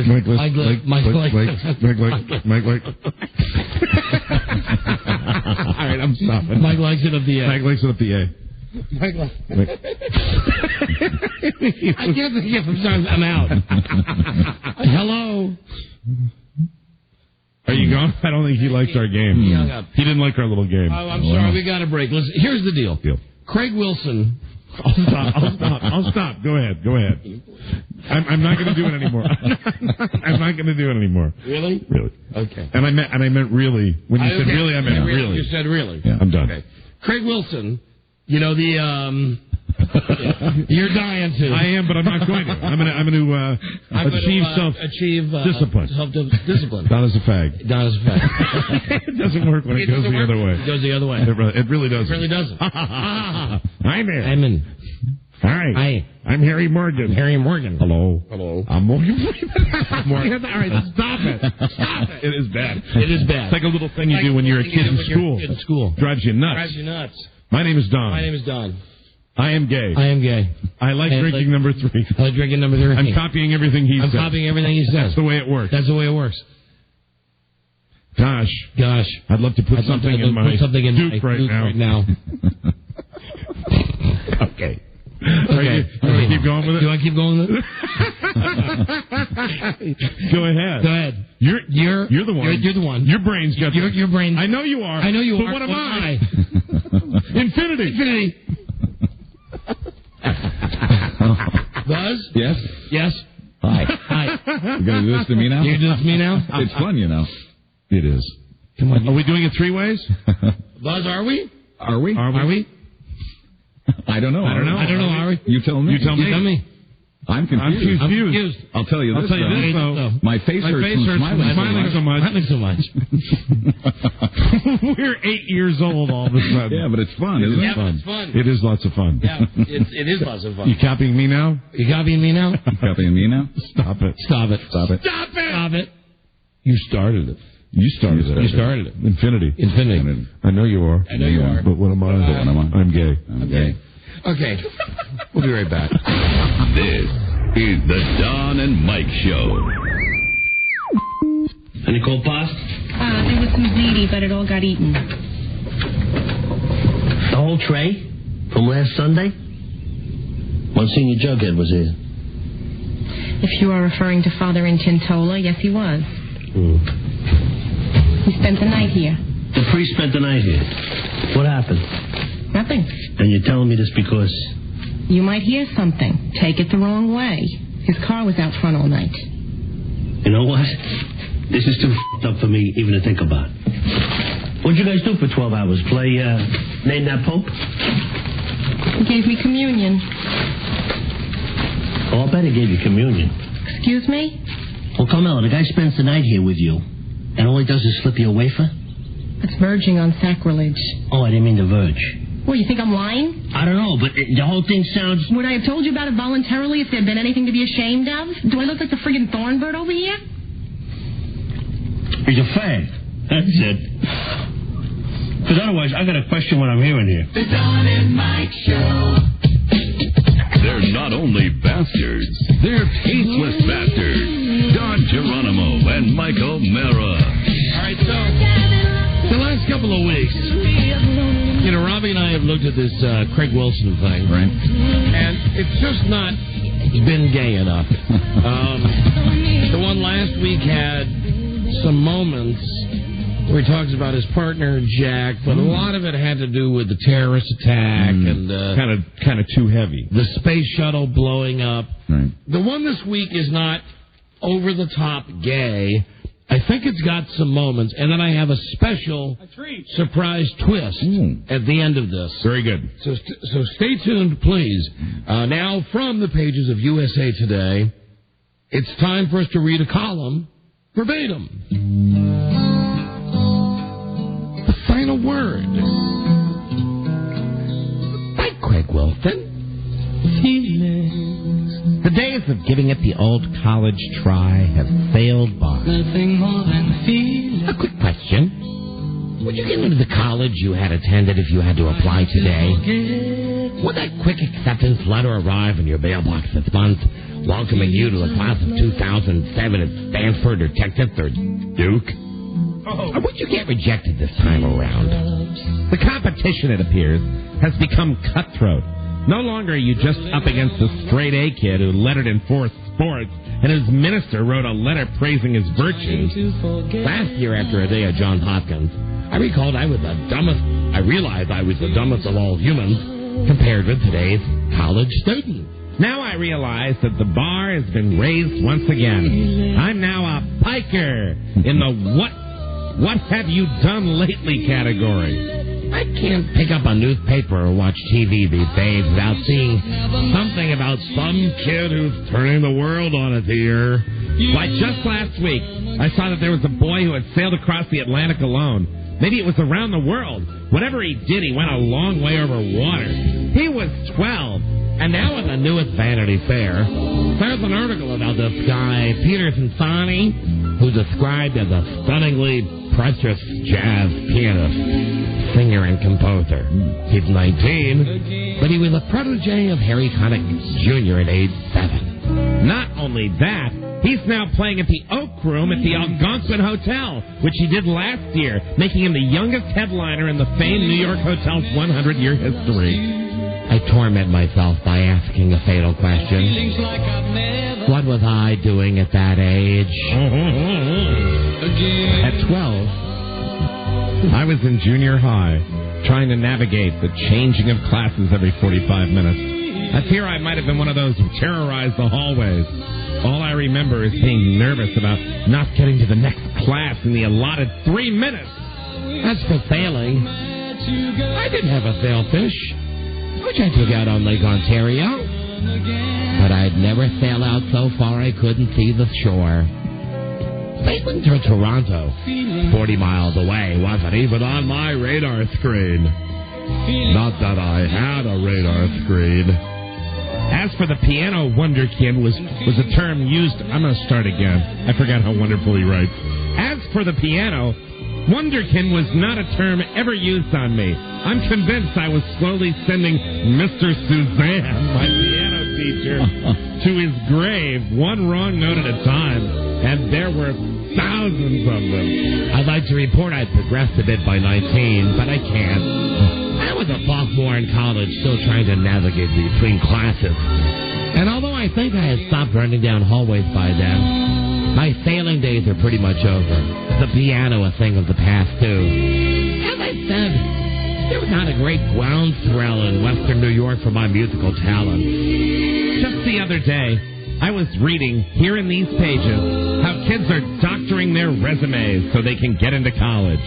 right, I'm stopping. Mike likes it up the A. Mike likes it up the A. Mike. I can't think of sometimes I'm out. Hello. Are you gone? I don't think he liked our game. He hung up. He didn't like our little game. Oh, I'm sorry. We got a break. Listen, here's the deal. Craig Wilson. I'll stop. Go ahead. I'm not going to do it anymore. I'm not going to do it anymore. Really? Really. Okay. And I meant really. When you said really, I meant really. You said really. Yeah, I'm done. Okay. Craig Wilson. You know the you're dying to. I am, but I'm not going to. I'm going to achieve self-discipline. Self-discipline. Don is a fag. It doesn't work when it goes the other way. It goes the other way. It really doesn't. It really doesn't. I'm here. I'm in. Hi. I'm Harry Morgan. Hello. I'm Morgan. All right, stop it. It is bad. It's like a little thing you do when you're a kid in school. Drives you nuts. My name is Don. I am gay. I like drinking number 3. I like drinking number 3. I'm copying everything he says. says. That's the way it works. Gosh. I'd love to put something in my Duke right now. Okay. Okay. You want to keep going with it? Do I keep going with it? Go ahead. You're the one. You're the one. Your brain's got your brain. I know you are. But what am I? Infinity. Buzz? Yes. Hi. You're going to do this to me now? You're going to do this to me now? It's fun, you know. It is. Come on. Are we doing it 3 ways? Buzz, are we? Are we? I don't know. Are we? You tell me. You tell me. I'm confused. I'll tell you this, though. My face hurts from smiling so much. We're 8 years old all of a sudden. Yeah, but it's fun, isn't it? It's fun. It is lots of fun. Yeah, it is lots of fun. You copying me now? Copying me now? Stop it. You started it. Infinity. I know you are. But what am I? I'm gay. Okay. We'll be right back. This is the Don and Mike Show. Any cold pasta? There was some ziti, but it all got eaten. The whole tray? From last Sunday? Monsignor Jughead was here. If you are referring to Father Intintola, yes, he was. He spent the night here. The priest spent the night here. What happened? Nothing. And you're telling me this because... You might hear something. Take it the wrong way. His car was out front all night. You know what? This is too f***ed up for me even to think about. What'd you guys do for 12 hours? Play, Name That Pope? He gave me communion. Oh, I'll bet he gave you communion. Excuse me? Well, Carmela, the guy spends the night here with you, and all he does is slip you a wafer? That's verging on sacrilege. Oh, I didn't mean to verge. Well, you think I'm lying? I don't know, but the whole thing sounds... Would I have told you about it voluntarily if there had been anything to be ashamed of? Do I look like the friggin' Thornbird over here? He's a fag. That's it. Because otherwise, I got to question what I'm hearing here. The Don and Mike Show. They're not only bastards, they're tasteless bastards. Don Geronimo and Mike O'Mara. All right, so the last couple of weeks, you know, Robbie and I have looked at this Craig Wilson thing, right? And it's just not been gay enough. The one last week had some moments where he talks about his partner Jack, but a lot of it had to do with the terrorist attack and kind of too heavy. The space shuttle blowing up. Right. The one this week is not over the top gay. I think it's got some moments, and then I have a special surprise twist at the end of this. Very good. So stay tuned, please. Now, from the pages of USA Today, it's time for us to read a column verbatim. Wilson. The days of giving it the old college try have sailed by. A quick question. Would you get into the college you had attended if you had to apply today? Would that quick acceptance letter arrive in your mailbox this month, welcoming you to the class of 2007 at Stanford or Texas or Duke? Or would you get rejected this time around? The competition, it appears, has become cutthroat. No longer are you just up against a straight-A kid who lettered in 4 sports and his minister wrote a letter praising his virtues. Last year, after a day at Johns Hopkins, I realized I was the dumbest of all humans compared with today's college student. Now I realize that the bar has been raised once again. I'm now a piker in the what have you done lately category. I can't pick up a newspaper or watch TV these days without seeing something about some kid who's turning the world on its ear. Like just last week, I saw that there was a boy who had sailed across the Atlantic alone. Maybe it was around the world. Whatever he did, he went a long way over water. He was 12. And now in the newest Vanity Fair, there's an article about this guy, Peter Sansani, who's described as a stunningly precious jazz pianist, singer, and composer. He's 19, but he was a protege of Harry Connick Jr. at age 7. Not only that, he's now playing at the Oak Room at the Algonquin Hotel, which he did last year, making him the youngest headliner in the famed New York Hotel's 100-year history. I torment myself by asking a fatal question. What was I doing at that age? At 12, I was in junior high, trying to navigate the changing of classes every 45 minutes. I fear I might have been one of those who terrorized the hallways. All I remember is being nervous about not getting to the next class in the allotted 3 minutes. As for failing, I did have a sailfish, which I took out on Lake Ontario. But I'd never sail out so far I couldn't see the shore. Sailing to Toronto, 40 miles away, wasn't even on my radar screen. Not that I had a radar screen. As for the piano wonderkin was a term used... I'm going to start again. I forgot how wonderful he writes. As for the piano... Wonderkin was not a term ever used on me. I'm convinced I was slowly sending Mr. Suzanne, my piano teacher, to his grave, one wrong note at a time, and there were thousands of them. I'd like to report I progressed a bit by 19, but I can't. I was a sophomore in college, still trying to navigate between classes. And although I think I had stopped running down hallways by then, my sailing days are pretty much over. The piano a thing of the past, too. As I said, there was not a great groundswell in Western New York for my musical talent. Just the other day, I was reading, here in these pages, how kids are doctoring their resumes so they can get into college.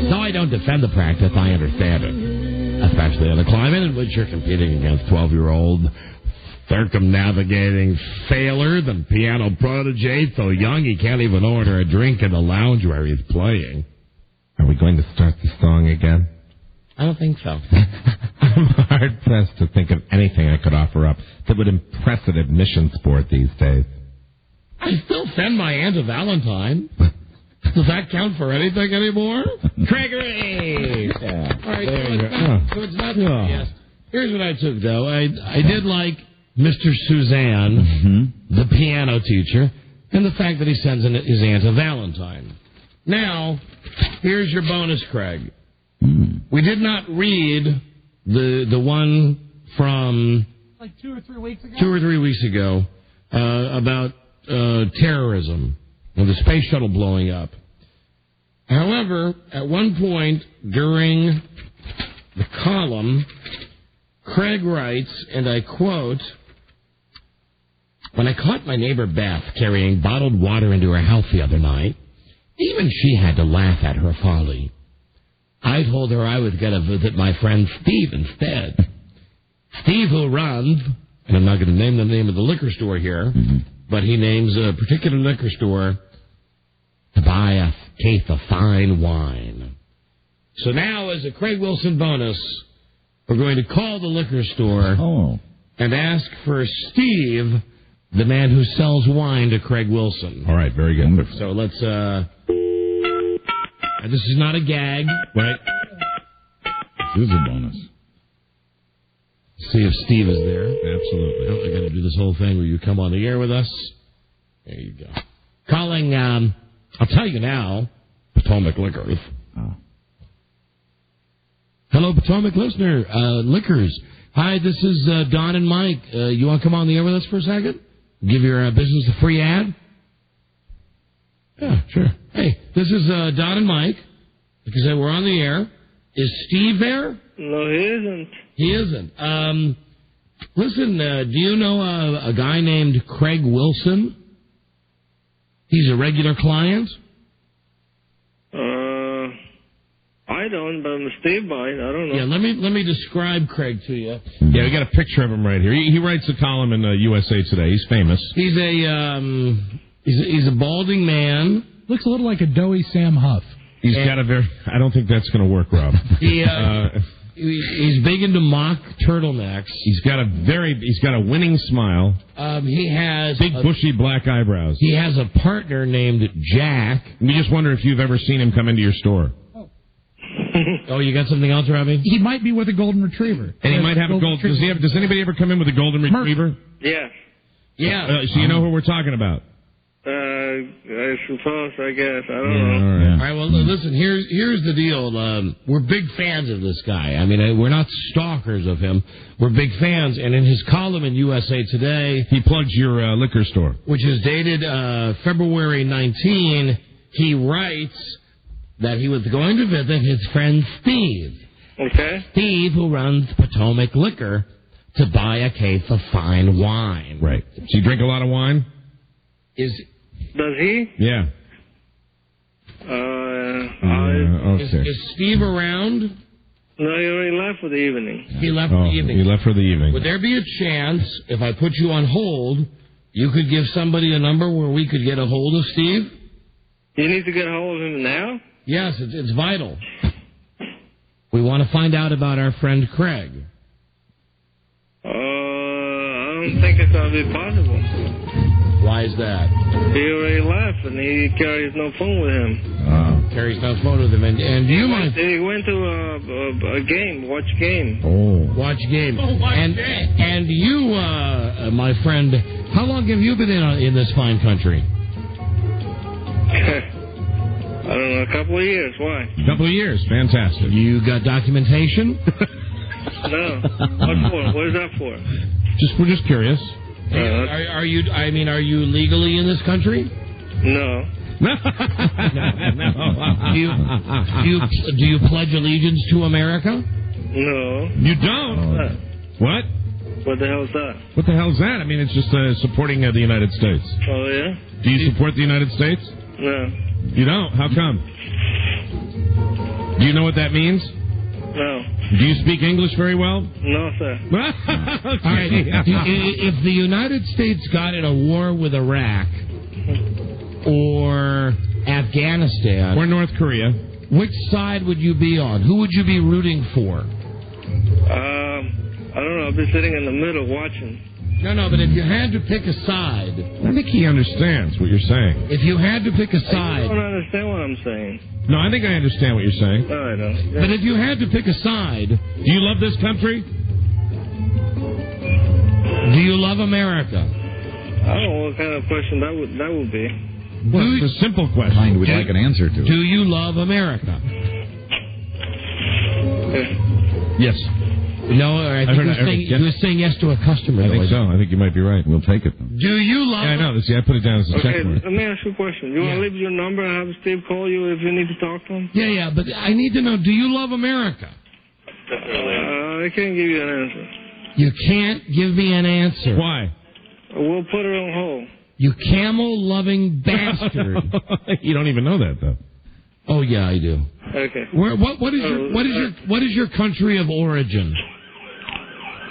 Though I don't defend the practice, I understand it. Especially in a climate in which you're competing against 12-year-old circumnavigating sailors and piano protege so young he can't even order a drink in the lounge where he's playing. Are we going to start the song again? I don't think so. I'm hard-pressed to think of anything I could offer up that would impress an admission sport these days. I still send my aunt a Valentine. Does that count for anything anymore? Gregory! Yeah. All right, so it's not yes. Here's what I took, though. I did like Mr. Suzanne, the piano teacher, and the fact that he sends his aunt a Valentine. Now, here's your bonus, Craig. We did not read the one from... Like 2 or 3 weeks ago? 2 or 3 weeks ago about terrorism and the space shuttle blowing up. However, at one point during the column, Craig writes, and I quote, "When I caught my neighbor Beth carrying bottled water into her house the other night, even she had to laugh at her folly. I told her I was going to visit my friend Steve instead. Steve, who runs, and I'm not going to name the name of the liquor store here, but he names a particular liquor store to buy a case of fine wine. So now, as a Craig Wilson bonus, We're going to call the liquor store and ask for Steve, the man who sells wine to Craig Wilson. All right, very good. Wonderful. So let's, this is not a gag. Right. This is a bonus. See if Steve is there. Absolutely. Oh, I got to do this whole thing where you come on the air with us. There you go. Calling, I'll tell you now, Potomac Liquors. Hello, Potomac Liquors. Hi, this is Don and Mike. You want to come on the air with us for a second? Give your business a free ad? Yeah, sure. Hey, this is Don and Mike. Like I said, we're on the air. Is Steve there? No, he isn't. He isn't. Listen, do you know a guy named Craig Wilson? He's a regular client? I don't, but Steve might. I don't know. Yeah, let me describe Craig to you. Yeah, we got a picture of him right here. He writes a column in USA Today. He's famous. He's a balding man. Looks a little like a doughy Sam Huff. He's got a very... I don't think that's going to work, Rob. He's big into mock turtlenecks. He's got a winning smile. He has big bushy black eyebrows. He has a partner named Jack. We just wonder if you've ever seen him come into your store. Oh, you got something else, Robbie? He might be with a golden retriever. And he might have a golden... Does anybody ever come in with a golden retriever? Yeah. Yeah. So you know who we're talking about? I suppose, I guess. I don't know. All right, well, listen, here's the deal. We're big fans of this guy. I mean, we're not stalkers of him. We're big fans. And in his column in USA Today... He plugs your liquor store. Which is dated February 19, he writes that he was going to visit his friend Steve. Okay. Steve, who runs Potomac Liquor, to buy a case of fine wine. Right. Does he drink a lot of wine? Does he? Yeah. Okay. Is Steve around? No, he already left for the evening. He left for the evening. He left for the evening. Would there be a chance, if I put you on hold, you could give somebody a number where we could get a hold of Steve? You need to get a hold of him now? Yes, it's vital. We want to find out about our friend Craig. I don't think it's going to be possible. Why is that? He already left, and he carries no phone with him. Carries no phone with him. And do you mind? He went to a game, watch game. Watch game. And you, my friend, how long have you been in this fine country? I don't know, a couple of years. Why? A couple of years. Fantastic. You got documentation? No. What for? What is that for? We're just curious. Are you legally in this country? No. Do you pledge allegiance to America? No. You don't? What? What the hell is that? What the hell is that? I mean, it's just supporting the United States. Oh, yeah? Do you support the United States? No. You don't? How come? Do you know what that means? No. Do you speak English very well? No, sir. All right. If the United States got in a war with Iraq or Afghanistan or North Korea, which side would you be on? Who would you be rooting for? I don't know. I'll be sitting in the middle watching. No, but if you had to pick a side... I think he understands what you're saying. If you had to pick a side... I don't understand what I'm saying. No, I think I understand what you're saying. No, I don't. But if you had to pick a side... Do you love this country? Do you love America? I don't know what kind of question that would be. Well, it's a simple question. Kind would like an answer to it. Do you love America? Yes. No, I think he was saying yes to a customer. I think so. I think you might be right. We'll take it. Do you love... Yeah, I know. I put it down as a check mark. Let me ask you a question. You want to leave your number and have Steve call you if you need to talk to him? Yeah, but I need to know, do you love America? I can't give you an answer. You can't give me an answer. Why? We'll put it on hold. You camel-loving bastard. You don't even know that, though. Oh, yeah, I do. Okay. What is your country of origin?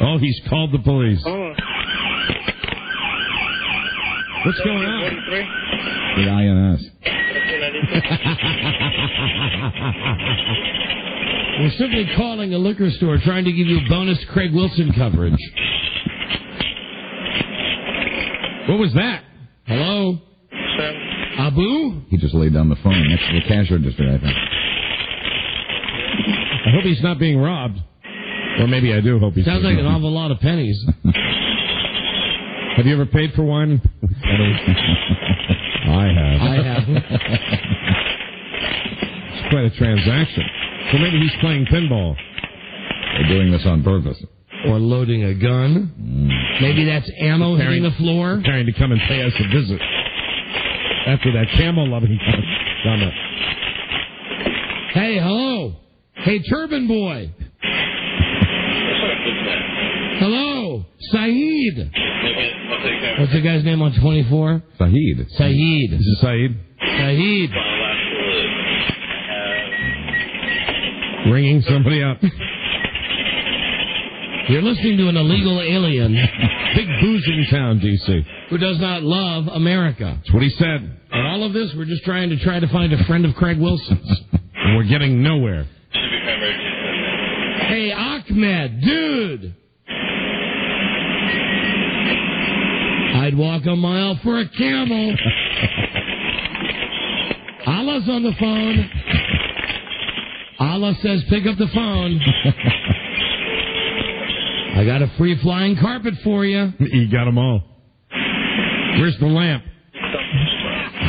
Oh, he's called the police. Hold on. What's going on? The INS. We're simply calling a liquor store trying to give you bonus Craig Wilson coverage. What was that? Hello? Abu? He just laid down the phone next to the cash register, I think. I hope he's not being robbed. Or maybe I do hope he's Sounds like an awful lot of pennies. Have you ever paid for wine? I have. I have. It's quite a transaction. So maybe he's playing pinball. They're doing this on purpose. Or loading a gun. Maybe that's ammo hitting the floor. Preparing to come and pay us a visit. After that camel-loving comment. Hey, hello. Hey, Turban Boy. Hello, Saeed. What's the guy's name on 24? Saeed. Saeed. Is it Saeed? Saeed. Ringing somebody up. You're listening to an illegal alien. Big boozing town, D.C. Who does not love America. That's what he said. And all of this, we're just trying to find a friend of Craig Wilson's. And we're getting nowhere. Hey, Ahmed, dude. I'd walk a mile for a camel. Allah's on the phone. Allah says pick up the phone. I got a free flying carpet for you. You got them all. Where's the lamp?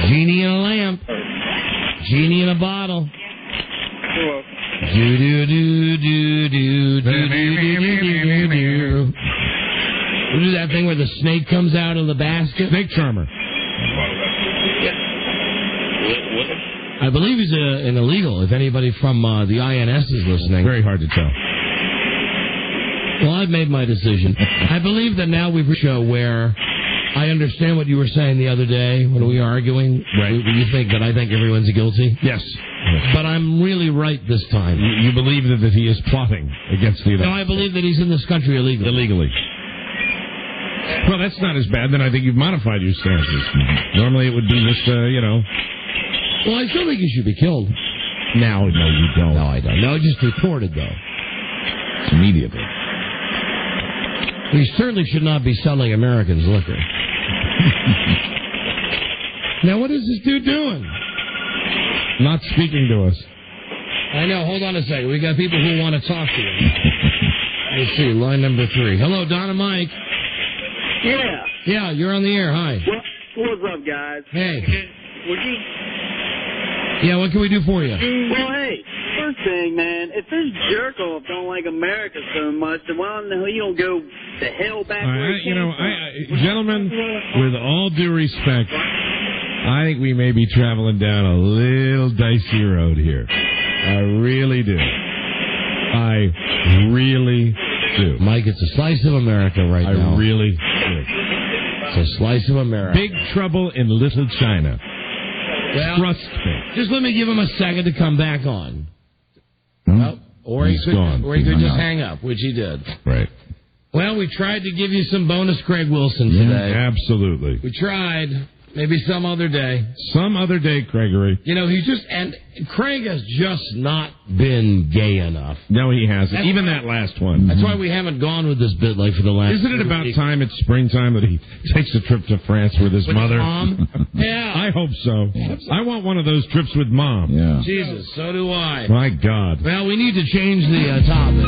Genie in a lamp. Genie in a bottle. Do do do do do do do do. What is that thing where the snake comes out of the basket? Snake charmer. I believe he's an illegal, if anybody from the INS is listening. Very hard to tell. Well, I've made my decision. I believe that now we've reached a show where I understand what you were saying the other day when we were arguing. Right. You think that I think everyone's guilty? Yes. But I'm really right this time. You believe that he is plotting against the United No, I believe that he's in this country illegally. Illegally. Well, that's not as bad. Then I think you've modified your stances. Normally it would be just, Well, I still think he should be killed. No, you don't. No, I don't. No, just reported, though. Immediately. He certainly should not be selling Americans liquor. Now, what is this dude doing? Not speaking to us. I know. Hold on a second. We got people who want to talk to you. Let's see. Line number 3. Hello, Don and Mike. Yeah. Yeah, you're on the air. Hi. What's up, guys? Hey. Would you? Yeah, what can we do for you? Well, hey, first thing, man, if this jerk-off don't like America so much, then why don't he don't go the hell back where he came from? Gentlemen, with all due respect, I think we may be traveling down a little dicey road here. I really do. I really do. Mike, it's a slice of America right now. I really do. It's a slice of America. Big trouble in Little China. Well, trust me. Just let me give him a second to come back on. Well, or he could He's just out. hang up, which he did. Right. Well, we tried to give you some bonus Craig Wilson today. Absolutely. We tried. Maybe some other day. Some other day, Gregory. You know, and Craig has just not been gay enough. No, he hasn't. Even that last one. That's why we haven't gone with this bit like for the last. Isn't it about time it's springtime that he takes a trip to France with his mother? Mom? Yeah. I hope so. I want one of those trips with Mom. Yeah. Jesus, so do I. My God. Well, we need to change the topic.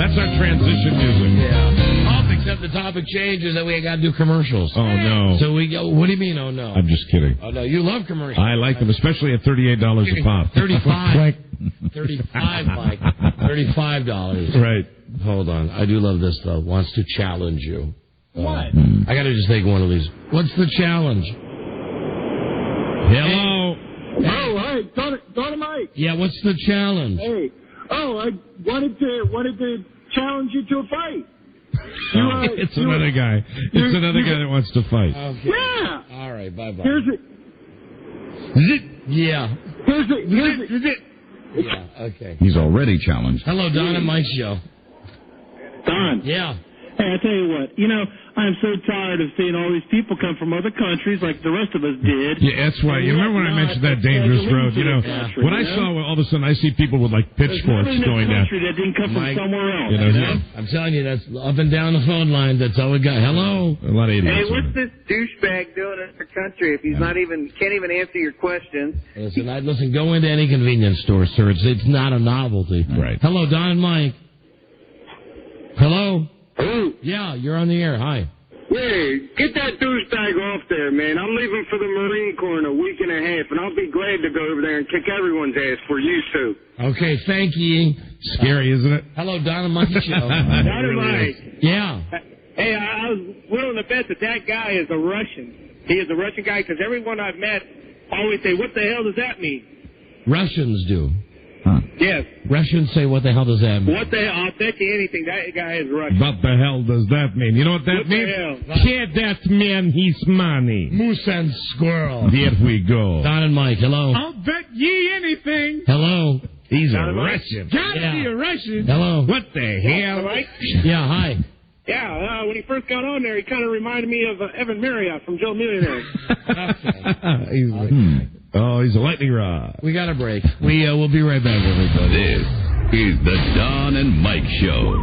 That's our transition music. Yeah. Except the topic changes that we got to do commercials. Oh, no. So we go, what do you mean, oh, no? I'm just kidding. Oh, no, you love commercials. I like them, especially at $38 a pop. 35. 35, Mike. $35. Right. Hold on. I do love this, though. Wants to challenge you. What? I got to just take one of these. What's the challenge? Hello. Hey. Oh, hey, Don and Mike. Yeah, what's the challenge? Hey. Oh, I wanted to challenge you to a fight. It's another guy. It's another guy that wants to fight. Okay. Yeah. All right, bye-bye. Here's it. Yeah. Here's it. Yeah, okay. He's already challenged. Hello, Don and Mike show. Don. Yeah. Hey, I tell you what, I'm so tired of seeing all these people come from other countries like the rest of us did. Yeah, that's right. You remember when I mentioned that dangerous road? When I saw all of a sudden I see people with like pitchforks going down. That didn't come from somewhere else. I'm telling you, that's up and down the phone line. That's all we got. Hello. A lot of idiots. Hey, what's this douchebag doing in our country if he's can't even answer your questions? Listen, go into any convenience store, sir. It's not a novelty. Right. Hello, Don and Mike. Hello. Hello? Yeah, you're on the air. Hi. Hey, get that douchebag off there, man. I'm leaving for the Marine Corps in a week and a half, and I'll be glad to go over there and kick everyone's ass for you two. Okay, thank you. Scary, isn't it? Hello, Don and Mike show. Don and Mike. Yeah. Hey, I was willing to bet that guy is a Russian. He is a Russian guy because everyone I've met always say, what the hell does that mean? Russians do. Huh. Yes. Russians say, what the hell does that mean? What the hell? I'll bet you anything. That guy is Russian. What the hell does that mean? You know what that means? Get that man his money. Moose and squirrel. There we go. Don and Mike, hello. I'll bet ye anything. Hello. He's Don a Russian. Gotta be a Russian. Hello. What the hell? Mike? Yeah, hi. Yeah, when he first got on there, he kind of reminded me of Evan Marriott from Joe Millionaire. He's a lightning rod. We got a break. We'll be right back, everybody. This is the Don and Mike Show.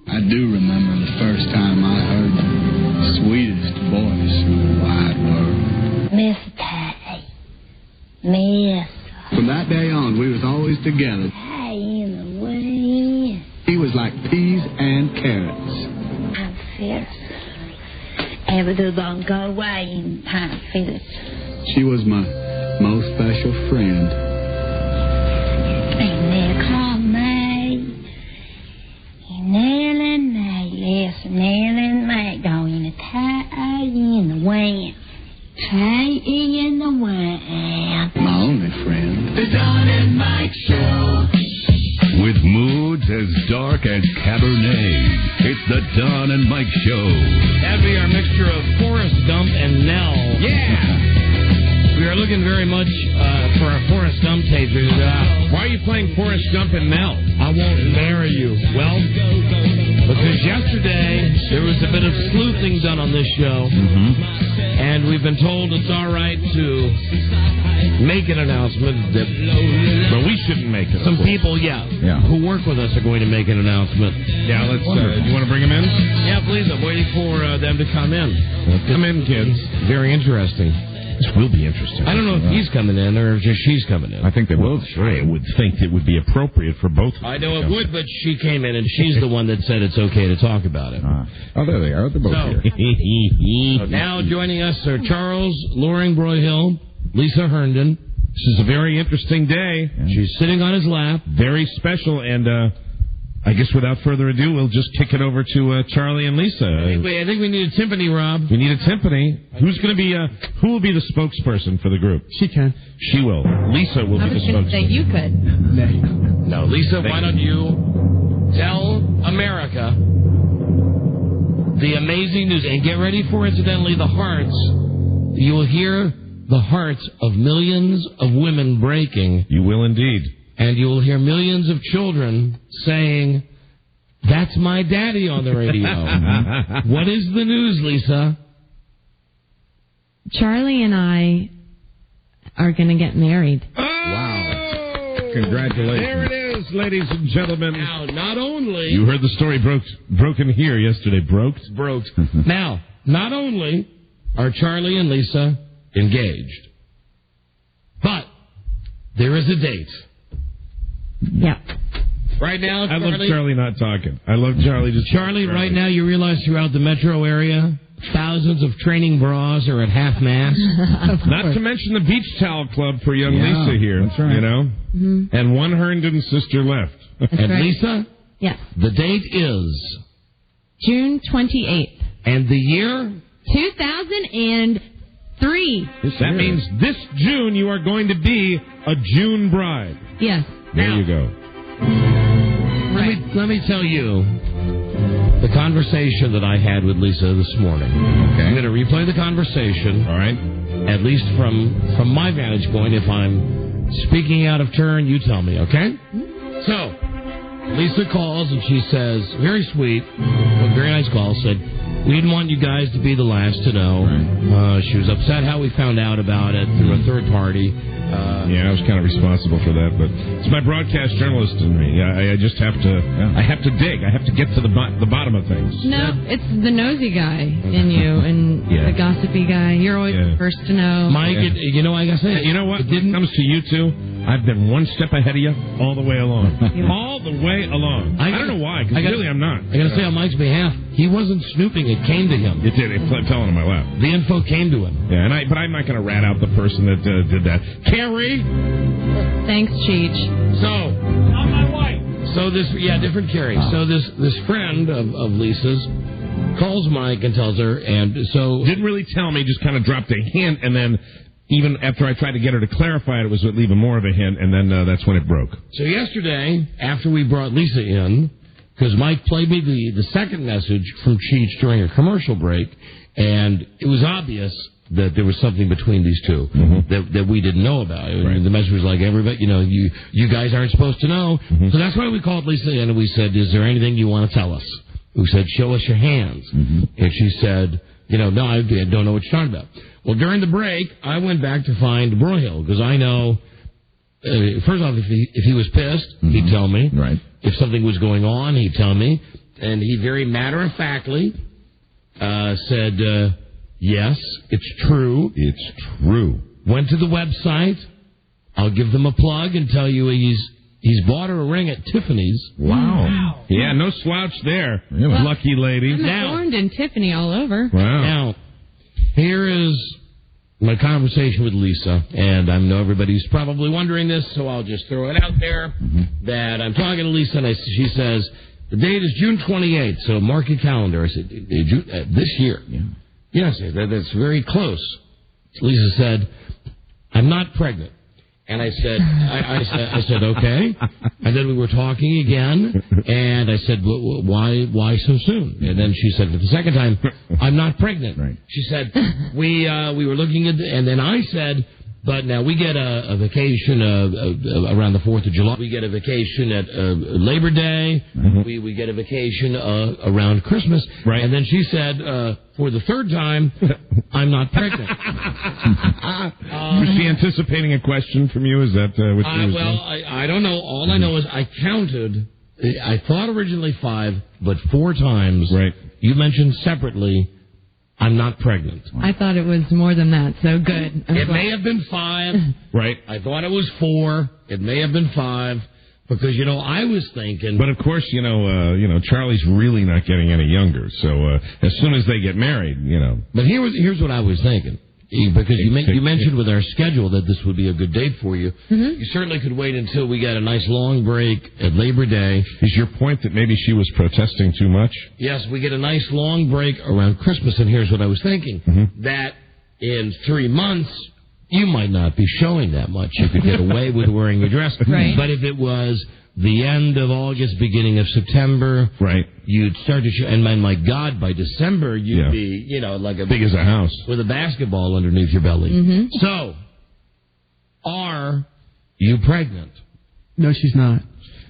I do remember the first time I heard the sweetest voice in the wide world. Miss Tay. Miss. From that day on, we was always together. Hey, in the wind. He was like peas and carrots. I'm fierce. Everything don't go away in time, fierce. She was my most special friend. And they call me. Nail and May, yes, nail and May, going to tie in the wind. Tie in the wind. My only friend. The Don and Mike Show. With moods as dark as Cabernet, it's the Don and Mike Show. That'd be our mixture of Forrest Gump and Nell. Yeah! We are looking very much for our Forrest Gump tapers. Why are you playing Forrest Gump and Nell? I won't marry you. Well, because yesterday there was a bit of sleuthing done on this show, and we've been told it's all right to make an announcement that... But we shouldn't make it. Some people, who work with us are going to make an announcement. Yeah, let's... you want to bring them in? Yeah, please. I'm waiting for them to come in. Come in, kids. Very interesting. This will be interesting. I don't know if he's coming in or if just she's coming in. I think they both. I would think it would be appropriate for both. I know it would, but she came in and she's the one that said it's okay to talk about it. Oh, there they are. They're both here. So now joining us are Charles Loring Broyhill, Lisa Herndon. This is a very interesting day. She's sitting on his lap. Very special, and I guess without further ado, we'll just kick it over to Charlie and Lisa. I think we need a timpani, Rob. We need a timpani. Who's going to be? Who will be the spokesperson for the group? She can. She will. Lisa will be the spokesperson. I was going to say you could. No, Lisa, why don't you tell America the amazing news and get ready for, incidentally, the hearts. You will hear the hearts of millions of women breaking. You will indeed. And you will hear millions of children saying, "That's my daddy" on the radio. What is the news, Lisa? Charlie and I are going to get married. Wow. Congratulations. There it is, ladies and gentlemen. Now, not only... You heard the story broken here yesterday. Broke? Now, not only are Charlie and Lisa engaged, but there is a date. Yeah. Right now, Charlie... I love Charlie not talking. I love Charlie just... Charlie, right now, you realize throughout the metro area, thousands of training bras are at half-mast. Not to mention the beach towel club for young Lisa here. That's right. You know? Mm-hmm. And one Herndon sister left. And right. Lisa? Yeah. The date is... June 28th. And the year? 2003. That means this June you are going to be a June bride. Yes. There you go. Let me tell you the conversation that I had with Lisa this morning. Okay. I'm going to replay the conversation. All right. At least from my vantage point. If I'm speaking out of turn, you tell me, okay? So, Lisa calls and she says, very sweet, a very nice call, said, we didn't want you guys to be the last to know. She was upset how we found out about it through a third party. I was kind of responsible for that, but it's my broadcast journalist in me. I just have to. I have to dig. I have to get to the bottom of things. No, it's the nosy guy in you and the gossipy guy. You're always the first to know. Mike, I gotta say, you know what? When it comes to you two, I've been one step ahead of you all the way along. All the way along. I don't know why, because really I'm not. I gotta say on Mike's behalf, he wasn't snooping. It came to him. It did. It fell into my lap. The info came to him. Yeah, but I'm not going to rat out the person that did that. Carrie? Thanks, Cheech. Not my wife. So this, different Carrie. So this friend of Lisa's calls Mike and tells her, and so... Didn't really tell me, just kind of dropped a hint, and then even after I tried to get her to clarify it, it was even more of a hint, and then that's when it broke. So yesterday, after we brought Lisa in, because Mike played me the second message from Cheech during a commercial break, and it was obvious that there was something between these two that we didn't know about. Right. The message was like, everybody, you guys aren't supposed to know. So that's why we called Lisa in and we said, is there anything you want to tell us? We said, show us your hands. And she said, no, I don't know what you're talking about. Well, during the break, I went back to find Broyhill because I know, first off, if he was pissed, he'd tell me. Right. If something was going on, he'd tell me. And he very matter-of-factly said, yes, it's true. It's true. Went to the website. I'll give them a plug and tell you he's bought her a ring at Tiffany's. Wow. Yeah, no slouch there. Lucky lady. I'm adorned in Tiffany all over. Wow. Now, here is my conversation with Lisa, and I know everybody's probably wondering this, so I'll just throw it out there that I'm talking to Lisa, and she says, the date is June 28th, so mark your calendar. I said, this year. Yeah. Yes, that's very close. Lisa said, I'm not pregnant. And I said, I said, okay. And then we were talking again, and I said, well, why so soon? And then she said, for the second time, I'm not pregnant. Right. She said, we were looking at, and then I said, but now we get a vacation around the 4th of July. We get a vacation at Labor Day. We get a vacation around Christmas. Right. And then she said, for the third time, I'm not pregnant. Was she anticipating a question from you? Is that what she was doing? I don't know. All I know is I counted. I thought originally 5, but 4 times. Right. You mentioned separately, I'm not pregnant. I thought it was more than that, so good. It may have been 5. Right. I thought it was 4. It may have been 5. Because, I was thinking... But, of course, Charlie's really not getting any younger. So, as soon as they get married, But here's what I was thinking. Because you mentioned with our schedule that this would be a good date for you. You certainly could wait until we got a nice long break at Labor Day. Is your point that maybe she was protesting too much? Yes, we get a nice long break around Christmas, and here's what I was thinking. That in 3 months, you might not be showing that much. You could get away with wearing a dress. Right. But if it was the end of August, beginning of September, right, you'd start to show, and my God, by December, you'd be, like a... Big as a house. With a basketball underneath your belly. So, are you pregnant? No, she's not.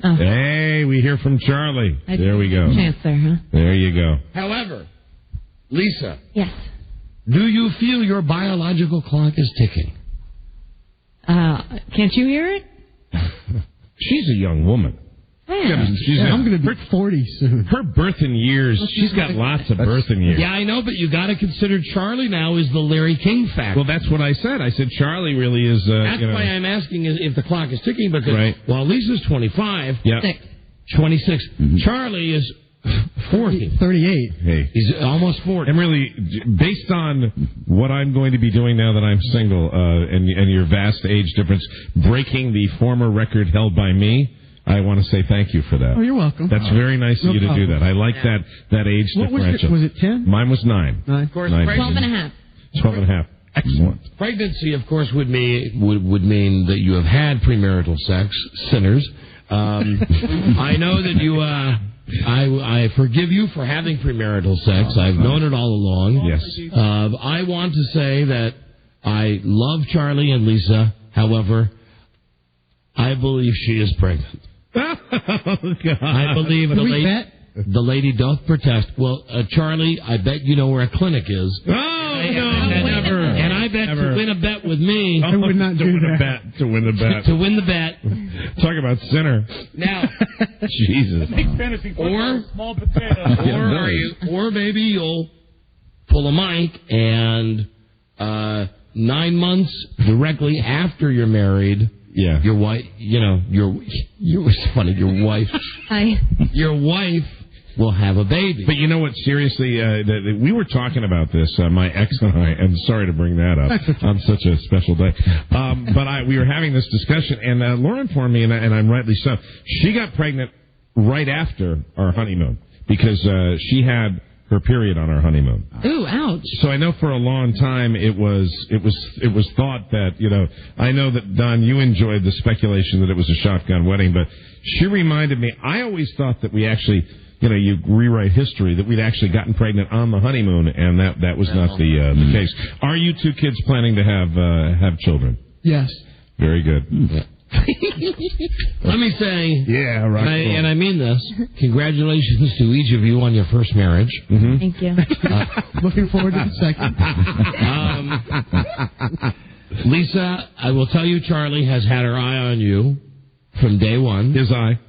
Oh. Hey, we hear from Charlie. There we go. Chance there, huh? There you go. However, Lisa. Yes. Do you feel your biological clock is ticking? Can't you hear it? She's a young woman. Yeah. I'm going to be 40 soon. Her birth in years, she's got lots of birth in years. Yeah, I know, but you got to consider Charlie now is the Larry King factor. Well, that's what I said. I said Charlie really is... that's why I'm asking if the clock is ticking, because while Lisa's 25, 26, Charlie is 40. 38. Hey. He's almost 40. And really, based on what I'm going to be doing now that I'm single, and your vast age difference, breaking the former record held by me, I want to say thank you for that. Oh, you're welcome. That's very nice of you to do that. I like that age differential. Was it 10? Mine was 9. Of course, 12 and a half. 12 and a half. Excellent. Pregnancy, of course, would mean that you have had premarital sex, sinners. I know that you... I forgive you for having premarital sex. I've known it all along. Yes. I want to say that I love Charlie and Lisa. However, I believe she is pregnant. God. I believe the lady doth protest. Well, Charlie, I bet you know where a clinic is. Oh, no, never. And I bet to win a bet with me. I would not do that. To win the bet. To win the bet. Talk about sinner. Now, Jesus. Small potatoes. Or maybe you'll pull a Mike and 9 months directly after you're married. Yeah. Your wife, it's funny, your wife. Hi. Your wife will have a baby. But you know what, seriously, we were talking about this, my ex and I, and sorry to bring that up on such a special day, but we were having this discussion, and Laura informed me, and I'm rightly so, she got pregnant right after our honeymoon, because she had her period on our honeymoon. Ooh, ouch. So I know for a long time it was thought that, I know that, Don, you enjoyed the speculation that it was a shotgun wedding, but she reminded me, I always thought that we actually, you rewrite history, that we'd actually gotten pregnant on the honeymoon, and that was not the case. Are you two kids planning to have children? Yes. Very good. Yeah. Let me say, yeah, right. And I mean this, congratulations to each of you on your first marriage. Mm-hmm. Thank you. Looking forward to the second. Lisa, I will tell you, Charlie has had her eye on you from day one. His eye?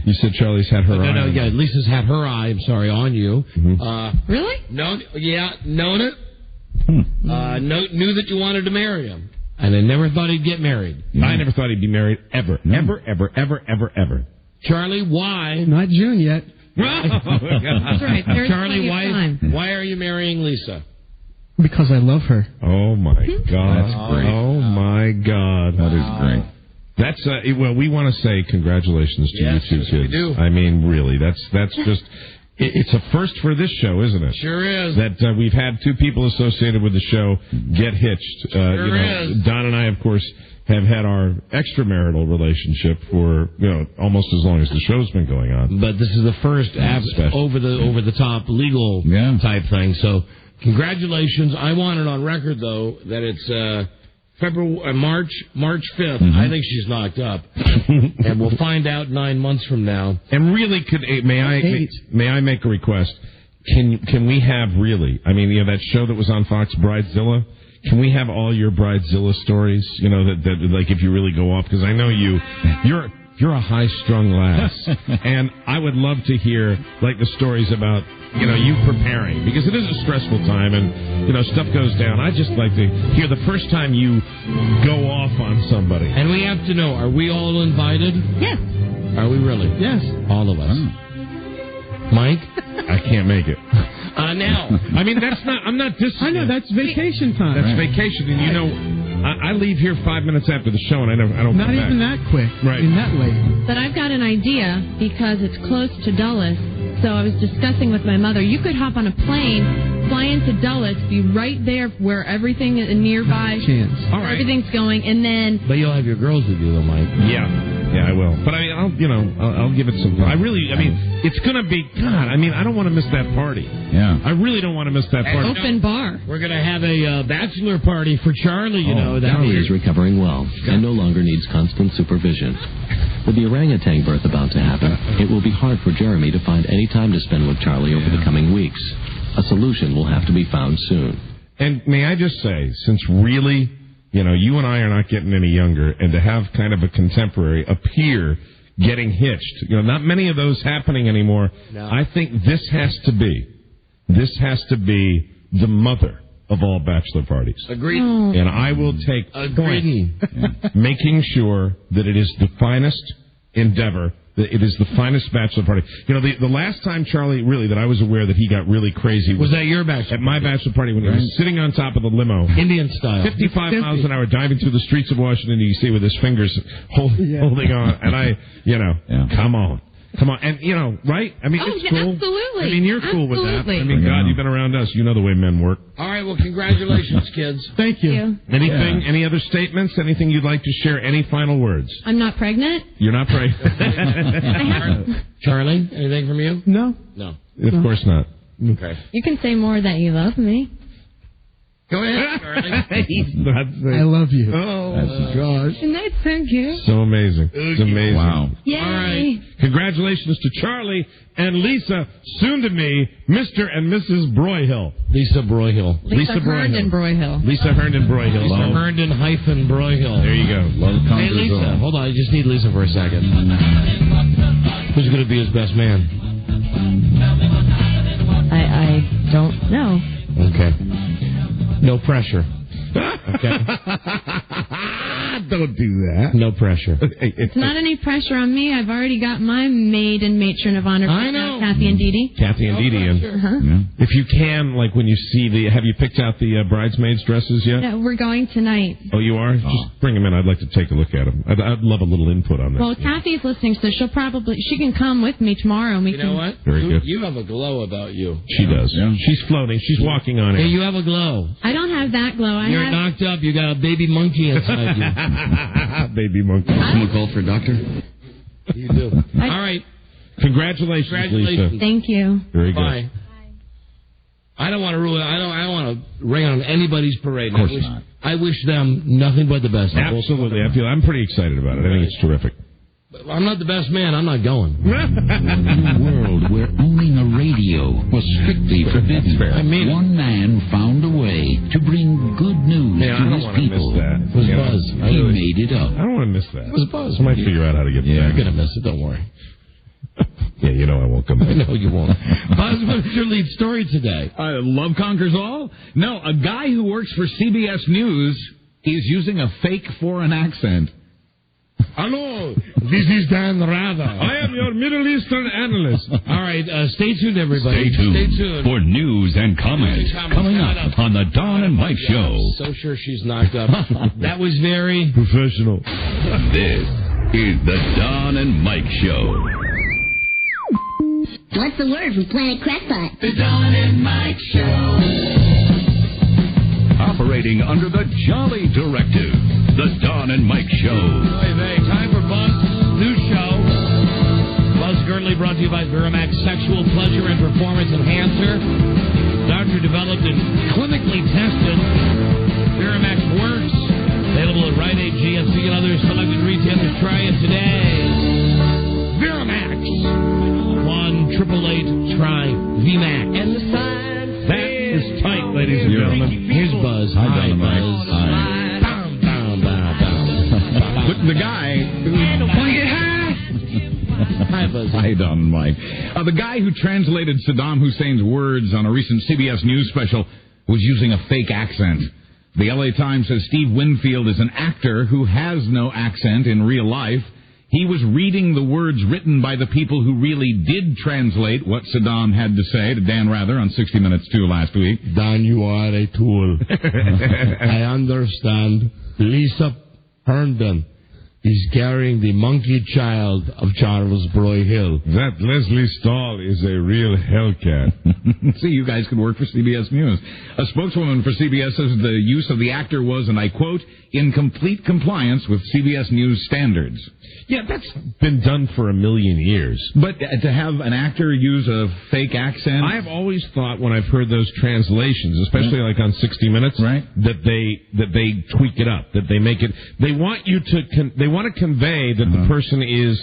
You said Charlie's had her eye. No, yeah, Lisa's had her eye, on you. Mm-hmm. Really? Known it. Knew that you wanted to marry him. And I never thought he'd get married. I never thought he'd be married ever. Ever. Charlie, why? Not June yet. That's right. There's Charlie, time. why are you marrying Lisa? Because I love her. Oh, my God. That's great. Oh, my God. That is great. That's, well, we want to say congratulations to you two kids. We do. I mean, really, that's just... It's a first for this show, isn't it? Sure is. That we've had two people associated with the show get hitched. Is. Don and I, of course, have had our extramarital relationship for almost as long as the show's been going on. But this is the first over the top legal type thing. So congratulations. I want it on record though that it's March 5th. Mm-hmm. I think she's knocked up, and we'll find out 9 months from now. And really, may I make a request? Can we have really? I mean, that show that was on Fox, Bridezilla. Can we have all your Bridezilla stories? That like if you really go off, because I know you're a high-strung lass, and I would love to hear like the stories about you preparing, because it is a stressful time, and stuff goes down. I just like to hear the first time you go off on somebody. And we have to know: are we all invited? Yes. Are we really? Yes. All of us. Mike, I can't make it. Now. I mean, that's not. I'm not I know that's vacation time. That's vacation, and I leave here 5 minutes after the show, and I don't. Not come even back. that quick. Right. In that late. But I've got an idea because it's close to Dulles. So I was discussing with my mother, you could hop on a plane, fly into Dulles, be right there where everything is nearby. Chance. All right. Everything's going, and then... But you'll have your girls with you, though, Mike. Yeah, I will. But I'll give it some. It's gonna be. God, I don't want to miss that party. Yeah. I really don't want to miss that party. Open bar. We're gonna have a bachelor party for Charlie. Charlie is recovering well and no longer needs constant supervision. With the orangutan birth about to happen, it will be hard for Jeremy to find any time to spend with Charlie over the coming weeks. A solution will have to be found soon. And may I just say, since really, you and I are not getting any younger, and to have kind of a contemporary, a peer, getting hitched, not many of those happening anymore. No. I think this has to be the mother of all bachelor parties. Agreed. And I will take point making sure that it is the finest endeavor, that it is the finest bachelor party. The last time, Charlie, really, that I was aware that he got really crazy was that your bachelor at my bachelor party when he was sitting on top of the limo. Indian style. 55 miles an hour diving through the streets of Washington, D.C. with his fingers holding on. And come on. And, right? It's cool. Absolutely. You're cool with that. God, you've been around us. You know the way men work. All right, well, congratulations, kids. Thank you. Anything? Any other statements? Anything you'd like to share? Any final words? I'm not pregnant. You're not pregnant. Charlie, anything from you? No. No. Of course not. Okay. You can say more that you love me. Go ahead, Charlie. He's not saying. I love you. Oh, gosh. And that's so cute. So amazing. It's amazing. Wow. Yay. All right. Congratulations to Charlie and Lisa, soon to me, Mr. and Mrs. Broyhill. Lisa Broyhill. Lisa Herndon Broyhill. Lisa Herndon Broyhill. Lisa Herndon hyphen Broyhill. There you go. Love Hey, conquers Lisa. all. Hold on. I just need Lisa for a second. Who's going to be his best man? I don't know. Okay. No pressure. Okay. Don't do that. No pressure. It's not any pressure on me. I've already got my maid and matron of honor. I know. Kathy and Dee Dee. Kathy and Dee Dee. If you can, like when you see have you picked out the bridesmaids' dresses yet? No, we're going tonight. Oh, you are? Just bring them in. I'd like to take a look at them. I'd love a little input on that. Well, Kathy's listening, so she can come with me tomorrow. And we You can. know what? Very good. You have a glow about you. She does. Yeah. She's floating. She's walking on Hey, it. you have a glow. I don't have that glow. You're knocked up. You got a baby monkey inside you. Baby monkey. Someone called for a doctor? You do. All right. Congratulations, Lisa. Thank you. Very good. Bye. I don't want to ruin. I don't want to rain on anybody's parade. Of course not. I wish them nothing but the best. Absolutely. I'm pretty excited about it. I think it's terrific. I'm not the best man. I'm not going. In a world where owning a radio was strictly forbidden, one man found a way to bring good news I to don't his want to people. miss that. It was Buzz. He made it up. I don't want to miss that. It was Buzz. I might figure out how to get You're back. going to miss it. Don't worry. Yeah, you know I won't come back. No, you won't. Buzz, what's your lead story today? Love conquers all? No, a guy who works for CBS News is using a fake foreign accent. Hello, this is Dan Rather. I am your Middle Eastern analyst. All right, stay tuned, everybody. Stay tuned for news and comment coming up on the Don and Mike Show. So sure she's knocked up. That was very professional. This is the Don and Mike Show. What's the word from Planet Crackpot? The Don and Mike Show. Operating under the Jolly Directive, the Don and Mike Show. Time for Buzz new show. Buzz Girdley brought to you by Viramax Sexual Pleasure and Performance Enhancer. Doctor developed and clinically tested. Viramax works. Available at Rite Aid, GNC, and other selected retailers. Try it today. Viramax. 1-888-TRY VMAX. And the sign. That is tight, ladies and gentlemen. Here's Buzz. Hi, Buzz. Hi. The guy. Hi, Buzz. Hi, Don and Mike. The guy who translated Saddam Hussein's words on a recent CBS News special was using a fake accent. The LA Times says Steve Winfield is an actor who has no accent in real life. He was reading the words written by the people who really did translate what Saddam had to say to Dan Rather on 60 Minutes 2 last week. Dan, you are a tool. I understand. Lisa Herndon is carrying the monkey child of Charles Broyhill. That Leslie Stahl is a real hellcat. See, you guys could work for CBS News. A spokeswoman for CBS says the use of the actor was, and I quote, in complete compliance with CBS News standards. Yeah, that's been done for a million years. But to have an actor use a fake accent? I've always thought when I've heard those translations, especially like on 60 Minutes, right, that they tweak it up, that they make it. They want you to they want to convey that the person is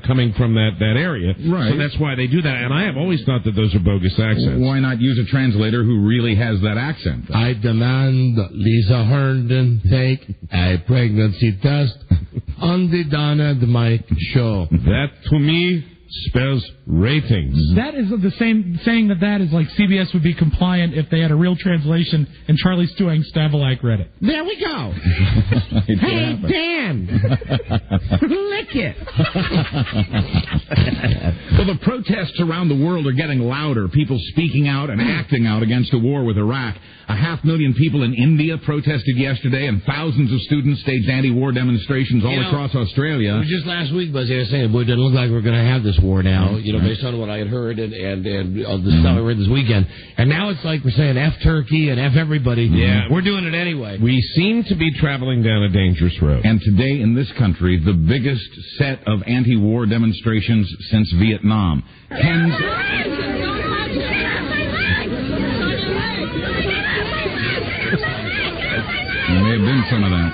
coming from that area. Right. So that's why they do that. And I have always thought that those are bogus accents. Why not use a translator who really has that accent? I demand Lisa Herndon take a pregnancy test on the Don and Mike Show. That, to me, spells ratings. That is the same saying that is like CBS would be compliant if they had a real translation and Charlie Stewang Stavelak read it. There we go. Hey, Dan. Lick it. Well, the protests around the world are getting louder. People speaking out and acting out against a war with Iraq. 500,000 people in India protested yesterday, and thousands of students staged anti-war demonstrations all across Australia. It was just last week, Buzz, I was saying, boy, it doesn't look like we're going to have this war now, based on what I had heard and the stuff I read this weekend. And now it's like we're saying F Turkey and F everybody. Yeah. We're doing it anyway. We seem to be traveling down a dangerous road. And today in this country, the biggest set of anti-war demonstrations since Vietnam. There may have been some of that.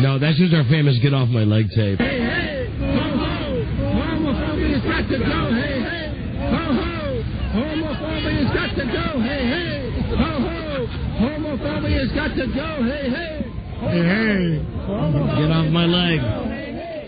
No, that's just our famous "Get Off My Leg" tape. Hey, hey, ho, ho, homophobia's got to go, hey, hey, ho, ho, homophobia's got to go, hey, hey, ho, ho, homophobia's got to go, hey, hey, hey, hey, get off my leg.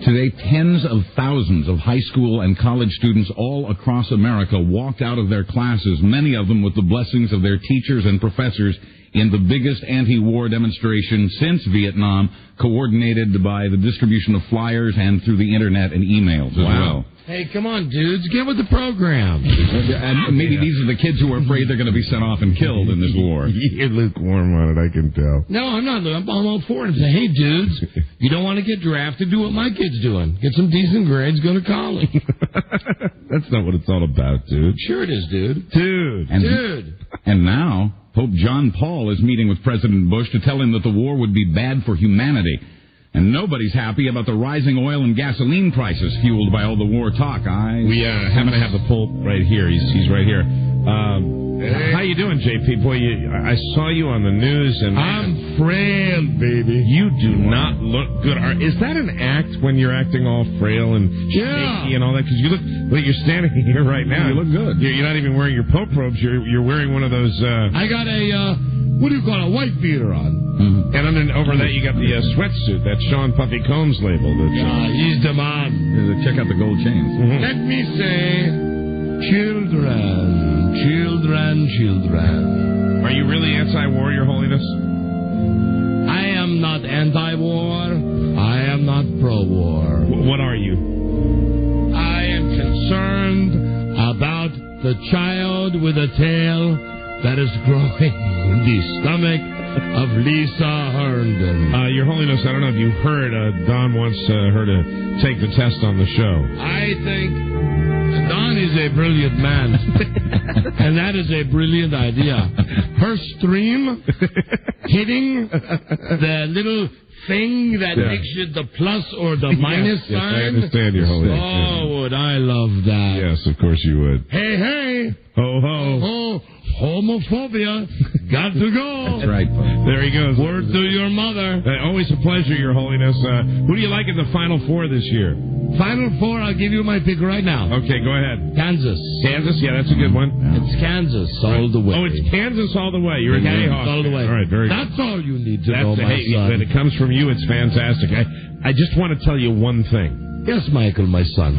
Today, tens of thousands of high school and college students all across America walked out of their classes, many of them with the blessings of their teachers and professors, in the biggest anti-war demonstration since Vietnam, coordinated by the distribution of flyers and through the internet and emails as well. Hey, come on, dudes. Get with the program. And maybe these are the kids who are afraid they're going to be sent off and killed in this war. You're lukewarm on it, I can tell. No, I'm not. I'm all for it. Say, hey, dudes, you don't want to get drafted, do what my kid's doing. Get some decent grades, go to college. That's not what it's all about, dude. Sure it is, dude. Dude. And now, Pope John Paul is meeting with President Bush to tell him that the war would be bad for humanity. And nobody's happy about the rising oil and gasoline prices fueled by all the war talk. We happen to have the Pope right here. He's right here. How you doing, JP? Boy, I saw you on the news, and I'm frail, baby. You do not look good. Is that an act when you're acting all frail and shaky and all that? Because you look like you're standing here right now. You look good. You're not even wearing your Pope robes. You're wearing one of those. I got a what do you call a white beater on? Mm-hmm. And over that you got the sweatsuit, that Sean Puffy Combs label. He's the man. Check out the gold chains. Mm-hmm. Let me say, children, children, children. Are you really anti-war, Your Holiness? I am not anti-war. I am not pro-war. What are you? I am concerned about the child with a tail that is growing in the stomach of Lisa Herndon. Your Holiness, I don't know if you heard, Don wants her to take the test on the show. I think Don is a brilliant man, and that is a brilliant idea. Her stream hitting the little thing that makes you the plus or the minus sign. Yes, I understand, Your Holiness. Oh, would I love that. Yes, of course you would. Hey, hey. Ho, ho. Oh, homophobia. Got to go. That's right. There he goes. Word to your mother. Always a pleasure, Your Holiness. Who do you like in the Final Four this year? Final Four, I'll give you my pick right now. Okay, go ahead. Kansas. Kansas? Yeah, that's a good one. It's Kansas all the way. Oh, it's Kansas all the way. You're a Jayhawk. All the way. All right, very good. That's all you need to know, my son. When it comes from you, it's fantastic. I just want to tell you one thing. Yes, Michael, my son.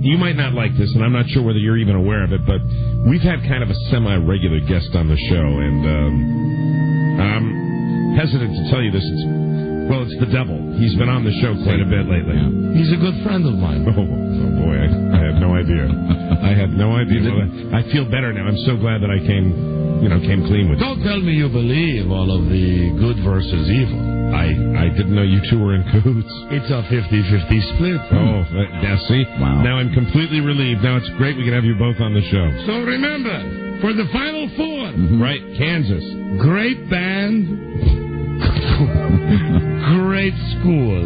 You might not like this, and I'm not sure whether you're even aware of it, but we've had kind of a semi-regular guest on the show, and I'm hesitant to tell you this. It's the devil. He's been on the show quite a bit lately. He's a good friend of mine. Oh boy, I had no idea. I had no idea. I feel better now. I'm so glad that I came clean with you. Don't tell me you believe all of the good versus evil. I didn't know you two were in cahoots. It's a 50-50 split. Oh, now see? Wow. Now I'm completely relieved. Now it's great we can have you both on the show. So remember, for the Final Four, right, Kansas. Great band, great school.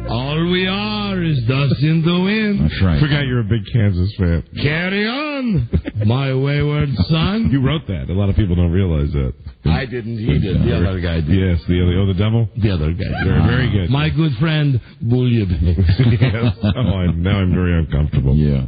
All we are is dust in the wind. That's right. Forgot you're a big Kansas fan. Carry on, my wayward son. You wrote that. A lot of people don't realize that. I didn't. He did. The other guy did. Yes, the devil? The other guy did. Very good. My good friend, Bouillabé. Yes. Now I'm very uncomfortable. Yeah.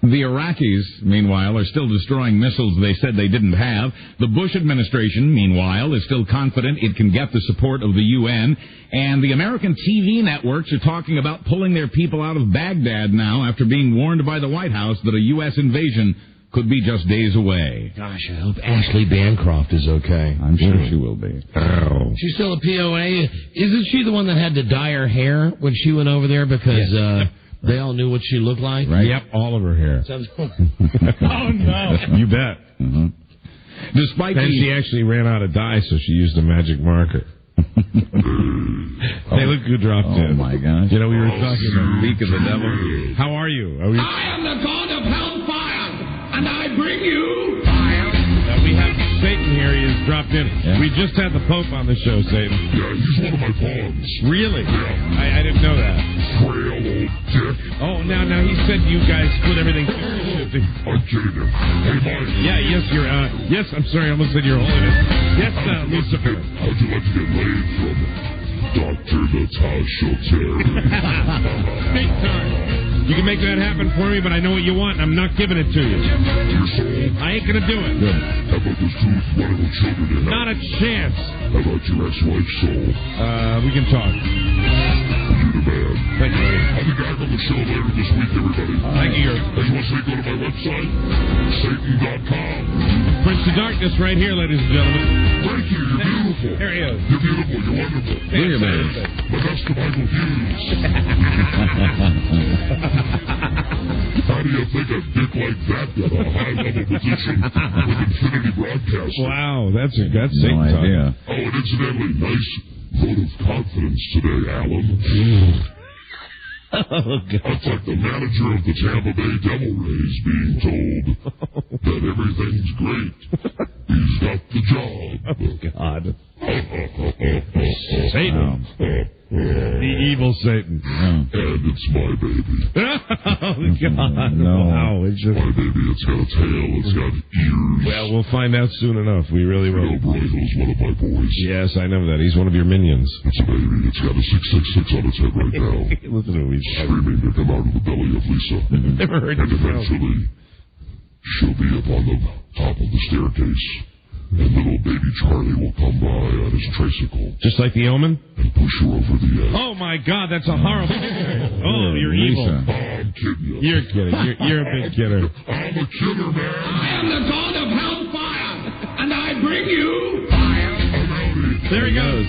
The Iraqis, meanwhile, are still destroying missiles they said they didn't have. The Bush administration, meanwhile, is still confident it can get the support of the UN. And the American TV networks are talking about pulling their people out of Baghdad now after being warned by the White House that a U.S. invasion could be just days away. Gosh, I hope Ashley Bancroft is okay. I'm sure she will be. Oh. She's still a POA. Isn't she the one that had to dye her hair when she went over there because they all knew what she looked like? Right. Yep, all of her hair. Oh, no. You bet. Mm-hmm. Despite she actually ran out of dye, so she used a magic marker. Hey, look who dropped in. Oh, my gosh. We were talking about Speak of the devil. How are you? I am the god of hellfire, and I bring you fire. We have fake Satan here. He has dropped in. Yeah. We just had the Pope on the show, Satan. Yeah, he's one of my pawns. Really? Yeah. I didn't know that. Frail old dick. Oh, now he said you guys split everything 50-50. I'm kidding him. Hey, Mike. Yeah, yes, yes, I'm sorry, I almost said Your Holiness. Yes, Lucifer. How'd you like to get laid from Dr. Natasha Terry? Big time. You can make that happen for me, but I know what you want, and I'm not giving it to you. Your soul? I ain't gonna do it. How about those two wonderful children you have? Not a chance. How about your ex-wife's soul? We can talk. You the man. Thank you, buddy. I'll be back on the show later this week, everybody. Thank you. Hey, you want to say go to my website? Satan.com. Prince of Darkness right here, ladies and gentlemen. Thank you. You're beautiful. There he is. You're beautiful. You're wonderful. Look at man. But that's to Michael Hughes. How do you think a dick like that got a high-level position with Infinity Broadcasting? Wow, that's Satan No talk. idea. Oh, and incidentally, nice vote of confidence today, Alan. Oh, God. That's like the manager of the Tampa Bay Devil Rays being told that everything's great. He's got the job. Oh, God. Satan. The evil Satan. And it's my baby. Oh, God. No. Wow, it's just... My baby, it's got a tail, it's got ears. Well, we'll find out soon enough. We really will. Joe Broyhill's one of my boys. Yes, I know that. He's one of your minions. It's a baby. It's got a 666 on its head right now. Listen to him. Screaming to come out of the belly of Lisa. Never heard And you sound. eventually, she'll be up on the top of the staircase. And little baby Charlie will come by on his tricycle. Just like the Omen? And push her over the edge. Oh, my God, that's a horrible... Oh, you're evil. I'm kidding you. You're kidding. You're a big kidder. I'm a kidder, man. I am the god of hellfire, and I bring you fire. There he goes.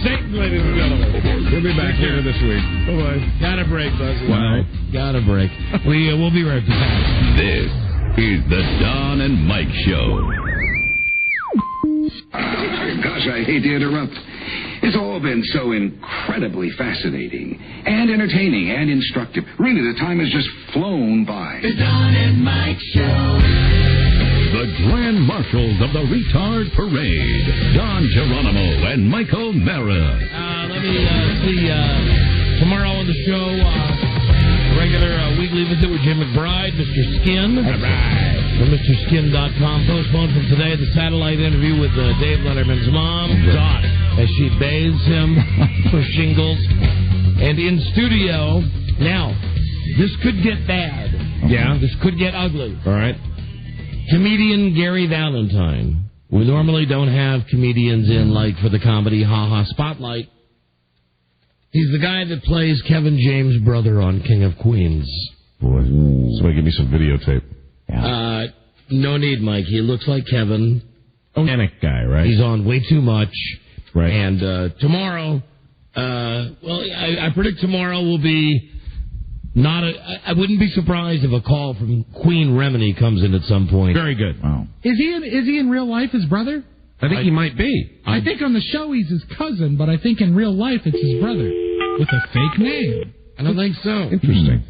Satan, ladies and gentlemen. We'll be back here this week. Bye-bye. Got a break, Buzzy. Wow. Got a break. We'll be right back. This is the Don and Mike Show. Gosh, I hate to interrupt. It's all been so incredibly fascinating and entertaining and instructive. Really, the time has just flown by. The Don and Mike Show. The Grand Marshals of the Retard Parade, Don Geronimo and Michael Mara. Let me see. Tomorrow on the show, regular weekly visit with Jim McBride, Mr. Skin. All right. From MrSkin.com. Postponed from today, the satellite interview with Dave Letterman's mom, Dot, as she bathes him for shingles. And in studio, now, this could get bad. Yeah? This could get ugly. All right. Comedian Gary Valentine. We normally don't have comedians in, like, for the comedy Ha-Ha Spotlight. He's the guy that plays Kevin James' brother on King of Queens. Boy, somebody give me some videotape. No need, Mike. He looks like Kevin. Organic guy, right? He's on way too much. Right. And tomorrow, I predict tomorrow will be not I wouldn't be surprised if a call from Queen Remini comes in at some point. Very good. Wow. Is he in real life his brother? I think he might be. I think on the show he's his cousin, but I think in real life it's his brother with a fake name. I don't think so. Interesting.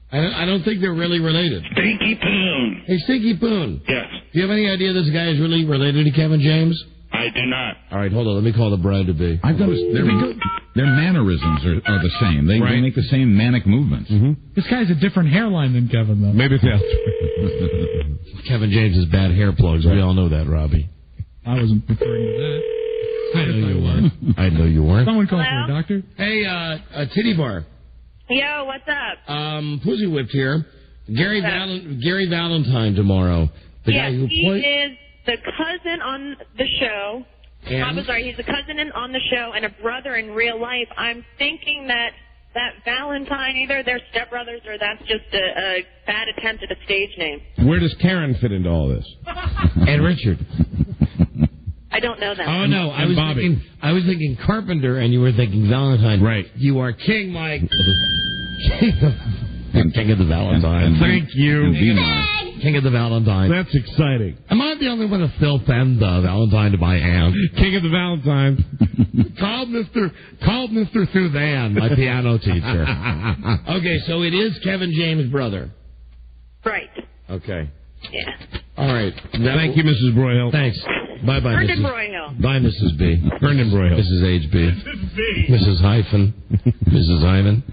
I don't think they're really related. Stinky Poon. Hey, Stinky Poon. Yes. Do you have any idea this guy is really related to Kevin James? I do not. All right, hold on. Let me call the bride-to-be. I've noticed their mannerisms are the same. They make the same manic movements. Mm-hmm. This guy's a different hairline than Kevin, though. Maybe they Kevin James has bad hair plugs. We all know that, Robbie. I wasn't referring to that. I know you weren't. I know you weren't. Someone call for a doctor. Hey, Titty Bar. Yo, what's up? Pussy Whipped here. Gary Valentine tomorrow. The guy who he is the cousin on the show. I'm sorry, he's a cousin on the show and a brother in real life. I'm thinking that Valentine, either they're stepbrothers or that's just a bad attempt at a stage name. Where does Karen fit into all this? And Richard. I don't know that. Oh no, I was thinking Carpenter, and you were thinking Valentine. Right. You are King Mike. King of the Valentine. Thank you. King of the Valentine. That's exciting. Am I the only one that still sends Valentine to my aunt? King of the Valentine. Called Mr. Suzanne, my piano teacher. Okay, so it is Kevin James' brother. Right. Okay. Yeah. All right. Thank you, Mrs. Broyhill. Thanks. Bye-bye, Herndon Mrs. Broyhill. Bye, Mrs. B. Herndon Broyhill. Mrs. HB. Mrs. Hyphen. Mrs. Ivan.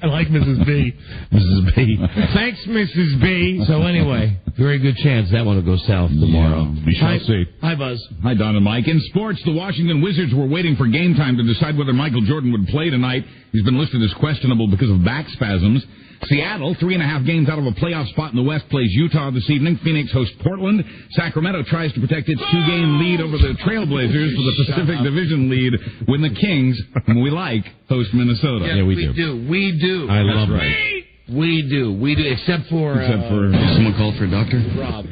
I like Mrs. B. Mrs. B. Thanks, Mrs. B. So anyway, very good chance that one will go south tomorrow. Yeah, we shall see. Hi, Buzz. Hi, Don and Mike. In sports, the Washington Wizards were waiting for game time to decide whether Michael Jordan would play tonight. He's been listed as questionable because of back spasms. Seattle, 3.5 games out of a playoff spot in the West, plays Utah this evening. Phoenix hosts Portland. Sacramento tries to protect its 2-game lead over the Trailblazers for the Pacific Division lead when the Kings, whom we like, host Minnesota. Yeah, we do. We do. I love That's it. We do. We do. Except for Someone called for a doctor? Rob.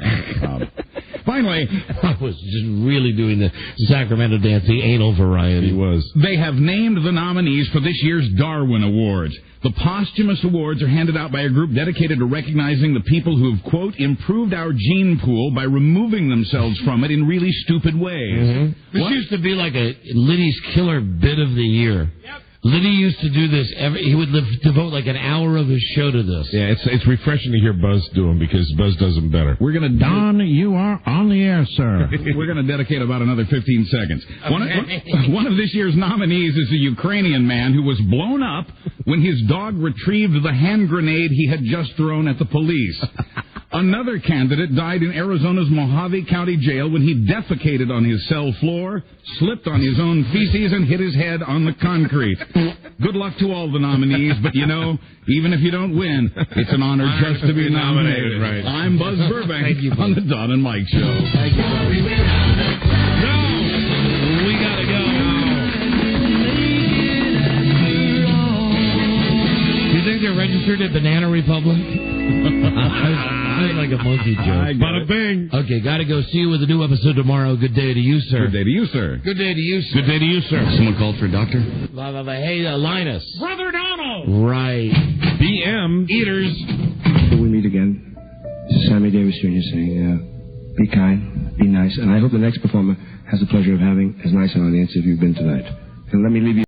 Finally, I was just really doing the Sacramento dance, the anal variety. he was. They have named the nominees for this year's Darwin Awards. The posthumous awards are handed out by a group dedicated to recognizing the people who have, quote, improved our gene pool by removing themselves from it in really stupid ways. Mm-hmm. This used to be like a Liddy's killer bit of the year. Yep. Liddy used to do this. He would devote like an hour of his show to this. Yeah, it's refreshing to hear Buzz do them because Buzz does them better. We're going to Don, you are on the air, sir. We're going to dedicate about another 15 seconds. One of this year's nominees is a Ukrainian man who was blown up when his dog retrieved the hand grenade he had just thrown at the police. Another candidate died in Arizona's Mojave County Jail when he defecated on his cell floor, slipped on his own feces, and hit his head on the concrete. Good luck to all the nominees, but you know, even if you don't win, it's an honor just to be nominated. Right. I'm Buzz Burbank on the Don and Mike Show. Thank you, Buzz. No! We gotta go. Do you think they're registered at Banana Republic? I like a monkey joke. Bada bing. Okay, gotta go. See you with a new episode tomorrow. Good day to you, sir. Good day to you, sir. Good day to you, sir. Good day to you, sir. Someone called for a doctor? Hey, Linus. Brother Donald! Right. BM. Eaters. Till we meet again, this is Sammy Davis Jr. saying, be kind, be nice, and I hope the next performer has the pleasure of having as nice an audience as you've been tonight. And let me leave you